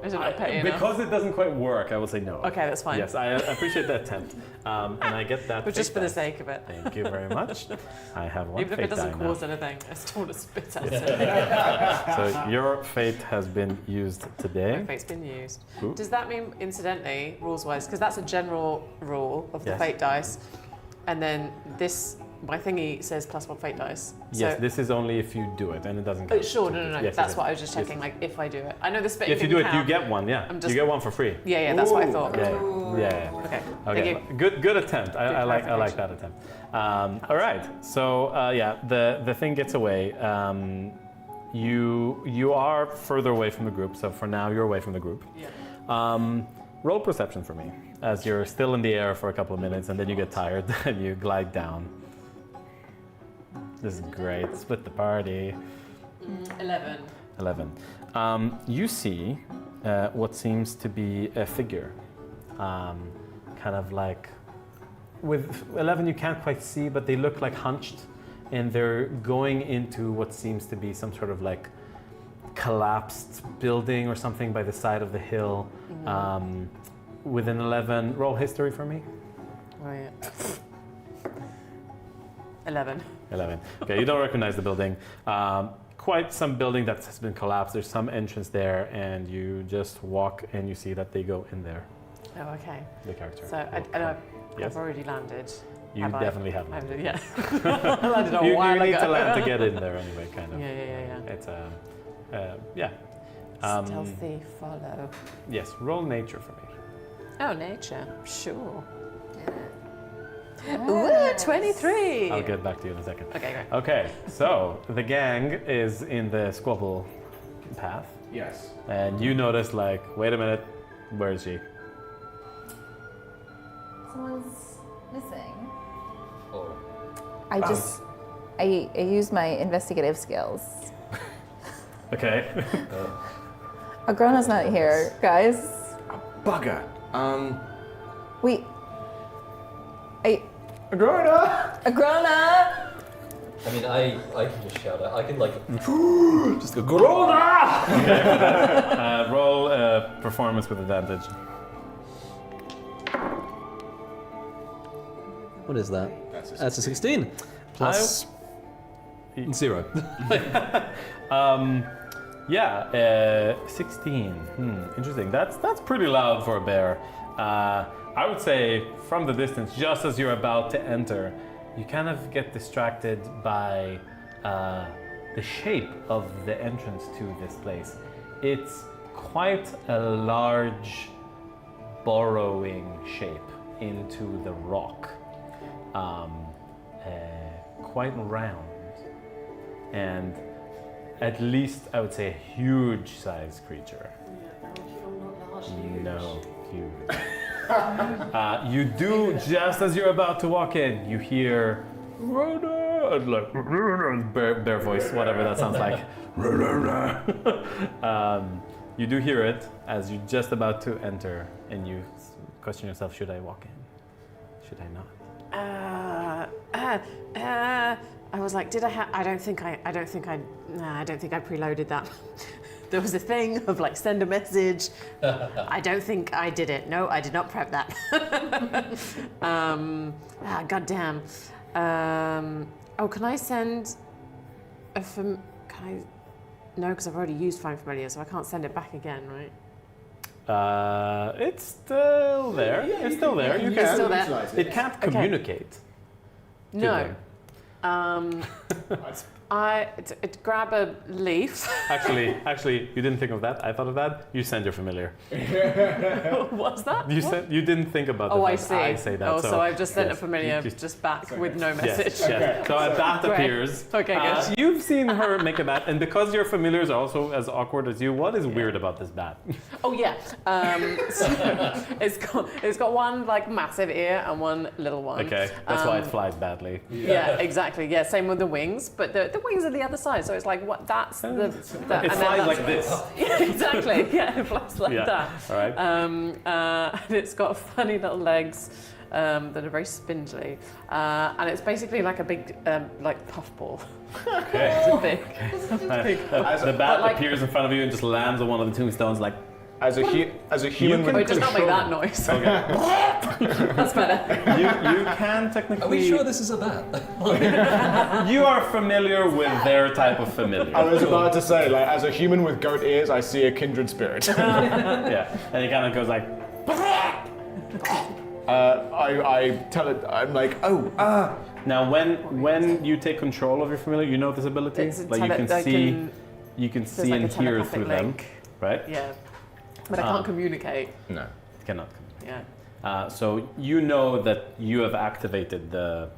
Is it not petty enough?
because it doesn't quite work, I will say no.
Okay, that's fine.
Yes, I appreciate the attempt, and I get that.
But just
fate
for the
die.
sake of it.
Thank you very much. I have one.
Even if
fate
it doesn't
die
cause
now.
anything, I still want to spit at it.
So your fate has been used today.
My fate's been used.
Ooh.
Does that mean, incidentally, rules-wise, because that's a general rule of the
Yes.
fate dice, and then this my thingy says +1 fate dice.
Yes,
So,
this is only if you do it, and it doesn't count.
sure, no.
Yes,
That's
yes,
what I was just
yes.
checking. Like, if I do it, I know the spitting.
If you do
didn't
it, you
count.
get one. Yeah,
I'm just-
you get one for free.
Yeah, that's what I thought.
Yeah.
Okay.
Okay.
Thank you.
Good attempt. I like that attempt. All right. So the thing gets away. You are further away from the group. So for now, you're away from the group.
Yeah.
Roll perception for me, as you're still in the air for a couple of minutes, and then you get tired and you glide down. This is great. Split the party.
11.
11. You see what seems to be a figure. Kind of like, with 11 you can't quite see, but they look like hunched, and they're going into what seems to be some sort of like collapsed building or something by the side of the hill. With an 11, roll history for me.
Oh, yeah. 11.
11. Okay, you don't recognize the building. Quite some building that has been collapsed. There's some entrance there, and you just walk and you see that they go in there.
Oh, okay.
The character.
So
Yes.
I've already landed.
You
Have I?
definitely have.
Yeah. I landed a
You
while
need
ago.
to land to get in there anyway, kind of.
Yeah.
It's yeah.
Stealthy follow.
Yes, roll nature for me.
Oh, nature. Sure. Ooh, 23.
I'll get back to you in a second.
Okay, great.
Okay, so the gang is in the squabble path,
Yes.
and you notice, like, wait a minute, where is she?
Someone's missing.
Oh.
I use my investigative skills.
Okay.
Agrona's not here, guys.
Bugger.
Wait.
Agrona!
Agrona!
I mean, I can just shout out. I can like just go Grona!
Roll performance with advantage.
What is that? That's a 16 plus 0.
16. Interesting. That's pretty loud for a bear. I would say from the distance, just as you're about to enter, you kind of get distracted by the shape of the entrance to this place. It's quite a large burrowing shape into the rock. Quite round. And at least I would say a huge sized creature. No, huge. You do, just as you're about to walk in, you hear like bear voice, whatever that sounds like. You do hear it as you're just about to enter, and you question yourself: should I walk in? Should I not?
I was like, did I? I don't think I preloaded that. There was a thing of like send a message. I don't think I did it. No, I did not prep that. Goddamn. Can I send a can I? No, because I've already used Find Familiar, so I can't send it back again, right?
It's still there. It's still there. You
It's
can.
still there.
It can't communicate.
No.
them.
I grab a leaf.
Actually, you didn't think of that. I thought of that. You send your familiar.
What's that?
You didn't think about.
Oh,
the
I
fact
see.
I say that.
So I've just sent
yes,
a familiar
you
just back with no message.
Yes. So that
Great.
appears.
Okay, good.
You've seen her make a bat, and because your familiars are also as awkward as you, what is weird about this bat?
Oh yeah. So it's got one like massive ear and one little one.
Okay, that's why it flies badly.
Yeah, exactly. Yeah, same with the wings, but the wings are the other side. So it's like what? That's the.
It flies like this.
Yeah, exactly. Yeah, it flies like that.
All right.
And it's got funny little legs that are very spindly, and it's basically like a big like puffball.
Okay.
It's a big.
The bat appears in front of you and just lands on one of the tombstones, like.
As a human,
can
Oh, it does not make that noise.
Okay.
That's better.
You can technically.
Are we sure this is a bat?
You are familiar with their type of familiar.
I was about to say, like, as a human with goat ears, I see a kindred spirit.
Yeah, and it kind of goes like.
I tell it, I'm like,
Now, when you take control of your familiar, you know this ability.
It's
Like you can see, you can
there's
see
like
and
a
hear
telepathic
through
link.
them, right?
Yeah. But I can't communicate.
No.
Cannot.
Yeah.
So you know that you have activated the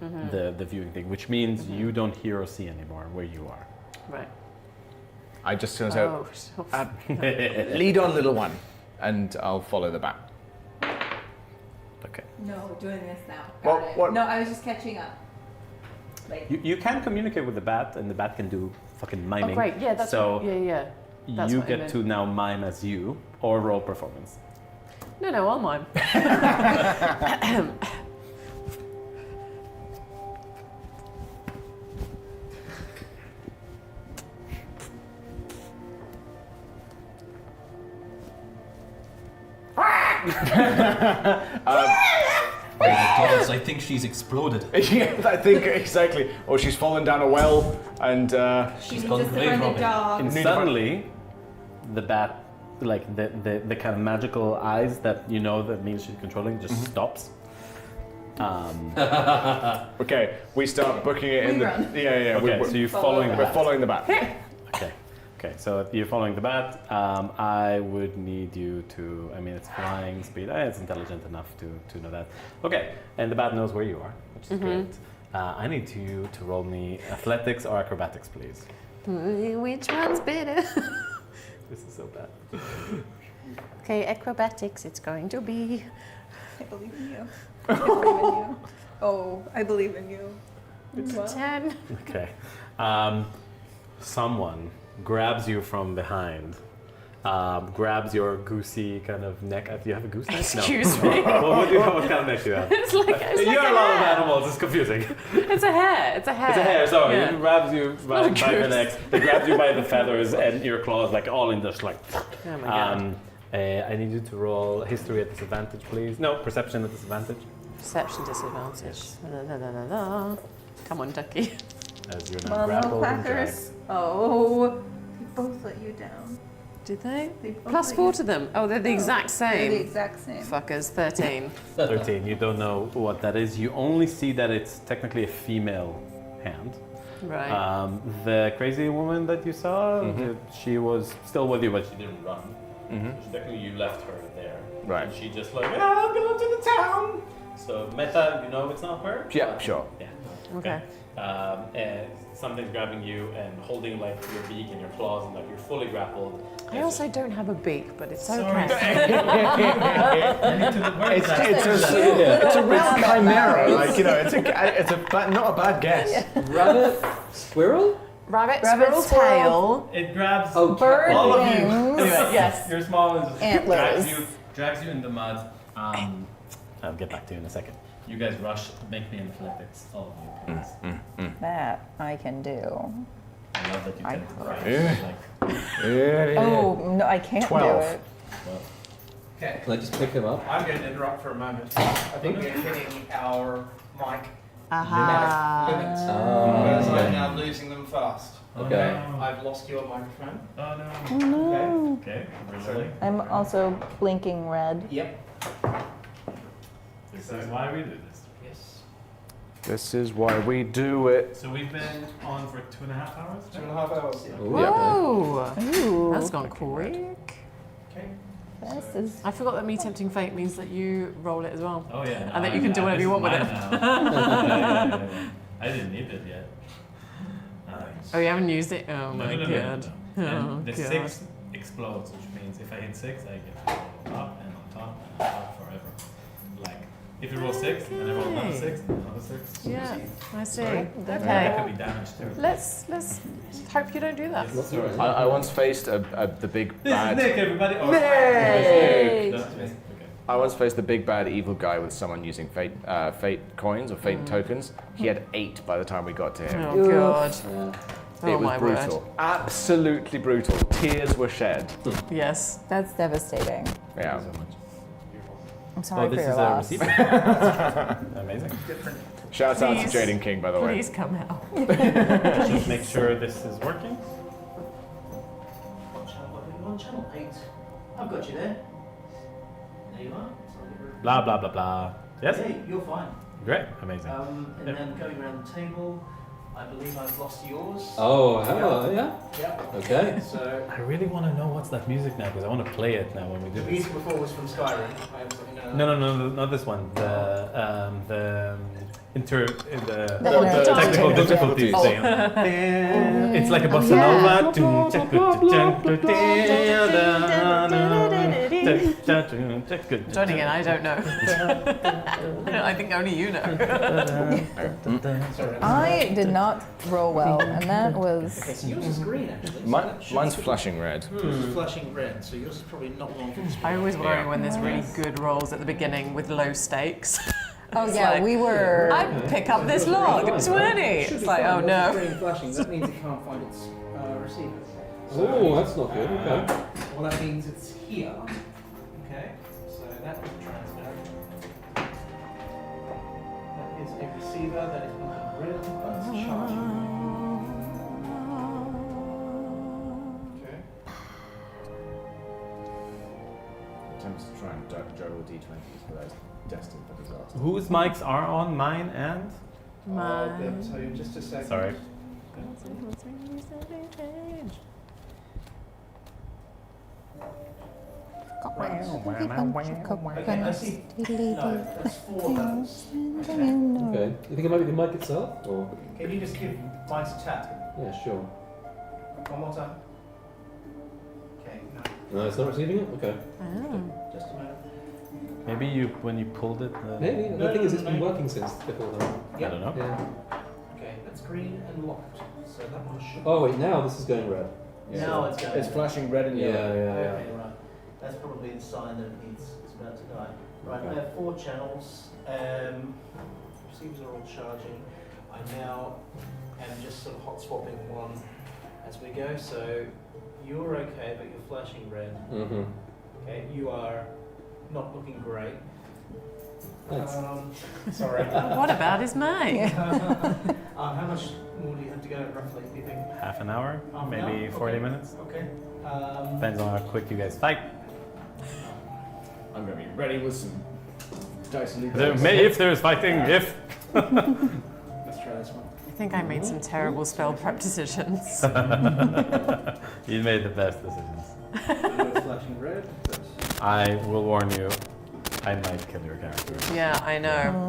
viewing thing, which means you don't hear or see anymore where you are.
Right.
I just say,
Oh.
lead on, little one, and I'll follow the bat.
Okay.
No, we're doing this now.
What?
No, I was just catching up. Like,
You can communicate with the bat, and the bat can do fucking miming.
Oh, great. Yeah, that's
so
what, yeah. That's
you
what I
get
meant.
to now mime as you or roll performance.
No, I'll mime.
Dolls, I think she's exploded.
Yeah, I think exactly. Or she's fallen down a well, and
She's gone grave robbing.
And suddenly, the bat, like the kind of magical eyes that you know that means she's controlling, just stops.
okay, we start booking it in the.
run.
Yeah.
Okay, so you're following the
We're
bat.
following the bat.
Okay, so you're following the bat. I would need you to. I mean, it's flying speed. It's intelligent enough to know that. Okay, and the bat knows where you are, which is great. I need you to roll me athletics or acrobatics, please.
Which one's better?
This is so bad.
Okay, acrobatics, it's going to be.
I believe in you. I believe in you. Oh, I believe in you.
It's a 10.
Okay. Someone grabs you from behind, grabs your goosey kind of neck. Do you have a goose neck?
Excuse
No.
me.
What kind of neck do you have?
It's like
You're a lot of
hair.
animals. It's confusing.
It's a hair. It's a hair.
It's a hair. Sorry,
Yeah.
it grabs you by
not a
the
goose.
neck. It grabs you by the feathers and your claws, like all in this, like.
Oh my god.
I need you to roll history at disadvantage, please. No, perception at disadvantage.
Perception disadvantage. La, la, la, la. Come on, ducky.
As you're now
Well, no
grappled and dragged.
clackers. Oh, they both let you down.
Did they?
They both
Plus
let
4
you-
to them. Oh, they're the exact
They're the
same.
exact same.
Fuckers. 13.
13. You don't know what that is. You only see that it's technically a female hand.
Right.
The crazy woman that you saw, she was still with you, but she didn't run. So technically, you left her there.
Right.
And she just like, I'll go to the town. So meta, you know it's not her.
Yeah, sure.
Yeah.
Okay.
And something's grabbing you and holding like your beak and your claws, and like you're fully grappled.
I also don't have a beak, but it's
Sorry.
okay.
It's a real chimera. Like it's not a bad guess.
Rabbit? Squirrel?
Rabbit,
Rabbit,
squirrel,
squirrel.
tail.
It grabs
Oh,
Bird
all of you.
wings.
Anyway,
Yes.
You're small and just
Antlers.
drags you in the mud. I'll get back to you in a second. You guys rush, make me an athletics, all of you, please.
That I can do.
I love that you
I
can
Yeah.
Oh, no, I can't
12.
do it.
Okay.
Can I just pick him up?
I'm going to interrupt for a moment. I think we're hitting our mic
Aha.
limit.
Oh,
Because I'm
okay.
now losing them fast.
Okay.
I've lost your microphone.
Oh no.
Oh, no.
Okay, really?
I'm also blinking red.
Yep.
This is why we do this.
Yes.
This is why we do it.
So we've been on for 2.5 hours?
2.5 hours. Yeah.
Whoa.
Ooh.
That's gone quick.
Okay.
This is.
I forgot that me tempting fate means that you roll it as well.
Oh yeah.
And then you can do whatever you want with it.
Yeah. I didn't need it yet.
Oh, you haven't used it? Oh
No,
my
no,
god.
no.
Oh
And the
god.
6 explodes, which means if I hit 6, I get to roll on top and on top and on top forever. Like, if you roll 6, and I roll another
Okay.
6, and another 6.
Yeah, I see.
That
Okay.
could be damaged too.
Let's hope you don't do that.
That's all right.
I once faced the big
This is
bad.
Nick, everybody. Oh,
Nick!
That's me. Okay.
I once faced the big bad evil guy with someone using fate coins or fate tokens. He had 8 by the time we got to him.
Oh god.
Yeah.
Oh
It was
my
brutal.
word.
Absolutely brutal. Tears were shed.
Yes.
That's devastating.
Yeah.
I'm sorry
Oh,
for
this
your
is a
loss.
receipt. Amazing.
Shout out to
Please.
Jorden King, by the way.
Please come out.
Just make sure this is working.
On channel 8. I've got you there. There you are.
Blah blah blah blah. Yes.
Hey, you're fine.
Great, amazing.
And then going around the table, I believe I've lost yours.
Oh, yeah?
Yeah.
Okay.
So
I really want to know what's that music now because I want to play it now when we do
The
this.
music before was from Skyrim. I absolutely know.
No, not this one. The
The
technical difficulties thing. It's like a bossa nova.
Joining in, I don't know. I think only you know.
I did not roll well, and that was.
okay, so yours is green actually. So
Mine,
that should
mine's
be-
flashing red.
Yours is flashing red, so yours is probably not long for this.
I always worry when there's really good rolls at the beginning with low stakes.
Oh
It's
yeah,
like,
we were.
I pick up this log, 20. It's like, oh no.
Green flashing, that means it can't find its receiver.
Oh, that's not good. Okay.
Well, that means it's here. Okay, so that is a transmitter. That is a receiver that is not red, that's charging. Okay.
Attempts to try and juggle d20s, but that's destined for disaster.
Whose mics are on? Mine and?
I'll be able to tell you in just a second.
Sorry.
Okay, I see. No, that's 4 levels.
Okay. You think it might be the mic itself? Or?
Can you just give Mike's a tap?
Yeah, sure.
One more time. Okay, no.
No, it's not receiving it? Okay.
Just a minute.
Maybe you when you pulled it.
Maybe.
No,
The thing is,
no,
it's been
no.
working since before that.
I don't know.
Yeah.
Okay, that's green and locked. So that one should.
Oh, wait, now this is going red.
Now it's going.
It's flashing red and
Yeah,
yellow.
yeah.
Okay, right. That's probably the sign that it's about to die. Right, I have 4 channels. Receivers are all charging. I now am just sort of hot swapping one as we go. So you're okay, but you're flashing red.
Mm-hmm.
Okay, you are not looking great.
Thanks.
Sorry.
What about his mic?
How much more do you have to go roughly, do you think?
Half an hour,
Half an
maybe
hour?
40
Okay.
minutes.
Okay.
Depends on how quick you guys fight.
I'm going to be ready with some dice and
If there's fighting, if.
Let's try this one.
I think I made some terrible spell prep decisions.
You made the best decisions.
You're flashing red, but
I will warn you, I might kill your character.
Yeah, I know.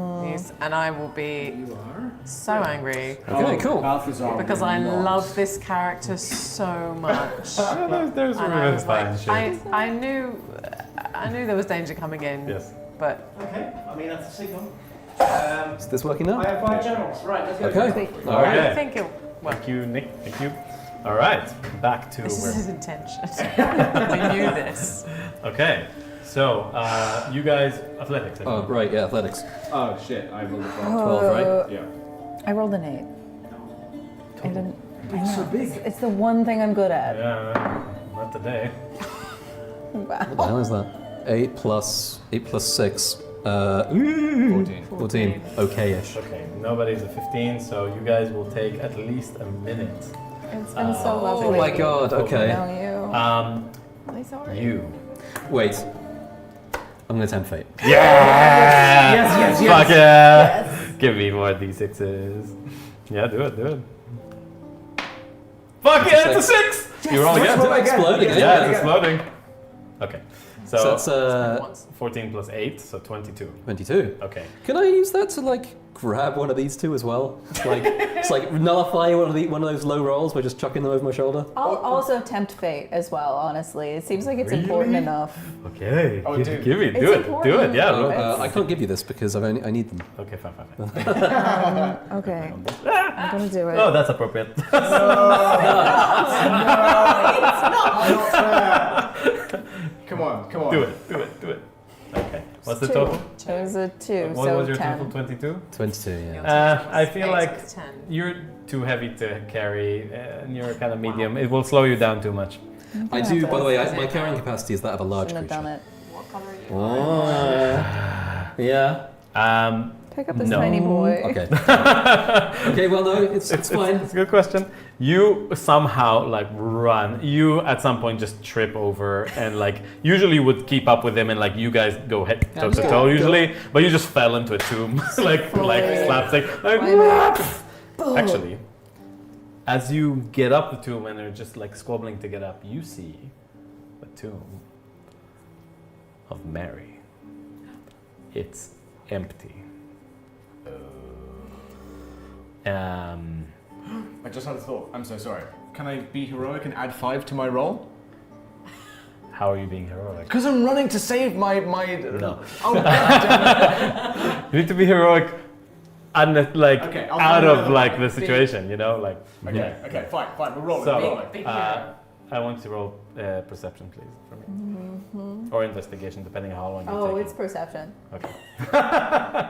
And I will be
you are.
so angry
Okay, cool.
Balthazar
because
will
I
not.
love this character so much.
There's
And
room
I
to
was
find
like,
shit.
I knew there was danger coming in.
Yes.
But
Okay, I mean that's a signal.
Is this working now?
I have 5 channels. Right, let's go.
Okay.
All
I
right.
think it. Well,
Thank you, Nick. Thank you. All right, back to
this is
where.
his intention. I knew this.
Okay, so you guys, athletics. I
Oh,
think.
right, yeah, athletics.
Oh shit, I rolled a 12.
12, right?
Yeah.
I rolled an 8. I didn't. I know.
so big.
It's the one thing I'm good at.
Yeah, not today.
What the hell is that? 8 plus 6.
14.
14. Okay-ish.
Okay, nobody's a 15, so you guys will take at least a minute.
It's been so lovely.
Oh my god, okay.
Know you.
Um,
Sorry.
you.
Wait. I'm gonna tempt fate.
Yeah!
Yes, yes,
Fuck yeah! Give me more d6s. Yeah, do it. Fuck yeah, it's a 6! You roll again?
Did it explode again?
Yeah, it's exploding. Okay,
So
so
that's
14 plus 8, so 22.
22.
Okay.
Can I use that to like grab one of these two as well? It's like nullify one of those low rolls by just chucking them over my shoulder?
I'll also tempt fate as well, honestly. It seems like it's important
Really?
enough.
Okay.
Oh,
give,
dude.
give me,
It's
do it,
important.
yeah.
Oh,
roll.
I can't give you this because I need them.
Okay, fine.
Okay. I'm gonna do it.
Oh, that's appropriate.
Come on.
do it. Okay. What's the
Two.
total?
It was a 2,
What
so
was your
10.
total? 22?
22, yeah.
I feel
8,
like
so it's 10.
you're too heavy to carry, and you're kind of medium. It will slow you down too much.
I do, by the way, my carrying capacity is that of a large
Shouldn't have
creature.
done it.
What colour are you?
Oh, yeah.
Pick up this
No.
tiny boy.
Okay. Okay, well, no, it's fine.
It's a good question. You somehow like run. You at some point just trip over and like usually would keep up with him and like you guys go head toe to toe usually, but you just fell into a tomb like slapstick. Like, actually, as you get up the tomb and they're just like squabbling to get up, you see the tomb of Mary. It's empty.
I just had a thought. I'm so sorry. Can I be heroic and add 5 to my roll?
How are you being heroic?
Because I'm running to save my.
No.
Oh, damn it.
You need to be heroic and like
Okay, I'll
out
find
of
another
like the situation, you know, like.
Okay, fine. We're rolling.
So,
we're rolling.
Big
I want to roll perception, please, for me, or investigation, depending on how long you take.
Oh, it's perception.
Okay.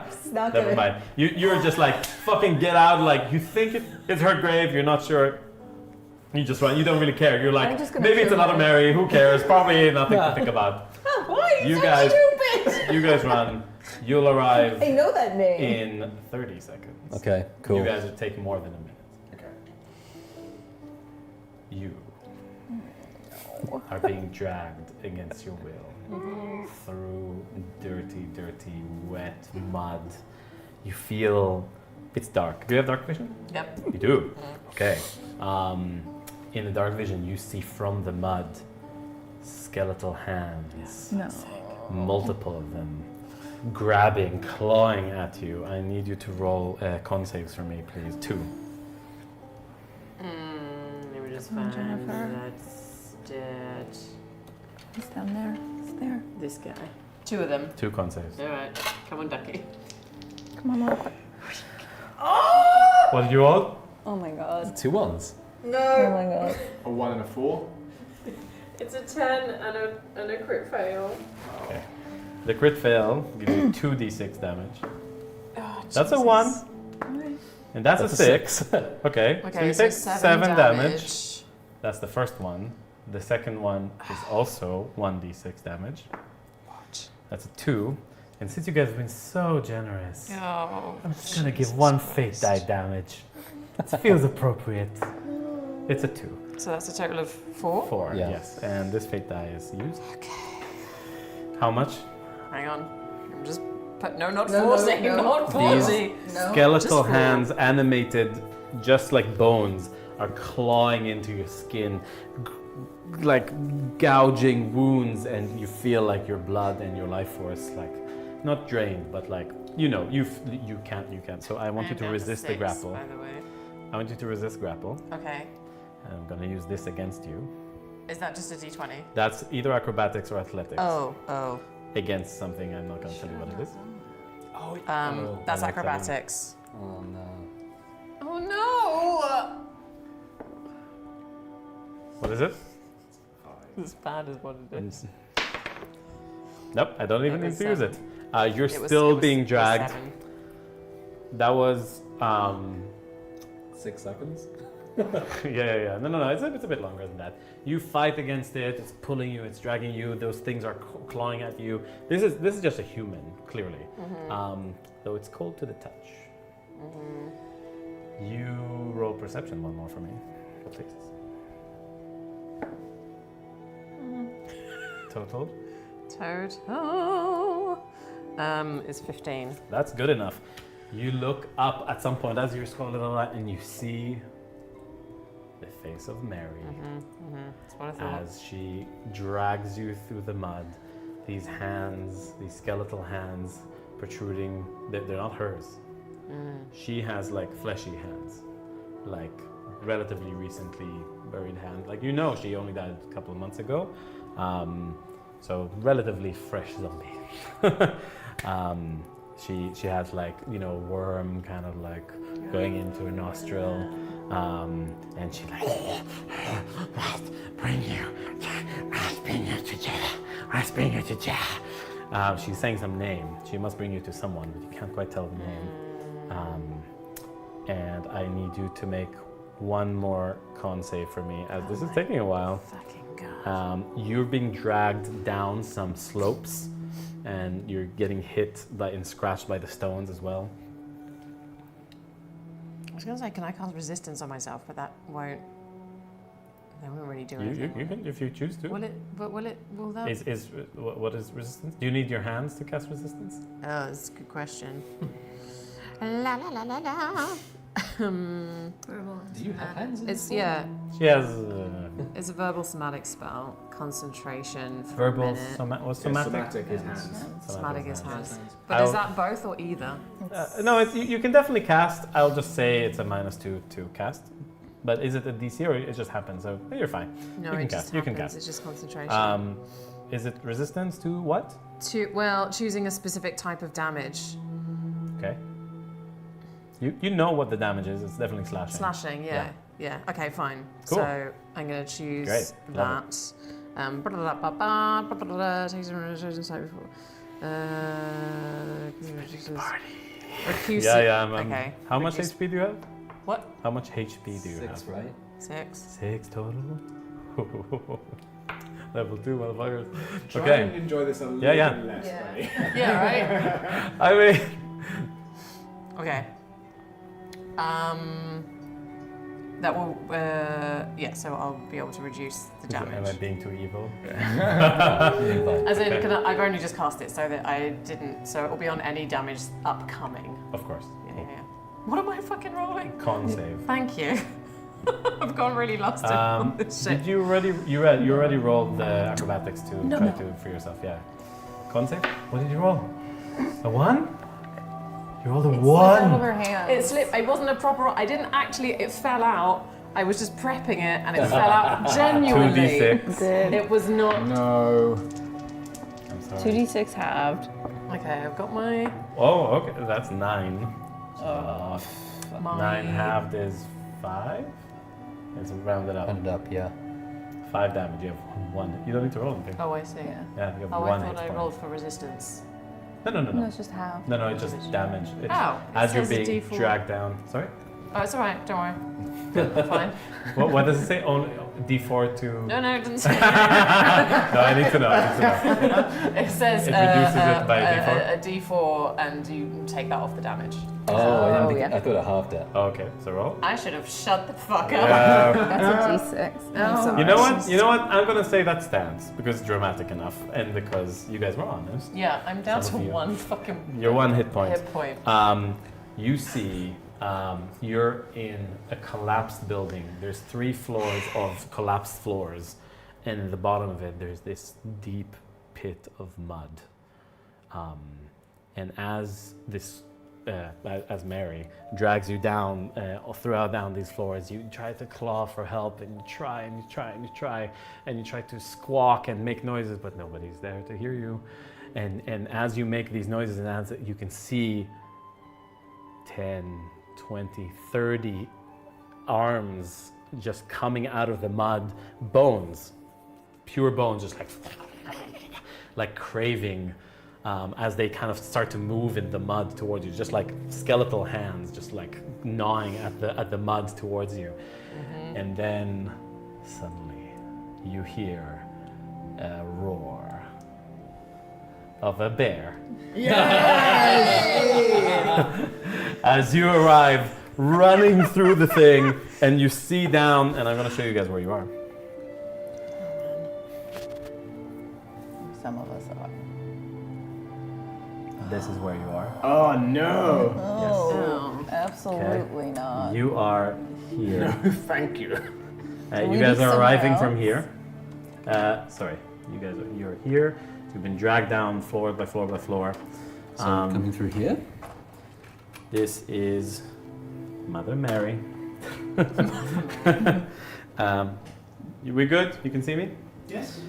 It's not
Never
good.
mind. You're just like fucking get out. Like you think it's her grave. You're not sure. You just run. You don't really care. You're
I'm
like
just gonna
maybe it's
shoot
another
her.
Mary. Who cares? Probably nothing to think about.
Why are
You
so
guys-
stupid?
You guys run. You'll arrive
I know that name.
in 30 seconds.
Okay, cool.
You guys would take more than a minute.
Okay.
You are being dragged against your will through dirty, wet mud. You feel it's dark. Do you have dark vision?
Yep.
You do? Okay. In the dark vision, you see from the mud skeletal hands,
No.
multiple of them, grabbing, clawing at you. I need you to roll con saves for me, please. 2.
Let me just
Come on,
find
Jennifer.
that's dead.
He's down there. He's there.
This guy. 2 of them.
2 con saves.
All right. Come on, ducky.
Come on, Mark.
What did you roll?
Oh my god.
2 ones.
Oh my god.
A 1 and a 4.
It's a 10 and a crit fail.
Okay. The crit fail gives you 2d6 damage.
Oh,
That's a 1. And that's a 6. Okay. So
Okay,
you
so
take
7
damage. That's the first one. The second one is also 1d6 damage. That's a 2. And since you guys have been so generous,
Oh.
I'm just gonna give 1 fate die damage. It feels appropriate. It's a 2.
So that's a total of 4?
4,
Yeah.
yes. And this fate die is used. How much?
Hang on. I'm just put not
No,
40,
no.
not 40.
No.
Skeletal
Just 4.
hands, animated, just like bones, are clawing into your skin, like gouging wounds, and you feel like your blood and your life force, like not drained, but like you can't. So I want you to resist the grapple.
By the way.
I want you to resist grapple.
Okay.
And I'm gonna use this against you.
Is that just a d20?
That's either acrobatics or athletics.
Oh.
Against something, I'm not gonna tell you what it is.
That's
I'm not
acrobatics.
Oh no.
Oh no!
What is it?
As bad as what it is.
Nope, I don't even
It
need
was
to use it.
7.
You're
It was-
still
it was-
being
it was
dragged.
7.
That was
6 seconds?
yeah. No. It's a bit longer than that. You fight against it. It's pulling you. It's dragging you. Those things are clawing at you. This is just a human, clearly. Though it's cold to the touch. You roll perception 1 more for me, please. Total.
Is 15.
That's good enough. You look up at some point as you're scrolling on and you see the face of Mary
That's what I thought.
as she drags you through the mud. These hands, these skeletal hands protruding, they're not hers. She has like fleshy hands, like relatively recently buried hands. Like she only died a couple of months ago. So relatively fresh zombie. She has like worm kind of like going into her nostril, and she like must bring you to jail. She's saying some name. She must bring you to someone, but you can't quite tell the name. And I need you to make 1 more con save for me, as this is taking a while.
Fucking God.
You're being dragged down some slopes and you're getting hit and scratched by the stones as well.
I was going to say, can I cast resistance on myself, but that won't really do anything.
You can, if you choose to.
Will that?
What is resistance? Do you need your hands to cast resistance?
Oh, that's a good question. La la la la la.
Do you have hands?
She has
It's a verbal somatic spell. Concentration for
verbal.
a minute.
Somatic
is hands.
Somatic is hands. But is that both or either?
No, you can definitely cast. I'll just say it's a -2 to cast. But is it a DC or it just happens? So you're fine.
No,
you can
it
cast.
just
You can
happens.
cast.
It's just concentration.
Is it resistance to what?
Choosing a specific type of damage.
Okay. You know what the damage is. It's definitely slashing.
Slashing, yeah. Okay, fine.
Cool.
So I'm going to choose that.
Party. Okay. How much HP do you have?
What?
How much HP do you have?
6, right?
6.
6 total. Level 2, motherfuckers.
Try and enjoy this a little bit less, buddy.
Yeah, right?
I mean...
Okay. That will, so I'll be able to reduce the damage.
Am I being too evil?
As in, I've only just cast it, so that I didn't, so it will be on any damage upcoming.
Of course.
Yeah. What am I fucking rolling?
Con save.
Thank you. I've gone really lost in this shit.
Did you already rolled the acrobatics to try to for yourself? Yeah. Con save? What did you roll? A 1? You rolled a 1.
Out of her hands.
It slipped. It wasn't a proper. I didn't actually. It fell out. I was just prepping it, and it fell out genuinely.
2d6.
It was not.
No.
I'm sorry.
2d6 halved.
Okay, I've got my.
Oh, okay. That's 9.
My
9 halved is 5. It's rounded up.
Rounded up, yeah.
5 damage. You have 1. You don't need to roll anything.
Oh, I see.
Yeah, you have
Oh,
1
I
hit
thought I
point.
rolled for resistance.
No.
No, it's just half.
No, it's just damage. It's
Oh,
as
it
you're
says a
being
D4.
dragged down. Sorry?
Oh, it's all right. Don't worry. Fine.
What does it say? Only D4 to...
No, it didn't say.
No, I need to know.
It says
It reduces it by
a D4, and you take that off the damage.
Oh, I thought I halved it.
Oh, okay, so roll.
I should have shut the fuck up.
That's a d6.
Oh.
You know what? I'm gonna say that stands because it's dramatic enough, and because you guys were honest.
Yeah, I'm down
Some
to
of you.
1 fucking.
Your 1 hit point.
Hit point.
You see, you're in a collapsed building. There's 3 floors of collapsed floors, and in the bottom of it, there's this deep pit of mud. And as Mary drags you down, down these floors, you try to claw for help, and you try, and you try to squawk and make noises, but nobody's there to hear you. And as you make these noises, and as you can see 10, 20, 30 arms just coming out of the mud, bones, pure bones, just like craving. As they kind of start to move in the mud towards you, just like skeletal hands, just like gnawing at the mud towards you. Mm-hmm. And then suddenly you hear a roar of a bear. Yes! As you arrive running through the thing, and you see down, and I'm going to show you guys where you are.
Some of us are.
This is where you are.
Oh no!
Oh, absolutely not.
You are here.
No, thank you.
You guys are arriving from here. Sorry, you're here. You've been dragged down floor by floor by floor.
So coming through here?
This is Mother Mary. We good? You can see me?
Yes.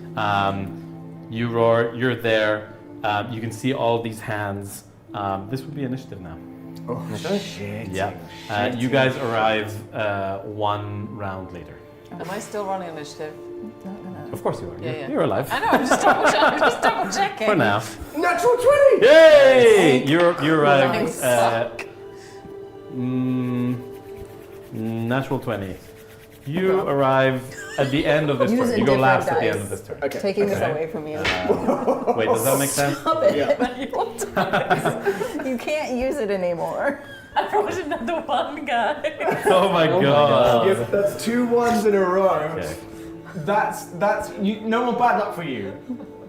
You roar, you're there. You can see all these hands. This would be initiative now.
Oh, shit.
Yeah. You guys arrive 1 round later.
Am I still running initiative?
Of course you are.
Yeah.
You're alive.
I know, I'm just double checking.
For now.
Natural 20!
Yay! You arrive.
Nice.
Natural 20. You arrive at the end of this
Use
turn.
a
You go
different
last at the
dice.
end of this turn.
Okay.
Taking this
Okay.
away from you.
Wait, does that make sense?
Stop it.
Yeah.
You can't use it anymore.
I brought another one, guy.
Oh my god.
Yes, that's 2 1s in a row.
Okay.
That's no more bad luck for you.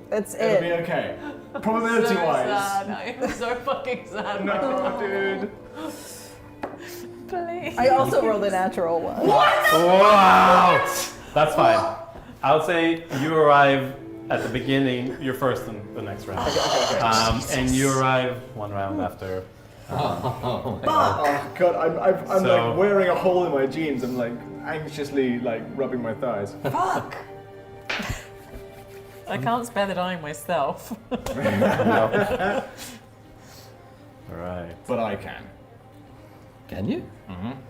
That's
It'll be
it.
okay. Probability wise.
I am so fucking sad.
No, dude.
Please.
I also rolled a natural one.
Wow! That's fine. I'll say you arrive at the beginning, you're first in the next round.
Okay.
And you arrive one round after.
Oh god, I'm
So-
like wearing a hole in my jeans. I'm like anxiously like rubbing my thighs.
Fuck.
I can't spare the dying myself.
Alright.
But I can.
Can you?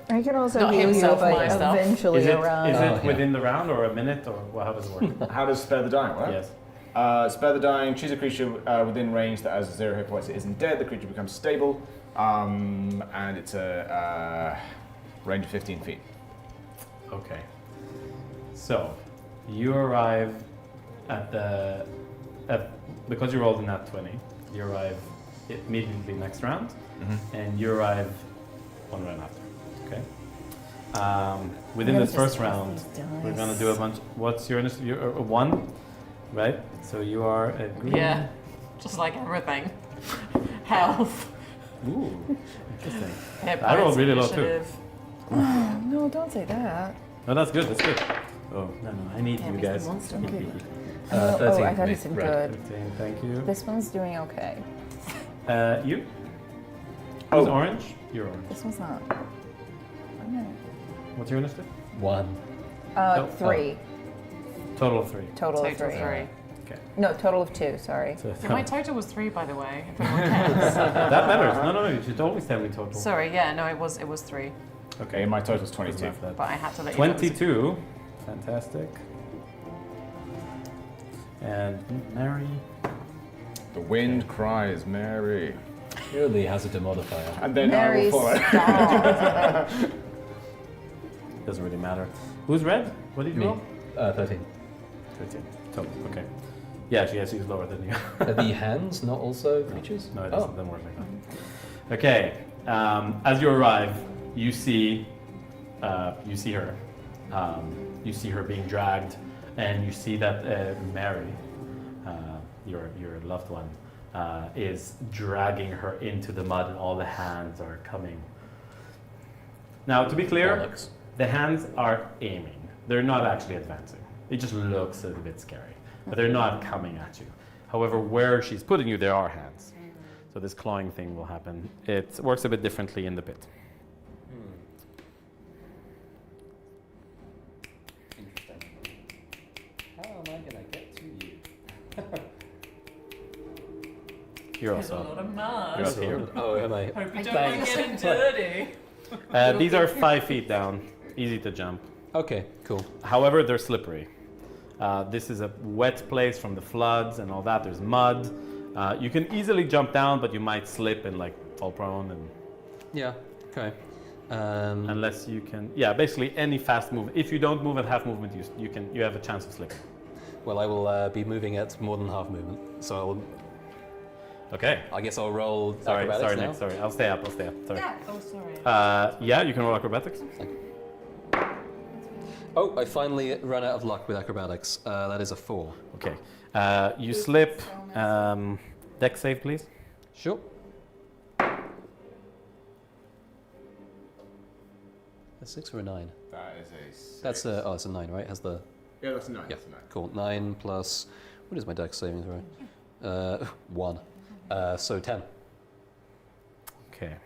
I can also
Not
heal you
himself,
if I
myself.
eventually
Is it
arrive.
within the round or a minute or how does it work?
How does spare the dying work?
Yes.
Spare the dying. Choose a creature within range that has 0 hit points. It isn't dead. The creature becomes stable, and it's a range of 15 feet.
Okay. So, you arrive at because you rolled a nat 20, you arrive immediately next round, and you arrive one round after. Okay. Within
gonna
this
just
first
roll
round,
these
we're gonna
dice.
do a bunch. What's your initiative? You're a 1, right? So you are a green.
Yeah, just like everything. Health.
Ooh, interesting.
Hit
I rolled
points,
really low too.
initiative.
No, don't say that.
No, that's good. That's good. Oh no, I need
Damn,
you
he's the
guys.
monster.
Okay.
13
I
for
thought
me.
you said
Right.
good.
15, thank you.
This one's doing okay.
You?
Oh.
Who's orange? You're orange.
This one's not. Okay.
What's your initiative?
1.
Oh,
3.
Total of 3.
Total of
Total
3.
3.
Okay.
No, total of 2, sorry.
So,
Yeah, my total was 3, by the way. If anyone cares.
that matters. No. You should always tell me total.
Sorry, yeah, no, it was 3,
Okay, my total's 22.
but I had to let you know. it was-
22. Fantastic. And Mary.
The wind cries, Mary.
Surely has a modifier.
And then
Mary,
I will follow.
stop.
Doesn't really matter. Who's red? What did you
Me.
roll?
13.
13. Total. Okay. Yeah, she's lower than you.
Are the hands not also creatures?
No, it doesn't work like that. Okay. As you arrive, you see her. You see her being dragged, and you see that Mary, your loved one, is dragging her into the mud, and all the hands are coming. Now, to be clear,
Bollocks.
the hands are aiming. They're not actually advancing. It just looks a little bit scary, but they're not coming at you. However, where she's putting you, there are hands. So this clawing thing will happen. It works a bit differently in the pit.
Interesting. How am I gonna get to you?
You're
There's a
also
lot of mud.
you're up here.
Oh, am I?
Hope you don't mind getting dirty.
These are 5 feet down, easy to jump.
Okay, cool.
However, they're slippery. This is a wet place from the floods and all that. There's mud. You can easily jump down, but you might slip and like fall prone, and
Yeah, okay.
unless you can, yeah, basically any fast move. If you don't move at half movement, you have a chance of slipping.
Well, I will be moving at more than half movement, so
Okay.
I guess I'll roll
Sorry,
acrobatics now.
Nick. Sorry, I'll stay up. Sorry.
Oh, sorry.
Yeah, you can roll acrobatics.
Oh, I finally run out of luck with acrobatics. That is a 4.
Okay. You slip. Dex save, please.
Sure. A 6 or a 9?
That is a 6.
That's a, oh, it's a 9, right? Has the,
Yeah, that's a 9.
yeah,
That's a 9.
cool. 9 plus, what is my dex saving throw? 1. So 10.
Okay.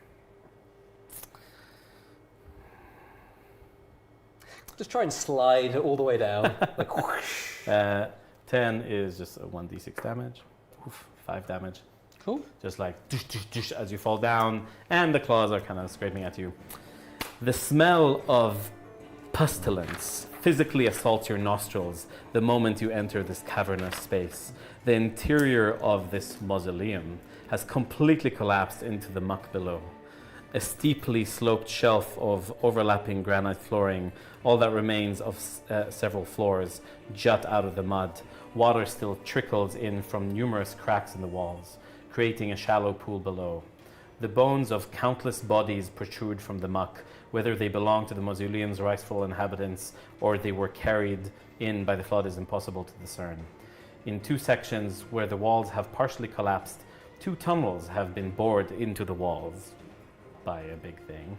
Just try and slide all the way down. Like, whoosh.
10 is just a 1d6 damage. Oof, 5 damage.
Cool.
Just like as you fall down, and the claws are kind of scraping at you. The smell of pestilence physically assaults your nostrils the moment you enter this cavernous space. The interior of this mausoleum has completely collapsed into the muck below. a steeply sloped shelf of overlapping granite flooring. All that remains of several floors jut out of the mud. Water still trickles in from numerous cracks in the walls, creating a shallow pool below. The bones of countless bodies protrude from the muck, whether they belong to the mausoleum's rightful inhabitants or they were carried in by the flood is impossible to discern. In 2 sections where the walls have partially collapsed, 2 tunnels have been bored into the walls by a big thing.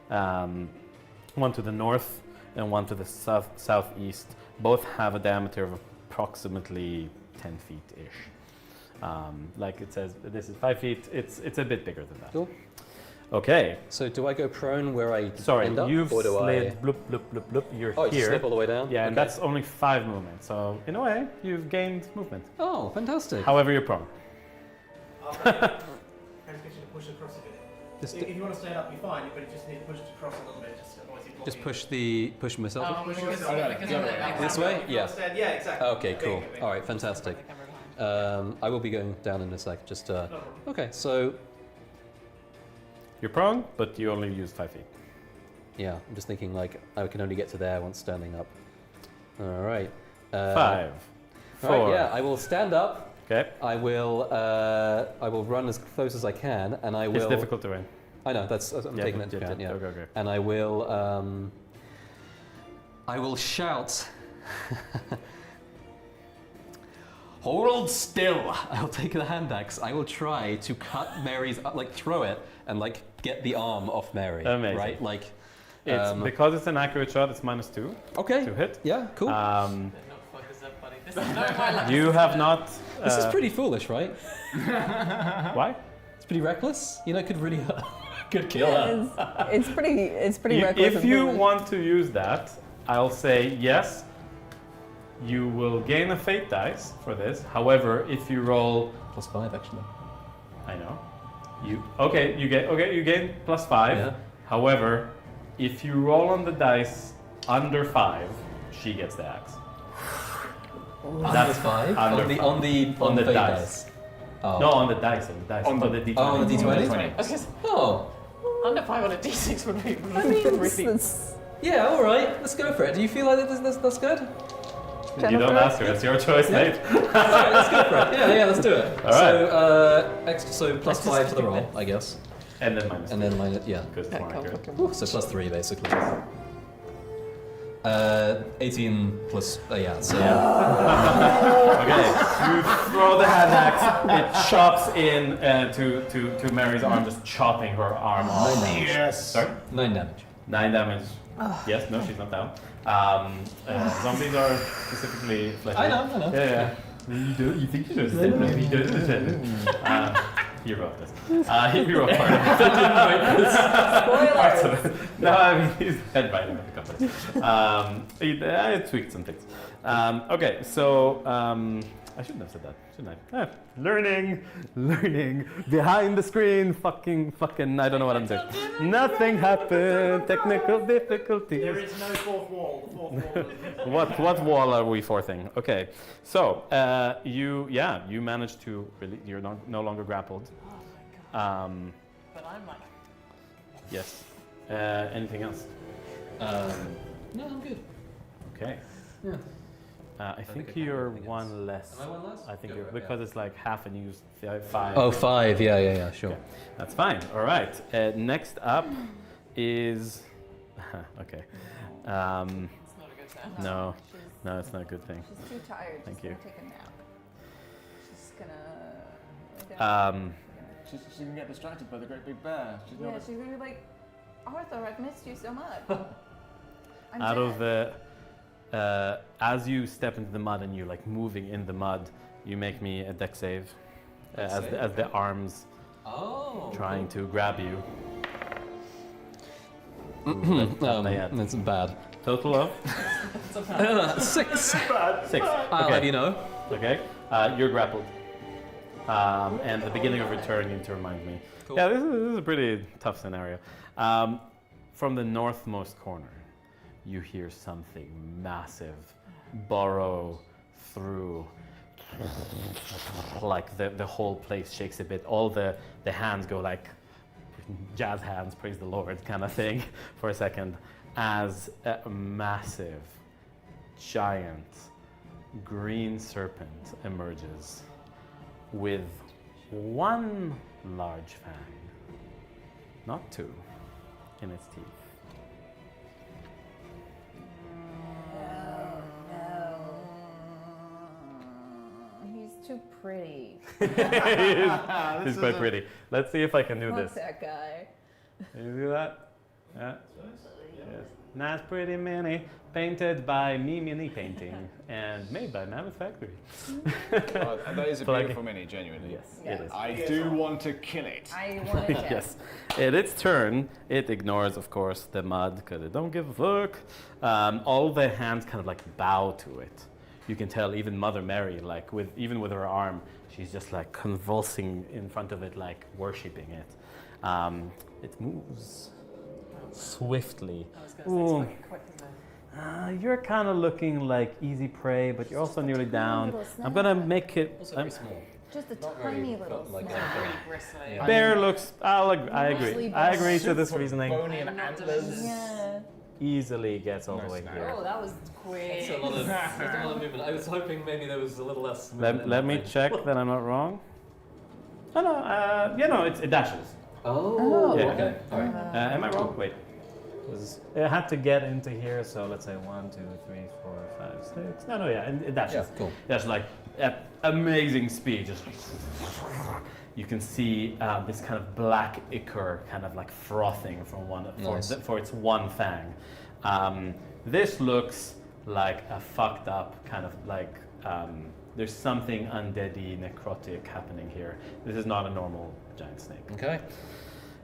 One to the north and one to the southeast. Both have a diameter of approximately 10 feet-ish. Like it says, this is 5 feet. It's a bit bigger than that.
Cool.
Okay.
So do I go prone where I
Sorry,
end up?
you've
or do
slid, bloop, bloop, bloop, bloop. You're
Oh,
here.
you slip all the way down?
Yeah, and
Okay.
that's only 5 movements. So in a way, you've gained movement.
Oh, fantastic.
However, you're prone.
Can I get you to push across a bit?
Just,
If you want to stand up, you're fine, but you just need to push it across a little bit. Otherwise you're
just
blocking.
push myself.
Push yourself.
This way?
If you
Yeah.
want to stand- yeah, exactly.
Okay, cool. All right, fantastic. I will be going down in a sec. Just okay. So
You're prone, but you only use 5 feet.
yeah, I'm just thinking like I can only get to there once standing up. All right.
5, 4.
Right, yeah, I will stand up.
Okay.
I will run as close as I can, and I will.
It's difficult to win.
I know. I'm taking that into account. Yeah.
Okay.
And I will shout. Hold still! I'll take the hand axe. I will try to cut Mary's, throw it and get the arm off Mary.
Amazing.
Right?
It's because it's an accurate shot. It's -2
Okay.
to hit.
Yeah. Cool.
You have not.
This is pretty foolish, right?
Why?
It's pretty reckless. You know, it could really hurt. Could kill her.
It's pretty reckless.
If you want to use that, I'll say yes. You will gain a fate dice for this. However, if you roll
+5 actually.
I know. You gain +5.
Yeah.
However, if you roll on the dice under 5, she gets the axe.
That's 5
under
on the
fate
dice. Oh.
No, on the dice. On the D20.
Oh, on the D20. Oh.
Under 5 on a D6 would be
I mean,
really.
Yeah. All right. Let's go for it. Do you feel like that's good?
You don't ask her. It's your choice, mate.
All right, let's go for it. Yeah, let's do it.
All right.
So +5 to the roll, I guess.
And then minus.
And then minus, yeah.
Because it's more accurate.
So +3 basically. 18 plus, yeah. So
Okay, you throw the hand axe. It chops in to Mary's arm, just chopping her arm off.
9 damage.
Yes. Sorry.
9 damage.
9 damage. Yes. No, she's not down. Zombies are specifically fleshy.
I know.
Yeah. You think you know he wrote this. He wrote part of it. I didn't write this. Parts of it. No, I mean, he's headwriting of the company. I tweaked some things. Okay, so I shouldn't have said that, shouldn't I? Learning behind the screen. Fucking. I don't know what I'm saying. Nothing happened. Technical difficulties.
There is no fourth wall. The fourth wall is
What wall are we fourthing? Okay, so you managed to really. You're no longer grappled.
Oh my god. But I'm like.
Yes. Anything else?
No, I'm good.
Okay.
Yeah.
I think you're one less.
Am I one less?
I think
Good,
you're,
right,
because it's like half and you use 5.
Oh, 5. Yeah. Sure.
Okay. That's fine. All right. Next up is. Okay.
It's not a good sound.
No, it's not a good thing.
She's too tired.
Thank
She's
you.
gonna take a nap. She's gonna. lay down.
She can get distracted by the great big bear. She's
Yeah,
not
she's gonna be like, Arthur, I've missed you so much. I'm
Out of
dead.
the. As you step into the mud and you're like moving in the mud, you make me a dex save. As the arms trying to grab you.
That's bad.
Total of
6.
6.
I'll let you know.
Okay. You're grappled. And the beginning of your turn, you need to remind me.
Cool.
Yeah, this is a pretty tough scenario. From the northmost corner, you hear something massive burrow through. Like the whole place shakes a bit. All the hands go like jazz hands, praise the Lord kind of thing for a second, as a massive, giant, green serpent emerges with one large fang, not two, in its teeth.
He's too pretty.
He's quite pretty. Let's see if I can do
Fuck
this.
that guy.
Can you do that? Yeah. Yes. Nice pretty mini, painted by Me Mini Painting and made by Mammoth Factory.
That is a
But
beautiful mini, genuinely.
Yes,
Yeah.
it is.
I do want to kill it.
I want to kill.
Yes. At its turn, it ignores, of course, the mud because it don't give a fuck. All the hands kind of like bow to it. You can tell even Mother Mary, like even with her arm, she's just like convulsing in front of it, like worshipping it. It moves swiftly.
I was going to say, it's fucking quick, isn't it?
You're kind of looking like easy prey, but you're also nearly down.
little
I'm gonna make it.
Also very small.
Just a
Not very
tiny little
like
snack.
that.
Really bristly.
Bear looks. I
Mostly
agree. I agree to this
Super
reasoning.
Bony and
Not
antlers.
delicious.
Yeah.
Easily gets all the way
snack.
here.
Oh, that was
It's
quick.
a lot of, there's a lot of movement. I was hoping maybe there was a little less.
Let me check that I'm not wrong. Oh no, yeah, no, it dashes.
Oh,
Yeah.
okay. All right.
Am I wrong? Wait. It had to get into here, so let's say 1, 2, 3, 4, 5, 6. No, yeah, it dashes.
Yeah, cool.
That's like at amazing speed. Just you can see this kind of black ichor kind of like frothing from for its one fang. This looks like a fucked up kind of like there's something undeady, necrotic happening here. This is not a normal giant snake.
Okay.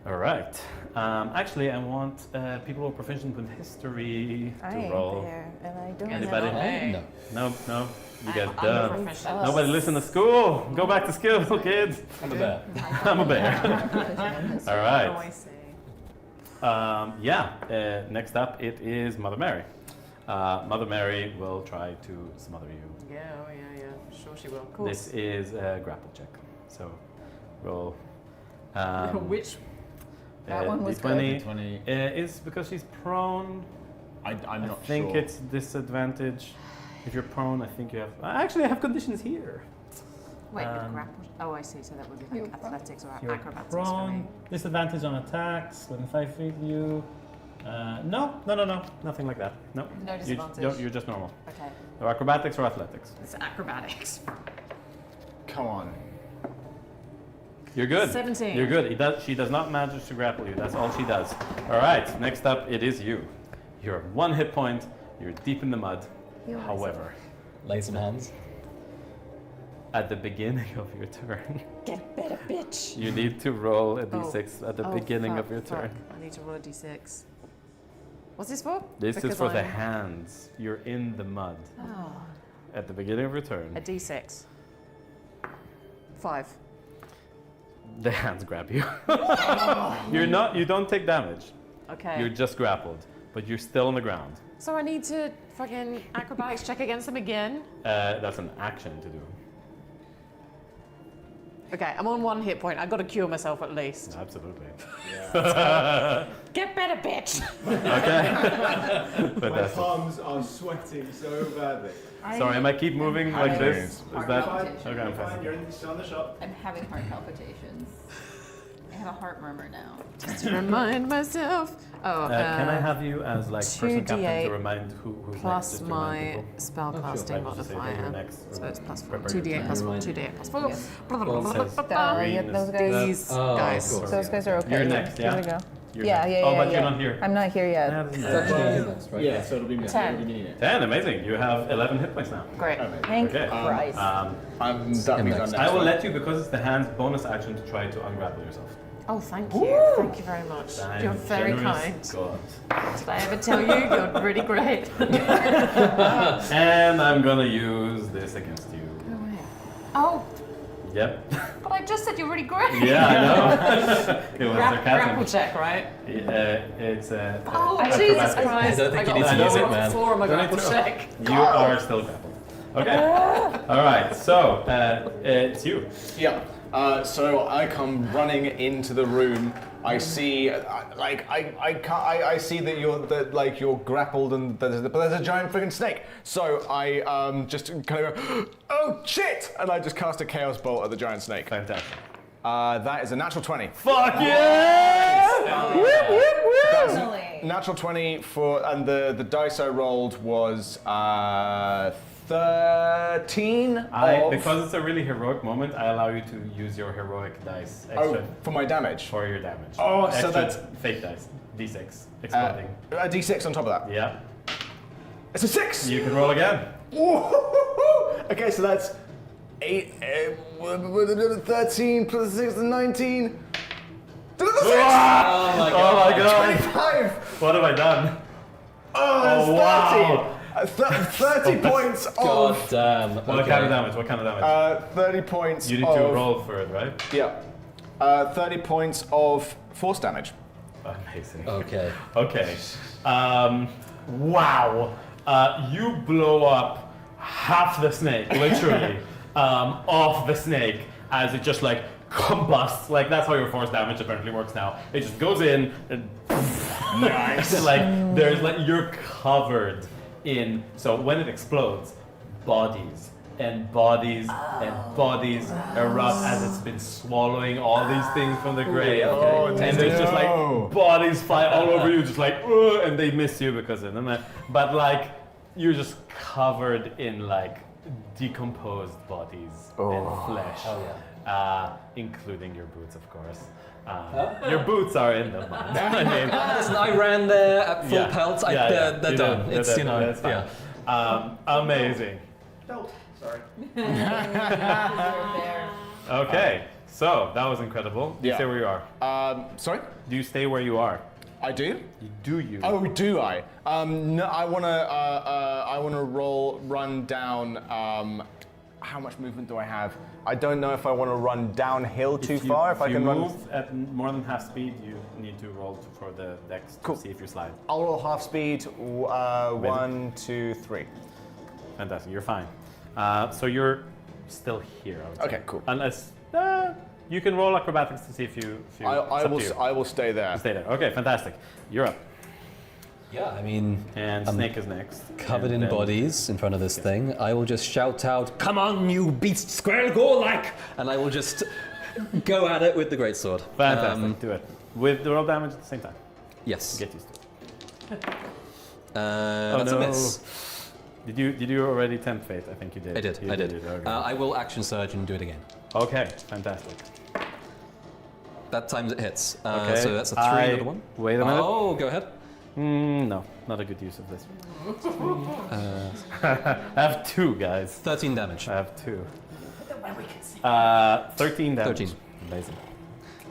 All right. Actually, I want people who are proficient with history
I
to
ain't
roll.
there, and I don't
Anybody?
know.
No.
No, you guys
I'm
done.
professional.
Nobody listen to school. Go back to school, kids.
I'm a bear.
I'm a bear. All
Oh,
right.
I see.
Next up, it is Mother Mary. Mother Mary will try to smother you.
Yeah, oh yeah. Sure she will. Of course.
This is a grapple check. So roll.
Which?
That one was
D20
20.
is because she's prone.
I'm
I
not
think
sure.
it's disadvantage. If you're prone, I think you have. Actually, I have conditions here.
Wait, the
Um,
grapple. Oh, I see. So that would be
You're
like athletics or
You're
acrobatics for me.
prone. Disadvantage on attacks within 5 feet of you. No, nothing like that. No.
No
You-
disadvantage.
You're just normal.
Okay.
Or acrobatics or athletics.
It's acrobatics.
Come on.
You're good.
17.
You're good. She does not manage to grapple you. That's all she does. All right. Next up, it is you. You're 1 hit point. You're deep in the mud.
Heal myself.
However,
Lay some hands.
at the beginning of your turn,
Get better, bitch.
you need to roll a d6 at the beginning
fuck,
of your turn.
fuck. I need to roll a d6. What's this for?
This is
Because
for the
I'm-
hands. You're in the mud
Oh,
at the beginning of your turn.
a d6. 5.
The hands grab you. You don't take damage.
Okay.
You're just grappled, but you're still on the ground.
So I need to fucking acrobatics check against them again?
That's an action to do.
Okay, I'm on 1 hit point. I gotta cure myself at least.
Absolutely.
Get better, bitch.
Okay. But
My
that's
palms are sweating so badly.
sorry, am I keep moving like this?
Heart
Is that
palpitation.
okay? I'm
You're fine.
fine.
You're still in the shop.
I'm having heart palpitations. I have a heart murmur now.
Just to remind myself. Oh,
Can I have you as like person captain
2d8
to remind who's next?
plus
Just to remind
my
people?
spellcasting
Like, just say that you're
modifier.
next,
So it's plus 4.
prepare
2d8
your
plus
turn.
4. 2d8 plus 4.
Yes.
Green
Yeah,
is
those guys.
These
Oh,
guys.
of course.
Those guys are okay.
You're next, yeah?
Here we go.
You're
Yeah,
next.
yeah,
Oh,
yeah,
but
yeah.
you're not here.
I'm not here yet.
Yeah, doesn't
It's
matter.
actually this, right?
Yeah, so it'll be me.
10.
It'll be me.
10, amazing. You have 11 hit points now.
Great.
Thank
Okay.
Christ.
That means
And
I'm
next.
next.
I will let you, because it's the hand's bonus action, to try to ungrapple yourself.
Oh, thank you. Thank you very much.
I'm
You're very
generous
kind.
God.
Did I ever tell you you're really great?
And I'm gonna use this against you.
Oh,
Yep.
but I just said you're really great.
Yeah, I know. It was
Grapple
sarcasm.
check, right?
It's a.
Oh,
acrobatics.
Jesus Christ.
I don't think
I
you
got
need to
a
use it,
4
man.
4 on my
Don't need
grapple
to.
check.
You are still grappled. Okay. All right. So it's you.
Yeah. So I come running into the room. I see, I see that you're grappled and but there's a giant freaking snake. So I just kind of go, oh shit! And I just cast a chaos bolt at the giant snake.
Fantastic.
That is a natural 20.
Fuck yeah!
That's natural 20 and the dice I rolled was 13.
Because it's a really heroic moment, I allow you to use your heroic dice extra
for my damage?
For your damage.
Oh,
extra
so that's
fake dice. D6 exploding.
A D6 on top of that?
Yeah.
It's a 6!
You can roll again.
Okay, so that's 13 plus 6 is 19.
Oh my god.
25!
What have I done?
Oh, that's 30!
Wow.
30 points of...
God damn.
What kind of damage?
30 points
You need to roll for it, right?
Yeah. 30 points of force damage.
Amazing.
Okay.
Okay. Wow. You blow up half the snake, literally, off the snake as it just like combusts. Like that's how your force damage apparently works now. It just goes in and nice. You're covered in. So when it explodes, bodies and bodies and bodies erupt as it's been swallowing all these things from the grave. And there's just like bodies fly all over you, just like, and they miss you because of them. But like, you're just covered in like decomposed bodies and flesh, including your boots, of course. Your boots are in the mud. I mean,
listen, I ran there at full pelt. They're done. It's
amazing.
No, sorry.
Okay, so that was incredible.
Yeah.
Stay where you are.
Sorry?
Do you stay where you are?
I do?
Do you?
Oh, do I? No, I wanna run down. How much movement do I have? I don't know if I want to run downhill too far. If I can
move at more than half speed, you need to roll for the dex to see if you slide.
I'll roll half speed. 1, 2, 3.
Fantastic. You're fine. So you're still here. I would say.
Okay, cool.
Unless you can roll acrobatics to see if you.
I will stay there.
Stay there. Okay, fantastic. You're up.
Yeah, I mean...
And Snake is next.
Covered in bodies in front of this thing. I will just shout out, "Come on, you beast squirrel, go like!" And I will just go at it with the greatsword.
Fantastic, do it. With the roll damage at the same time.
Yes.
Get used to it.
That's a miss.
Did you already tempt fate? I think you did.
I did.
Okay.
I will action surge and do it again.
Okay, fantastic.
That times it hits.
Okay.
So that's a 3 another one.
Wait a minute.
Oh, go ahead.
No, not a good use of this. I have 2, guys.
13 damage.
I have 2. 13 damage.
13.
Amazing.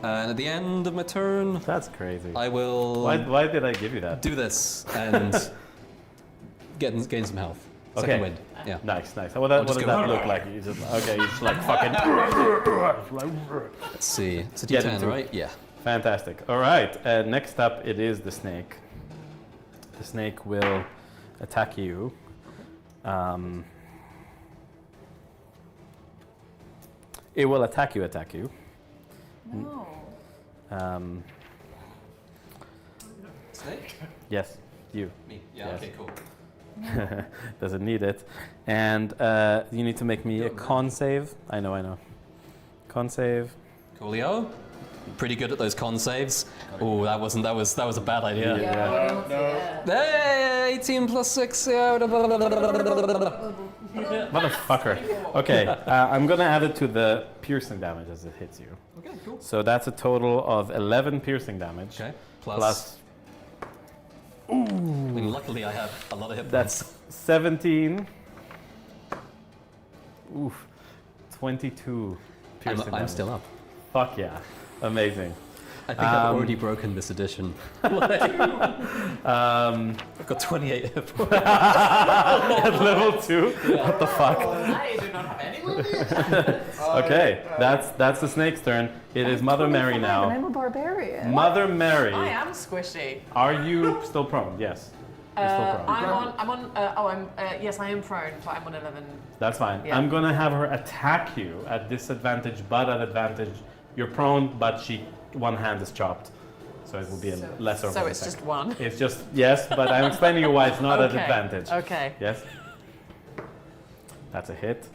And at the end of my turn...
That's crazy.
I will...
Why did I give you that?
Do this and gain some health.
Okay.
Second wind. Yeah.
Nice. What does that look like? You just like fucking...
Let's see. It's a D10, right? Yeah.
Fantastic. All right. Next up, it is the snake. The snake will attack you. It will attack you.
No.
Snake?
Yes, you.
Me. Yeah,
Yes.
okay, cool.
Doesn't need it. And you need to make me a con save. I know. Con save.
Coolio. Pretty good at those con saves. Oh, that was a bad idea.
Yeah.
Hey, 18 plus 6.
Motherfucker. Okay, I'm gonna add it to the piercing damage as it hits you.
Okay, cool.
So that's a total of 11 piercing damage.
Okay.
Plus.
I mean, luckily I have a lot of hit points.
That's 17. Oof. 22 piercing damage.
I'm still up.
Fuck yeah. Amazing.
I think I've already broken this edition. I've got 28 hit points.
At level 2?
Yeah.
What the fuck?
I do not have any limit.
Okay, that's the snake's turn. It is Mother Mary now.
I'm a barbarian.
Mother Mary,
I am squishy.
are you still prone? Yes.
Yes, I am prone, but I'm on 11.
That's fine.
Yeah.
I'm gonna have her attack you at disadvantage, but at advantage. You're prone, but one hand is chopped, so it will be a lesser.
So it's just one.
It's just yes, but I'm explaining you why it's not at advantage.
Okay.
Yes. That's a hit,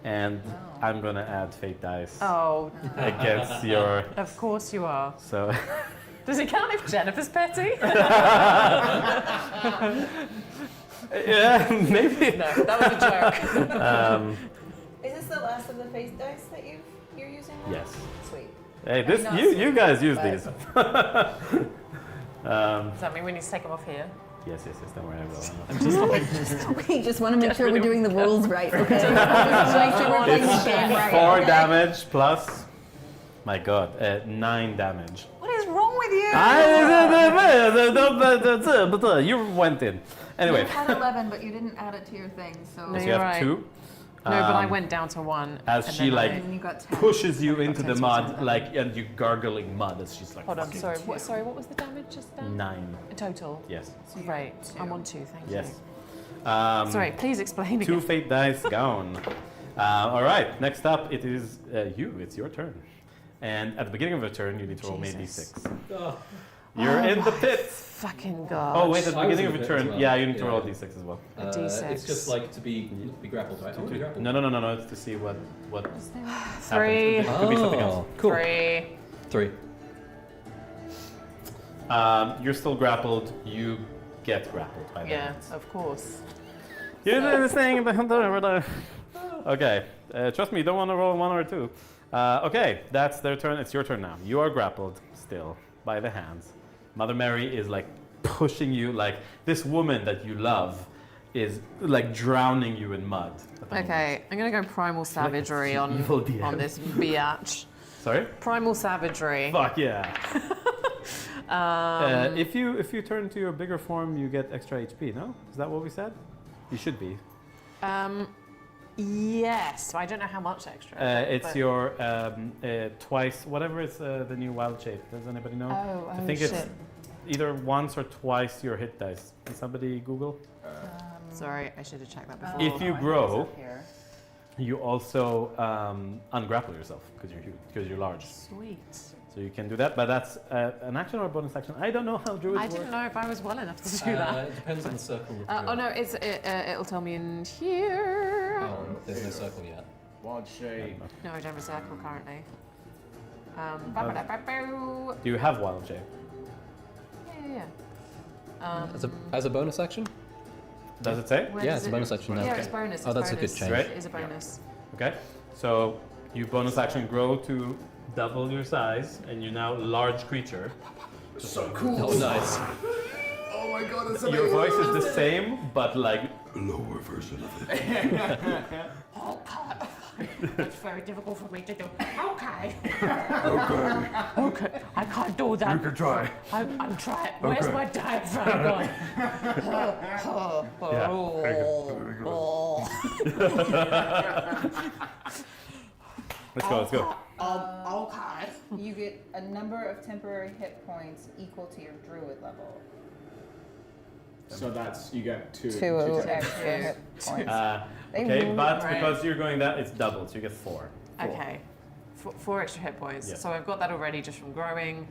and I'm gonna add fate dice against your.
Of course you are.
So.
Does it count if Jennifer's petty?
Yeah, maybe.
No, that was a joke.
Is this the last of the face dice that you're using now?
Yes.
Sweet.
Hey, you guys use these.
Does that mean we need to take them off here?
Yes, don't worry, I will.
We just want to make sure we're doing the rules right, okay? Just make sure we're playing the game right.
4 damage plus. My God, 9 damage.
What is wrong with you?
You went in. Anyway.
You had 11, but you didn't add it to your thing, so.
No,
So you
you're
have
right.
2.
No, but I went down to 1.
As she like
And you got 10.
pushes you into the mud, like, and you're gargling mud as she's like.
Hold on,
fucking-
sorry. What was the damage just then?
9.
Total.
Yes.
Right. I'm on 2. Thank
Yes.
you. Sorry. Please explain
2
again.
fate dice gone. All right. Next up, it is you. It's your turn. And at the beginning of the turn, you need to roll me a d6. You're in the pit.
Fucking God.
Oh wait, at the
I was
beginning
in
of
the
your
pit as
turn,
well.
yeah, you need to
Yeah.
roll a d6 as well.
A d6.
It's just like to be grappled, right? I want to be grappled.
No. It's to see what
3.
happens. It could be something else.
Cool.
3.
3.
You're still grappled. You get grappled by
Yeah,
that.
of course.
You're doing this thing. Okay, trust me, you don't want to roll 1 or 2. Okay, that's their turn. It's your turn now. You are grappled still by the hands. Mother Mary is like pushing you, like this woman that you love is like drowning you in mud. at the moment.
Okay, I'm gonna go primal savagery on
evil DM.
this biatch.
Sorry?
Primal savagery.
Fuck yeah. If you turn to your bigger form, you get extra HP. No, is that what we said? You should be.
Yes. I don't know how much extra.
It's
but-
your twice, whatever is the new wild shape. Does anybody know?
Oh,
I think it's either once or twice your hit dice. Can somebody Google?
Sorry, I should have checked that before.
If you grow, you also ungrapple yourself because you're huge, because you're large.
Sweet.
So you can do that, but that's an action or a bonus action. I don't know how druids
I
work.
didn't know if I was well enough to do that.
It depends on the circle.
Oh no, it'll tell me in here.
Oh, there's no circle yet.
Wild shape.
No, I don't have a circle currently.
Do you have wild shape?
Yeah.
As a bonus action?
Does it say?
Where
Yeah,
does
it's a bonus action now.
Yeah, it's bonus.
Oh, that's a
bonus.
good change.
Right?
It is a bonus.
Okay. So you bonus action grow to double your size, and you're now a large creature.
So cool.
Oh, nice.
Oh my god, it's
Your voice is the same, but like lower version of it.
That's very difficult for me to do. Okay.
Okay.
I can't do that.
You can try.
I'm trying. Where's my diaphragm going?
Yeah. Let's go.
Okay.
You get a number of temporary hit points equal to your druid level.
So that's, you get 2
2 extra hit points.
Okay, but
Right.
because you're going that, it's doubled, so you get 4.
Okay. 4 extra hit points.
Yeah.
So I've got that already just from growing.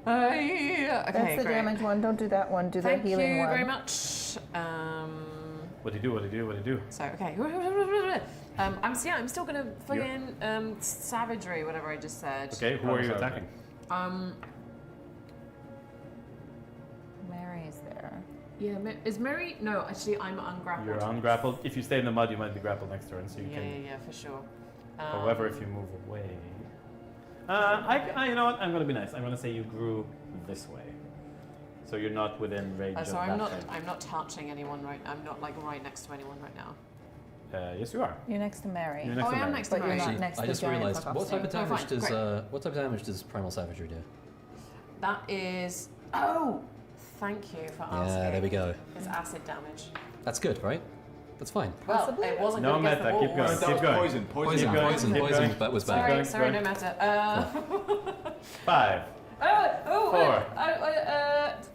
Okay,
That's the
great.
damage one. Don't do that one. Do the
Thank
healing
you
one.
very much.
What do you do?
So okay. I'm still gonna fucking savagery, whatever I just said.
Okay, who are you attacking?
Mary's there.
Yeah, is Mary? No, actually, I'm ungrappled.
You're ungrappled. If you stay in the mud, you might be grappled next turn, so you
Yeah,
can.
yeah, for sure.
However, if you move away, you know what? I'm gonna be nice. I'm gonna say you grew this way, so you're not within range of
so
that thing.
I'm not touching anyone right. I'm not like right next to anyone right now.
Yes, you are.
You're next to Mary.
You're next
Oh,
to
I am
Mary.
next to
But you're
Mary.
not
Actually,
next
I
to
just
giant
realised
fuck-off
what type of
thing.
damage
fine,
does
great.
what type of damage does primal savagery do?
That is. Oh, thank you for asking.
Yeah, there we go.
It's acid damage.
That's good, right? That's fine.
Well,
Possibly.
it wasn't
No
good against
meta,
the
keep
walls.
going.
That
Keep
was
going.
poison.
Poison,
going,
poison,
keep
poison.
going.
That was
Sorry,
bad.
going,
sorry,
going.
no matter.
5. 4.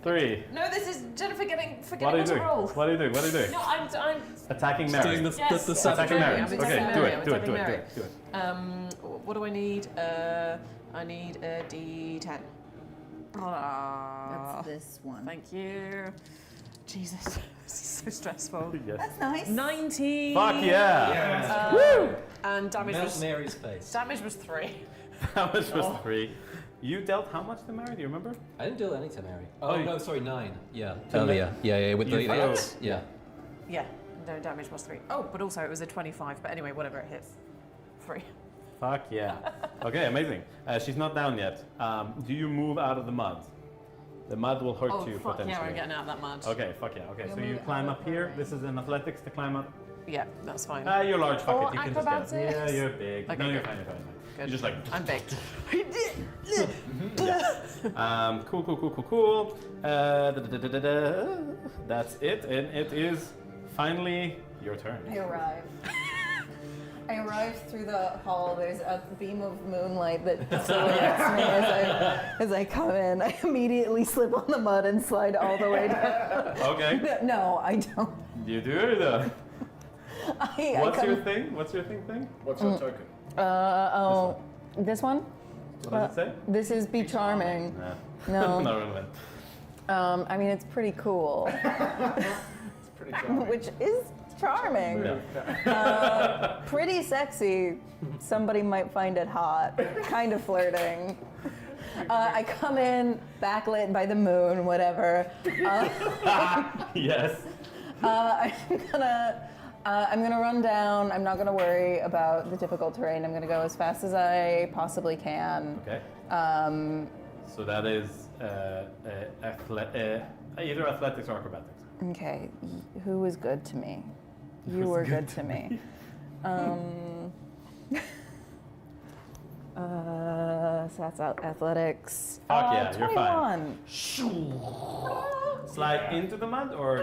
3.
No, this is Jennifer
What
forgetting
are you
what to
doing?
roll.
What are you doing? What are you doing?
No, I'm
Attacking
Just
Mary.
doing the
Yes,
the
yes,
savage
Attacking Mary.
I'm
Okay,
attacking
do
Mary,
it.
I'm
Do it.
attacking
Do it. Do
Mary.
it. Do it.
What do I need? I need a D10.
That's this one.
Thank you. Jesus, this is so stressful.
Yes.
That's nice.
19.
Fuck yeah!
Woo! And damage
Melt
was
Mary's face.
damage was 3.
How much was 3? You dealt how much to Mary? Do you remember?
I didn't do any to Mary.
Oh,
Oh,
you-
no, sorry, 9. Yeah.
To
Oh,
Ma-
yeah, with
You
the
throw-
axe. Yeah.
Yeah, no damage was 3. Oh, but also it was a 25. But anyway, whatever it hits, 3.
Fuck yeah. Okay, amazing. She's not down yet. Do you move out of the mud? The mud will hurt
Oh
you
fuck
potentially.
yeah, we're getting out of that mud.
Okay, fuck yeah. Okay,
You'll
so you
move
climb
out
up
of
here.
the
This is an athletics to climb up.
Yeah, that's fine.
You're large, fuck
Or
it. You can just
acrobatics.
get it. Yeah, you're big.
Okay,
No, you're
good.
fine, you're fine.
Good.
You're just like.
I'm big.
Cool. That's it, and it is finally your turn.
I arrive. I arrive through the hall. There's a beam of moonlight that silhouettes me as I come in. I immediately slip on the mud and slide all the way down.
Okay.
No, I don't.
You do it though.
I
What's
come,
your thing? What's your thing?
What's your token?
This one?
What does it say?
This is Be Charming.
Nah.
No.
Not relevant.
I mean, it's pretty cool.
It's pretty charming.
Which is charming.
Yeah.
Pretty sexy. Somebody might find it hot. Kind of flirting. I come in backlit by the moon, whatever.
Yes.
I'm gonna run down. I'm not gonna worry about the difficult terrain. I'm gonna go as fast as I possibly can.
Okay. So that is either athletics or acrobatics.
Okay, who was good to me? You were good to me. So that's athletics.
Fuck yeah, you're fine.
21.
Slide into the mud or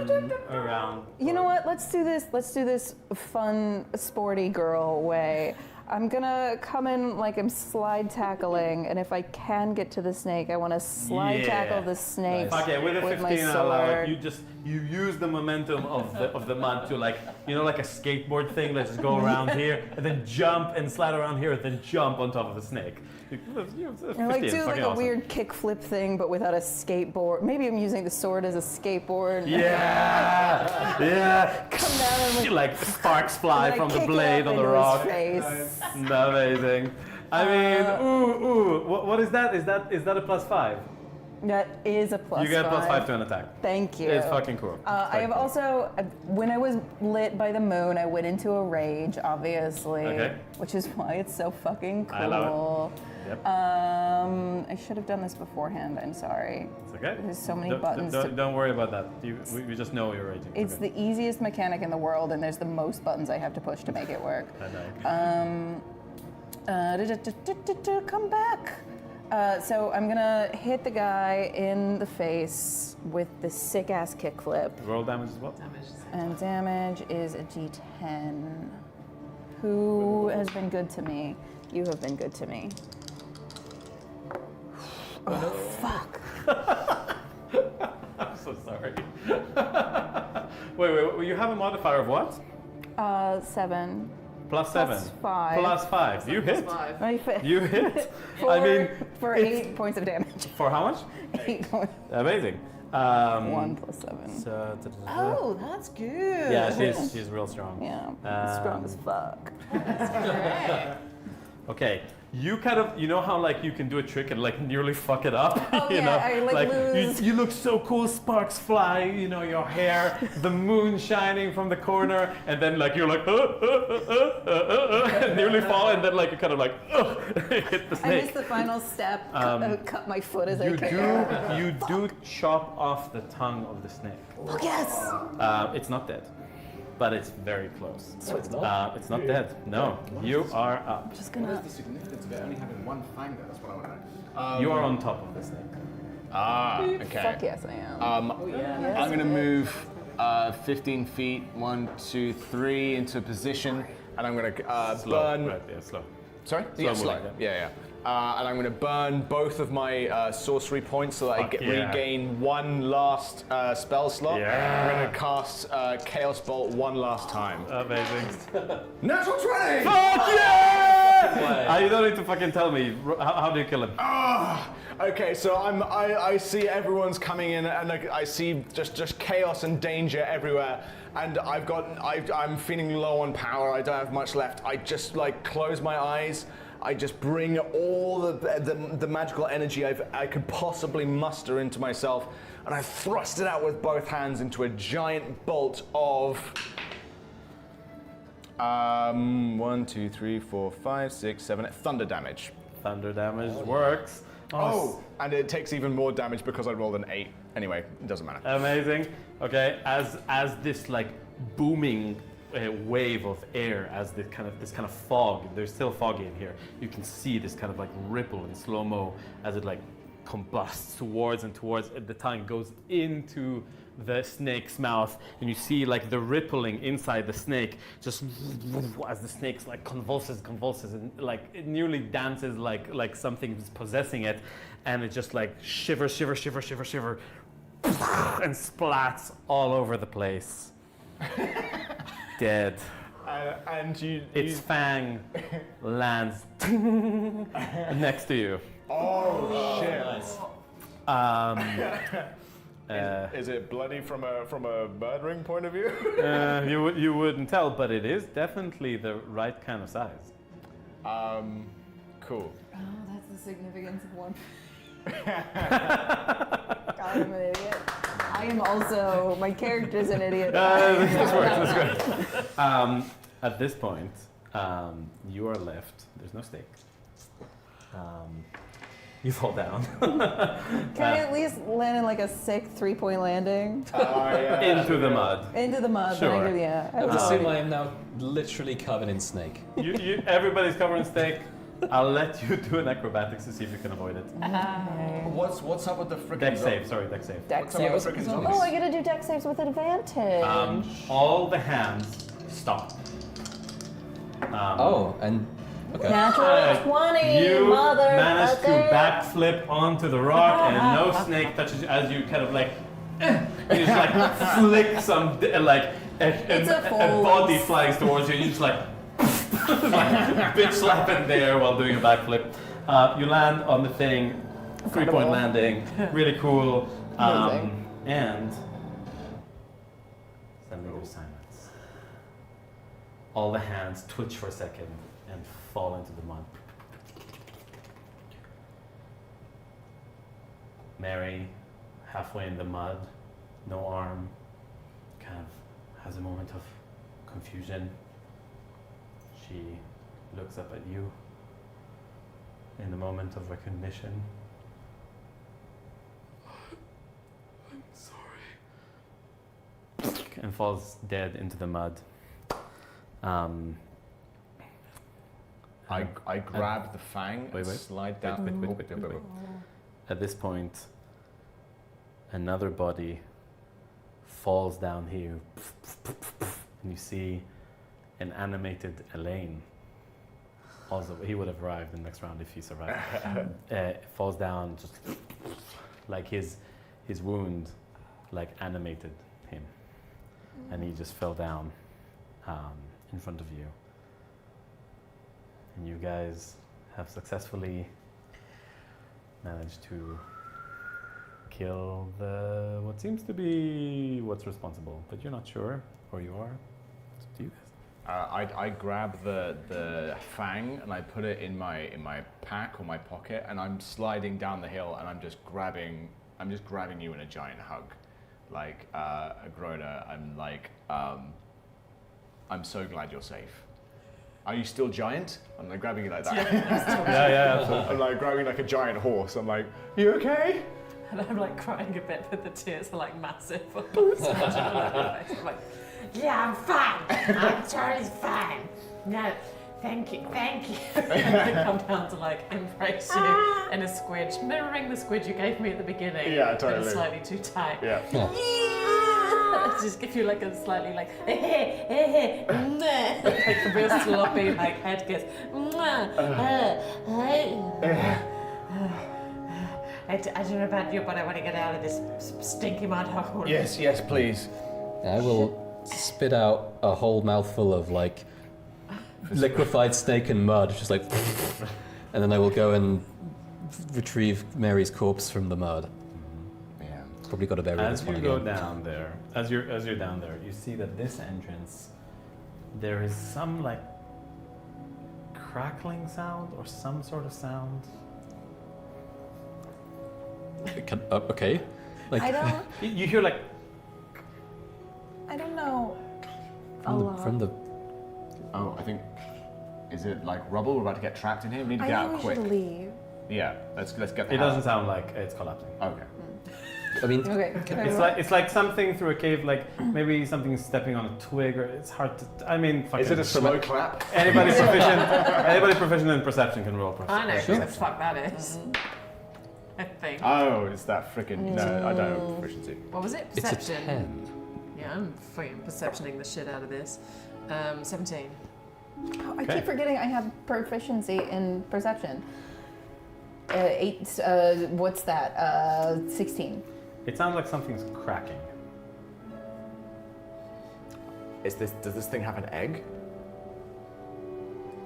around?
You know what? Let's do this fun, sporty girl way. I'm gonna come in like I'm slide tackling, and if I can get to the snake, I want to slide tackle the snake
Fuck yeah, with a 15
my
allow it.
sword.
You use the momentum of the mud to like like a skateboard thing. Let's just go around here and then jump and slide around here and then jump on top of the snake.
I like do like a weird kickflip thing, but without a skateboard. Maybe I'm using the sword as a skateboard.
Yeah.
Come down and
Like sparks fly
and I
from the
kick it
blade
up
on the
into
rock.
his face.
Amazing. I mean, what is that? Is that a +5?
That is a +5.
You get +5 to an attack.
Thank you.
It's fucking cool.
I have also, when I was lit by the moon, I went into a rage, obviously, which is why it's so fucking cool.
I love it. Yep.
I should have done this beforehand. I'm sorry.
It's okay.
There's so many buttons.
Don't worry about that. We just know you're raging.
It's the easiest mechanic in the world, and there's the most buttons I have to push to make it work. Come back. So I'm gonna hit the guy in the face with the sick ass kickflip.
Roll damage as well.
And damage is a D10. Who has been good to me? You have been good to me. Oh, fuck.
I'm so sorry. wait, you have a modifier of what?
7.
+7.
+5.
+5. You hit.
My
You hit. I mean,
for 8 points of damage.
For how much?
8 points.
Amazing.
1 + 7.
So,
Oh, that's good.
yeah, she's real strong.
Yeah, strong as fuck.
Okay, you kind of, you know how like you can do a trick and like nearly fuck it up?
Oh,
you
yeah,
know?
I, like, lose.
You look so cool, sparks fly, your hair, the moon shining from the corner, and then like you're like, and nearly fall, and then like you kind of like, hit the
I
snake.
missed the final step, cut my foot as I came.
You do chop off the tongue of the snake.
Oh, yes!
It's not dead, but it's very close.
So it's not?
It's not dead. No, you are up.
Just
What is
gonna.
the significance of it only having one fang there? That's what I want to know.
You are on top of the snake.
Okay.
Fuck yes, I am.
I'm gonna move 15 feet, 1, 2, 3 into a position, and I'm gonna
Slow.
burn.
Right, yeah, slow.
Sorry?
Slow
Yeah,
moving,
slow. Yeah. And I'm going to burn both of my sorcery points so that regain one last spell slot.
Yeah.
I'm going to cast Chaos Bolt one last time.
Amazing.
Natural 20!
Fuck yeah! You don't need to fucking tell me. How do you kill him?
Okay, so I see everyone's coming in, and I see just chaos and danger everywhere. And I'm feeling low on power. I don't have much left. I just close my eyes. I just bring all the magical energy I could possibly muster into myself, and I thrust it out with both hands into a giant bolt of 1, 2, 3, 4, 5, 6, 7 thunder damage.
Thunder damage works.
Oh, and it takes even more damage because I rolled an 8. Anyway, it doesn't matter.
Amazing. Okay, as this booming wave of air, as this kind of fog, there's still foggy in here. You can see this kind of ripple in slow-mo as it combusts towards and towards. The tongue goes into the snake's mouth, and you see the rippling inside the snake, just as the snake's convulses, and it nearly dances like something's possessing it, and it just shiver, and splats all over the place. Dead.
And
its fang lands next to you.
Oh shit!
Nice.
Is it bloody from a murdering point of view?
You wouldn't tell, but it is definitely the right kind of size.
Cool.
Oh, that's the significance of one. God, I'm an idiot. I am also, my character's an idiot.
This works, that's great. At this point, you are left, there's no stake. You fall down.
Can I at least land in a sick 3-point landing?
Into the mud.
Into the mud.
Sure.
I
would assume I am now literally covered in snake.
Everybody's covered in snake. I'll let you do an acrobatics to see if you can avoid it.
What's up with the frickin'
Dex save, sorry, dex save.
Dex
What's up with the frickin' zombies?
Oh, I gotta do dex saves with advantage.
All the hands stop.
And okay.
Natural 20,
You
mother.
manage to backflip onto the rock, and no snake touches you as you kind of you just flick some a body flies towards you, and you just bitch slapping there while doing a backflip. You land on the thing, 3-point landing, really cool. And suddenly there's silence. All the hands twitch for a second and fall into the mud. Mary, halfway in the mud, no arm, kind of has a moment of confusion. She looks up at you in the moment of recognition. I'm sorry. And falls dead into the mud.
I grab the fang and slide down.
Wait. At this point, another body falls down here, and you see an animated Elaine. Also, he would have arrived in the next round if he survived. Falls down, just his wound, animated him, and he just fell down in front of you. And you guys have successfully managed to kill what seems to be what's responsible, but you're not sure, or you are. It's up to you guys.
I grab the fang and I put it in my pack or my pocket, and I'm sliding down the hill, and I'm just grabbing you in a giant hug, Agrona. I'm so glad you're safe. Are you still giant? I'm grabbing you like that.
Yeah, absolutely.
I'm grabbing a giant horse. I'm you okay?
And I'm crying a bit, but the tears are massive. I'm
Yeah, I'm fine. I'm totally fine. No, thank you.
I come down to embrace you in a squidge, mirroring the squidge you gave me at the beginning.
Yeah,
but
totally.
it's slightly too tight.
Yeah.
Just give you like a slightly like like a real sloppy like head kiss. I don't know about you, but I want to get out of this stinky mud hole.
Yes, please.
I will spit out a whole mouthful of like liquefied snake and mud, just like, and then I will go and retrieve Mary's corpse from the mud.
Yeah.
Probably got to bury this one
As you
again.
go down there, as you're down there, you see that this entrance, there is some like crackling sound or some sort of sound.
Okay. Like
I don't.
You hear like
I don't know.
from the
Oh, I think. Is it like rubble? We're about to get trapped in here. We need to
I
get
think
out
we
quick.
should leave.
Yeah, let's get the
it
hell
doesn't sound like it's collapsing.
out. Okay.
I mean,
Okay.
It's like something through a cave, like maybe something stepping on a twig, or it's hard to. I mean, fucking,
Is it a slow clap?
Anybody proficient in perception can roll perception.
I know
Sure.
who the fuck that is. I think.
Oh, it's that freaking. No, I don't have proficiency.
What was it?
it's a
Perception.
10.
Yeah, I'm fucking perceptioning the shit out of this. 17.
Oh, I
Okay.
keep forgetting I have proficiency in perception. 8. What's that? 16.
It sounds like something's cracking.
Does this thing have an egg?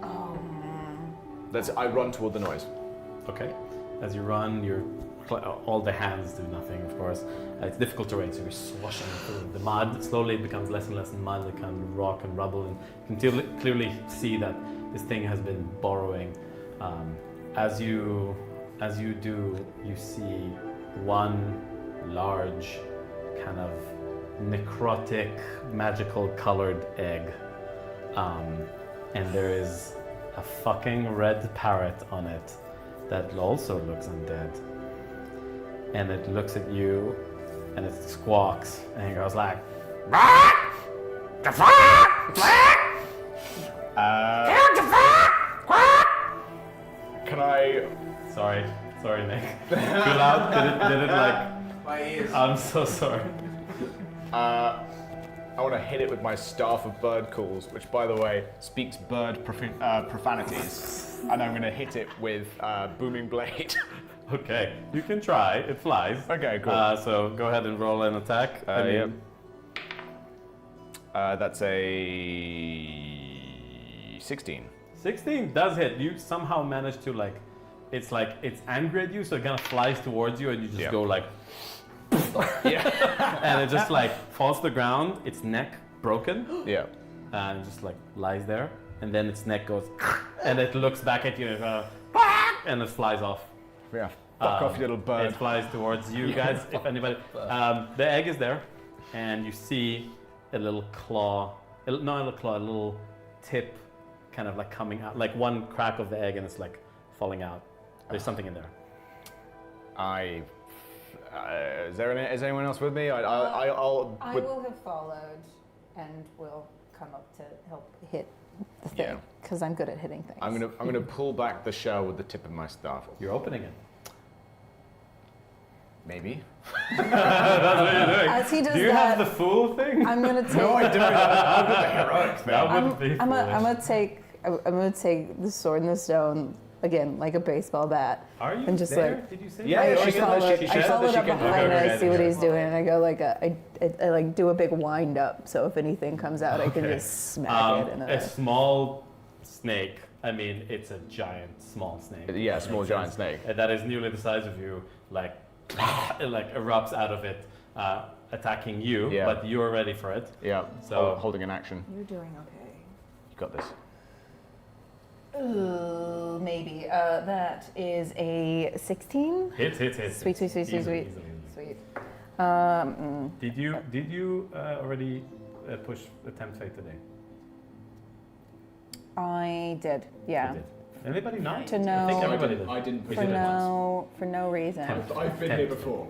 Oh.
I run toward the noise.
Okay. As you run, all the hands do nothing, of course. It's difficult terrain, so you're swashing through the mud. Slowly it becomes less and less mud, it becomes rock and rubble, and you can clearly see that this thing has been burrowing. As you do, you see one large, kind of necrotic, magical colored egg. And there is a fucking red parrot on it that also looks undead. And it looks at you and it squawks and it goes like,
Can I?
Sorry, Nick. Too loud? Did it like,
My ears.
I'm so sorry.
I want to hit it with my staff of bird calls, which, by the way, speaks bird profanities, and I'm going to hit it with booming blade.
Okay, you can try, it flies.
Okay, cool.
So go ahead and roll an attack.
Yep. That's a 16.
16 does hit. You somehow manage to it's angry at you, so it kind of flies towards you, and you just go like,
Yeah.
and it just falls to the ground. Its neck broken,
Yeah.
and it just lies there, and then its neck goes, and it looks back at you, and it flies off.
Yeah. Fuck off, you little bird.
It flies towards you guys. If anybody, the egg is there, and you see a little claw, a little tip, kind of coming out, like one crack of the egg, and it's falling out. There's something in there.
Is anyone else with me?
I will have followed and will come up to help hit the thing because I'm good at hitting things.
I'm gonna pull back the shell with the tip of my staff.
You're opening it.
Maybe.
That's what you're doing.
As he does
Do you
that,
have the fool thing?
I'm gonna take.
No, I don't. I've got the heroic thing.
That would be
I'm
foolish.
gonna take the sword and the stone again, like a baseball bat.
Are you
and just
there?
like
Did you say?
Yeah,
I
she said that she
I
said
followed
that
up
she can do
behind
it.
and I see what
Okay.
he's doing, and I go I do a big wind up, so if anything comes out, I can
Okay.
just smack it. And
A small snake. I mean, it's a giant, small snake.
Yeah, small giant snake.
That is nearly the size of you. It erupts out of it, attacking you.
Yeah.
But you're ready for it.
Yeah.
So-
holding an action.
You're doing okay.
You got this.
Ooh, maybe. That is a 16.
Hit.
Sweet.
Easily.
Sweet.
Did you already push attempt fate today?
I did. Yeah.
You did. Anybody not?
To know-
I think everybody did.
I didn't
We
For
did it once.
no reason.
I've been here before.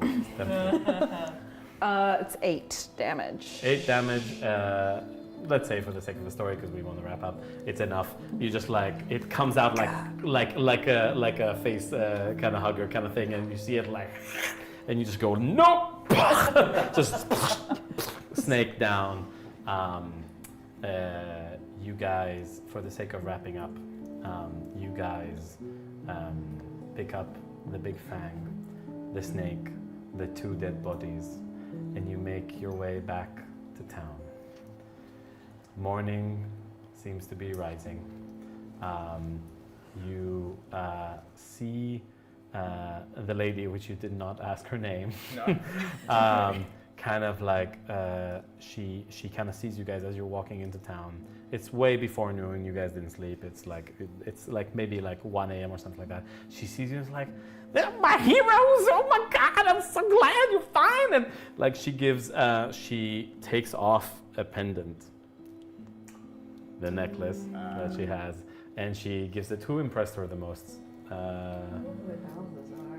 It's 8 damage.
8 damage. Let's say for the sake of the story, because we want to wrap up, it's enough. You just it comes out like a face kind of hugger kind of thing, and you see it and you just go no, just snake down. You guys, for the sake of wrapping up, you guys pick up the big fang, the snake, the 2 dead bodies, and you make your way back to town. Morning seems to be rising. You see the lady, which you did not ask her name.
No.
Kind of like she kind of sees you guys as you're walking into town. It's way before noon. You guys didn't sleep. It's like maybe like 1 a.m. or something like that. She sees you and is like, "They're my heroes! Oh my God! I'm so glad you're fine!" And like she takes off a pendant, the necklace that she has, and she gives it. Who impressed her the most?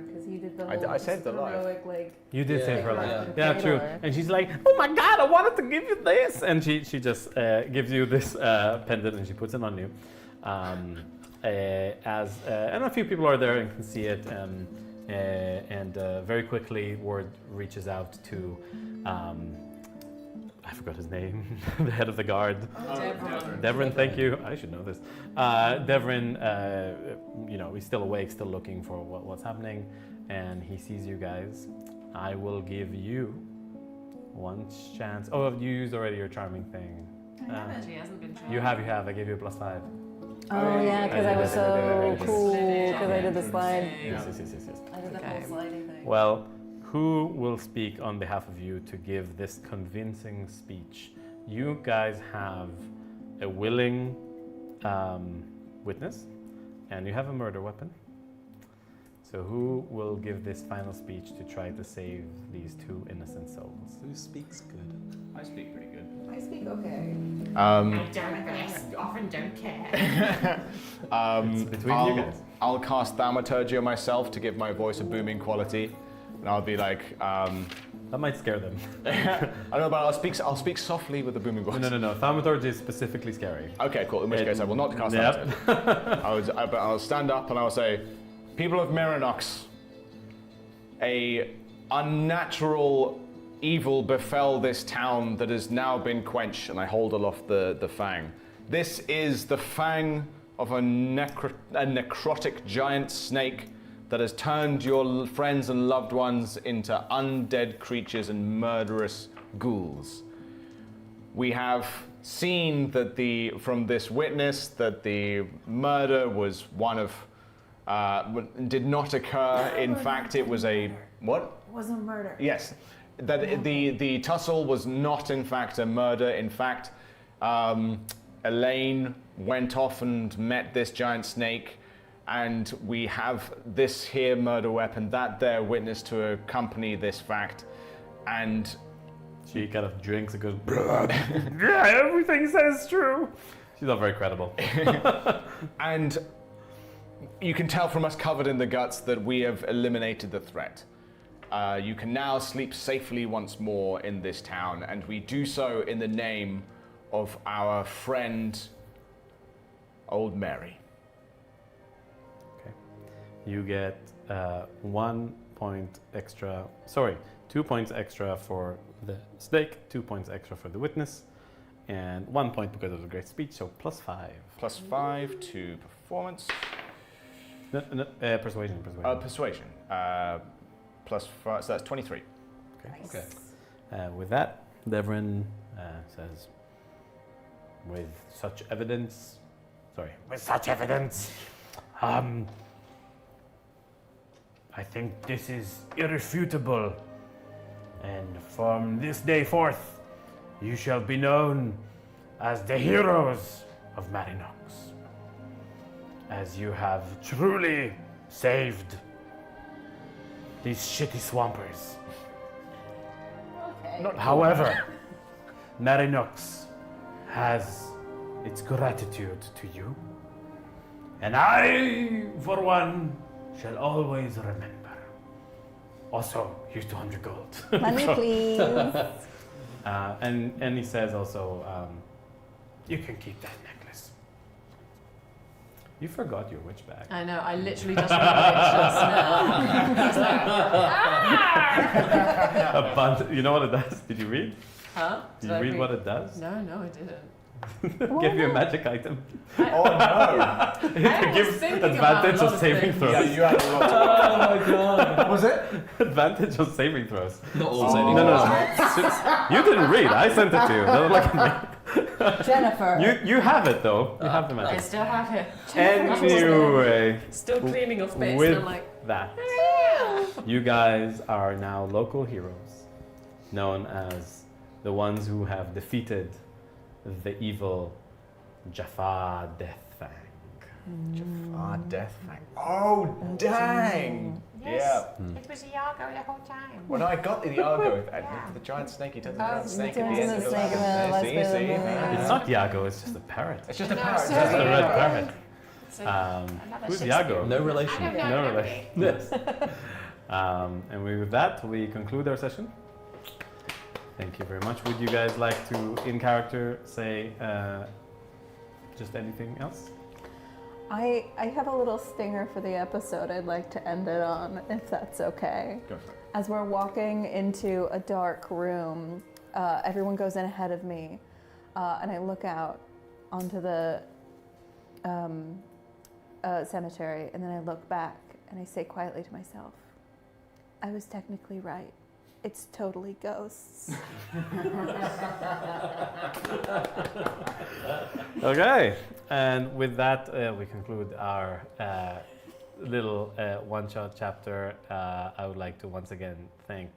Because he did the
I
whole
saved her life.
heroic, like,
You did save her life.
Yeah.
Yeah, true. And she's like, "Oh my God, I wanted to give you this," and she just gives you this pendant and she puts it on you. And a few people are there and can see it. And very quickly, word reaches out to. I forgot his name, the head of the guard. Devrin, thank you. I should know this. Devrin, he's still awake, still looking for what's happening, and he sees you guys. I will give you 1 chance. Oh, you used already your charming thing.
She hasn't been charmed.
You have. I gave you a +5.
Oh yeah, because I was so cool because I did the slide.
Yes.
I did the whole sliding thing.
Well, who will speak on behalf of you to give this convincing speech? You guys have a willing witness, and you have a murder weapon. So who will give this final speech to try to save these 2 innocent souls?
Who speaks good?
I speak pretty good.
I speak okay.
I often don't care.
It's between you guys.
I'll cast Thaumaturgy on myself to give my voice a booming quality, and I'll be like,
That might scare them.
I don't know, but I'll speak softly with a booming voice.
No. Thaumaturgy is specifically scary.
Okay, cool. In which case, I will not cast Thaumaturgy. But I'll stand up and I'll say, "People of Merinox, a unnatural evil befell this town that has now been quenched," and I hold aloft the fang. "This is the fang of a necrotic giant snake that has turned your friends and loved ones into undead creatures and murderous ghouls. We have seen that from this witness that the murder was one of did not occur. In fact, it was a what?
It wasn't murder.
Yes, that the tussle was not in fact a murder. In fact, Elaine went off and met this giant snake, and we have this here murder weapon, that there witness to accompany this fact, and
she kind of drinks and goes, "Yeah, everything says true." She's not very credible.
And you can tell from us covered in the guts that we have eliminated the threat. You can now sleep safely once more in this town, and we do so in the name of our friend, Old Mary.
Okay. You get 1 point extra, 2 points extra for the snake, 2 points extra for the witness, and 1 point because of the great speech, so +5.
+5 to performance.
Persuasion.
Persuasion. +5, so that's 23.
Okay. With that, Devrin says, with such evidence, I think this is irrefutable, and from this day forth, you shall be known as the heroes of Marinox, as you have truly saved these shitty swampers.
Okay.
However, Marinox has its gratitude to you, and I, for one, shall always remember. Also, here's 200 gold.
Money, please.
And he says also, you can keep that necklace. You forgot your witch bag.
I know, I literally just remembered it just now. It's like,
A bunch, you know what it does? Did you read?
Huh?
Did you read what it does?
No, I didn't.
Give you a magic item.
Oh no!
It gives advantage on saving throws.
Yeah, you had a lot.
Oh my god.
What was it?
Advantage on saving throws.
Not all saving
No.
throws.
You didn't read. I sent it to you. Don't look at me.
Jennifer.
You have it though. You have the
I
magic.
still have it.
Anyway,
Still cleaning off bits.
with
And I'm like,
that, you guys are now local heroes, known as the ones who have defeated the evil Jafar Deathfang.
Ah, Death Fang. Oh, dang!
Yes.
Yeah.
It was Iago the whole time.
When I got the Iago, the giant snake, he turns into a giant snake at the end.
turns into a snake and then
See,
let's
see?
go.
It's not Iago. It's just a parrot.
It's just a
No,
parrot.
sorry.
Just a red parrot.
It's
Another
Who's
60.
Iago?
No
I
relation.
don't know.
No
nobody.
relation. And with that, we conclude our session. Thank you very much. Would you guys like to, in character, say just anything else?
I have a little stinger for the episode I'd like to end it on, if that's okay.
Go for it.
As we're walking into a dark room, everyone goes in ahead of me, and I look out onto the cemetery, and then I look back and I say quietly to myself, I was technically right. It's totally ghosts.
Okay, and with that, we conclude our little one-shot chapter. I would like to once again thank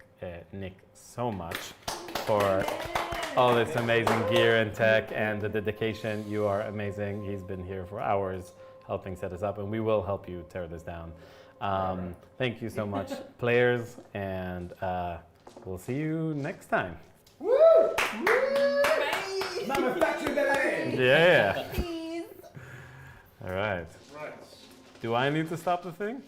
Nick so much for all this amazing gear and tech and the dedication. You are amazing. He's been here for hours helping set us up, and we will help you tear this down. Thank you so much, players, and we'll see you next time.
Woo! Manufacture the land!
Yeah.
Please.
All right.
Right.
Do I need to stop the thing?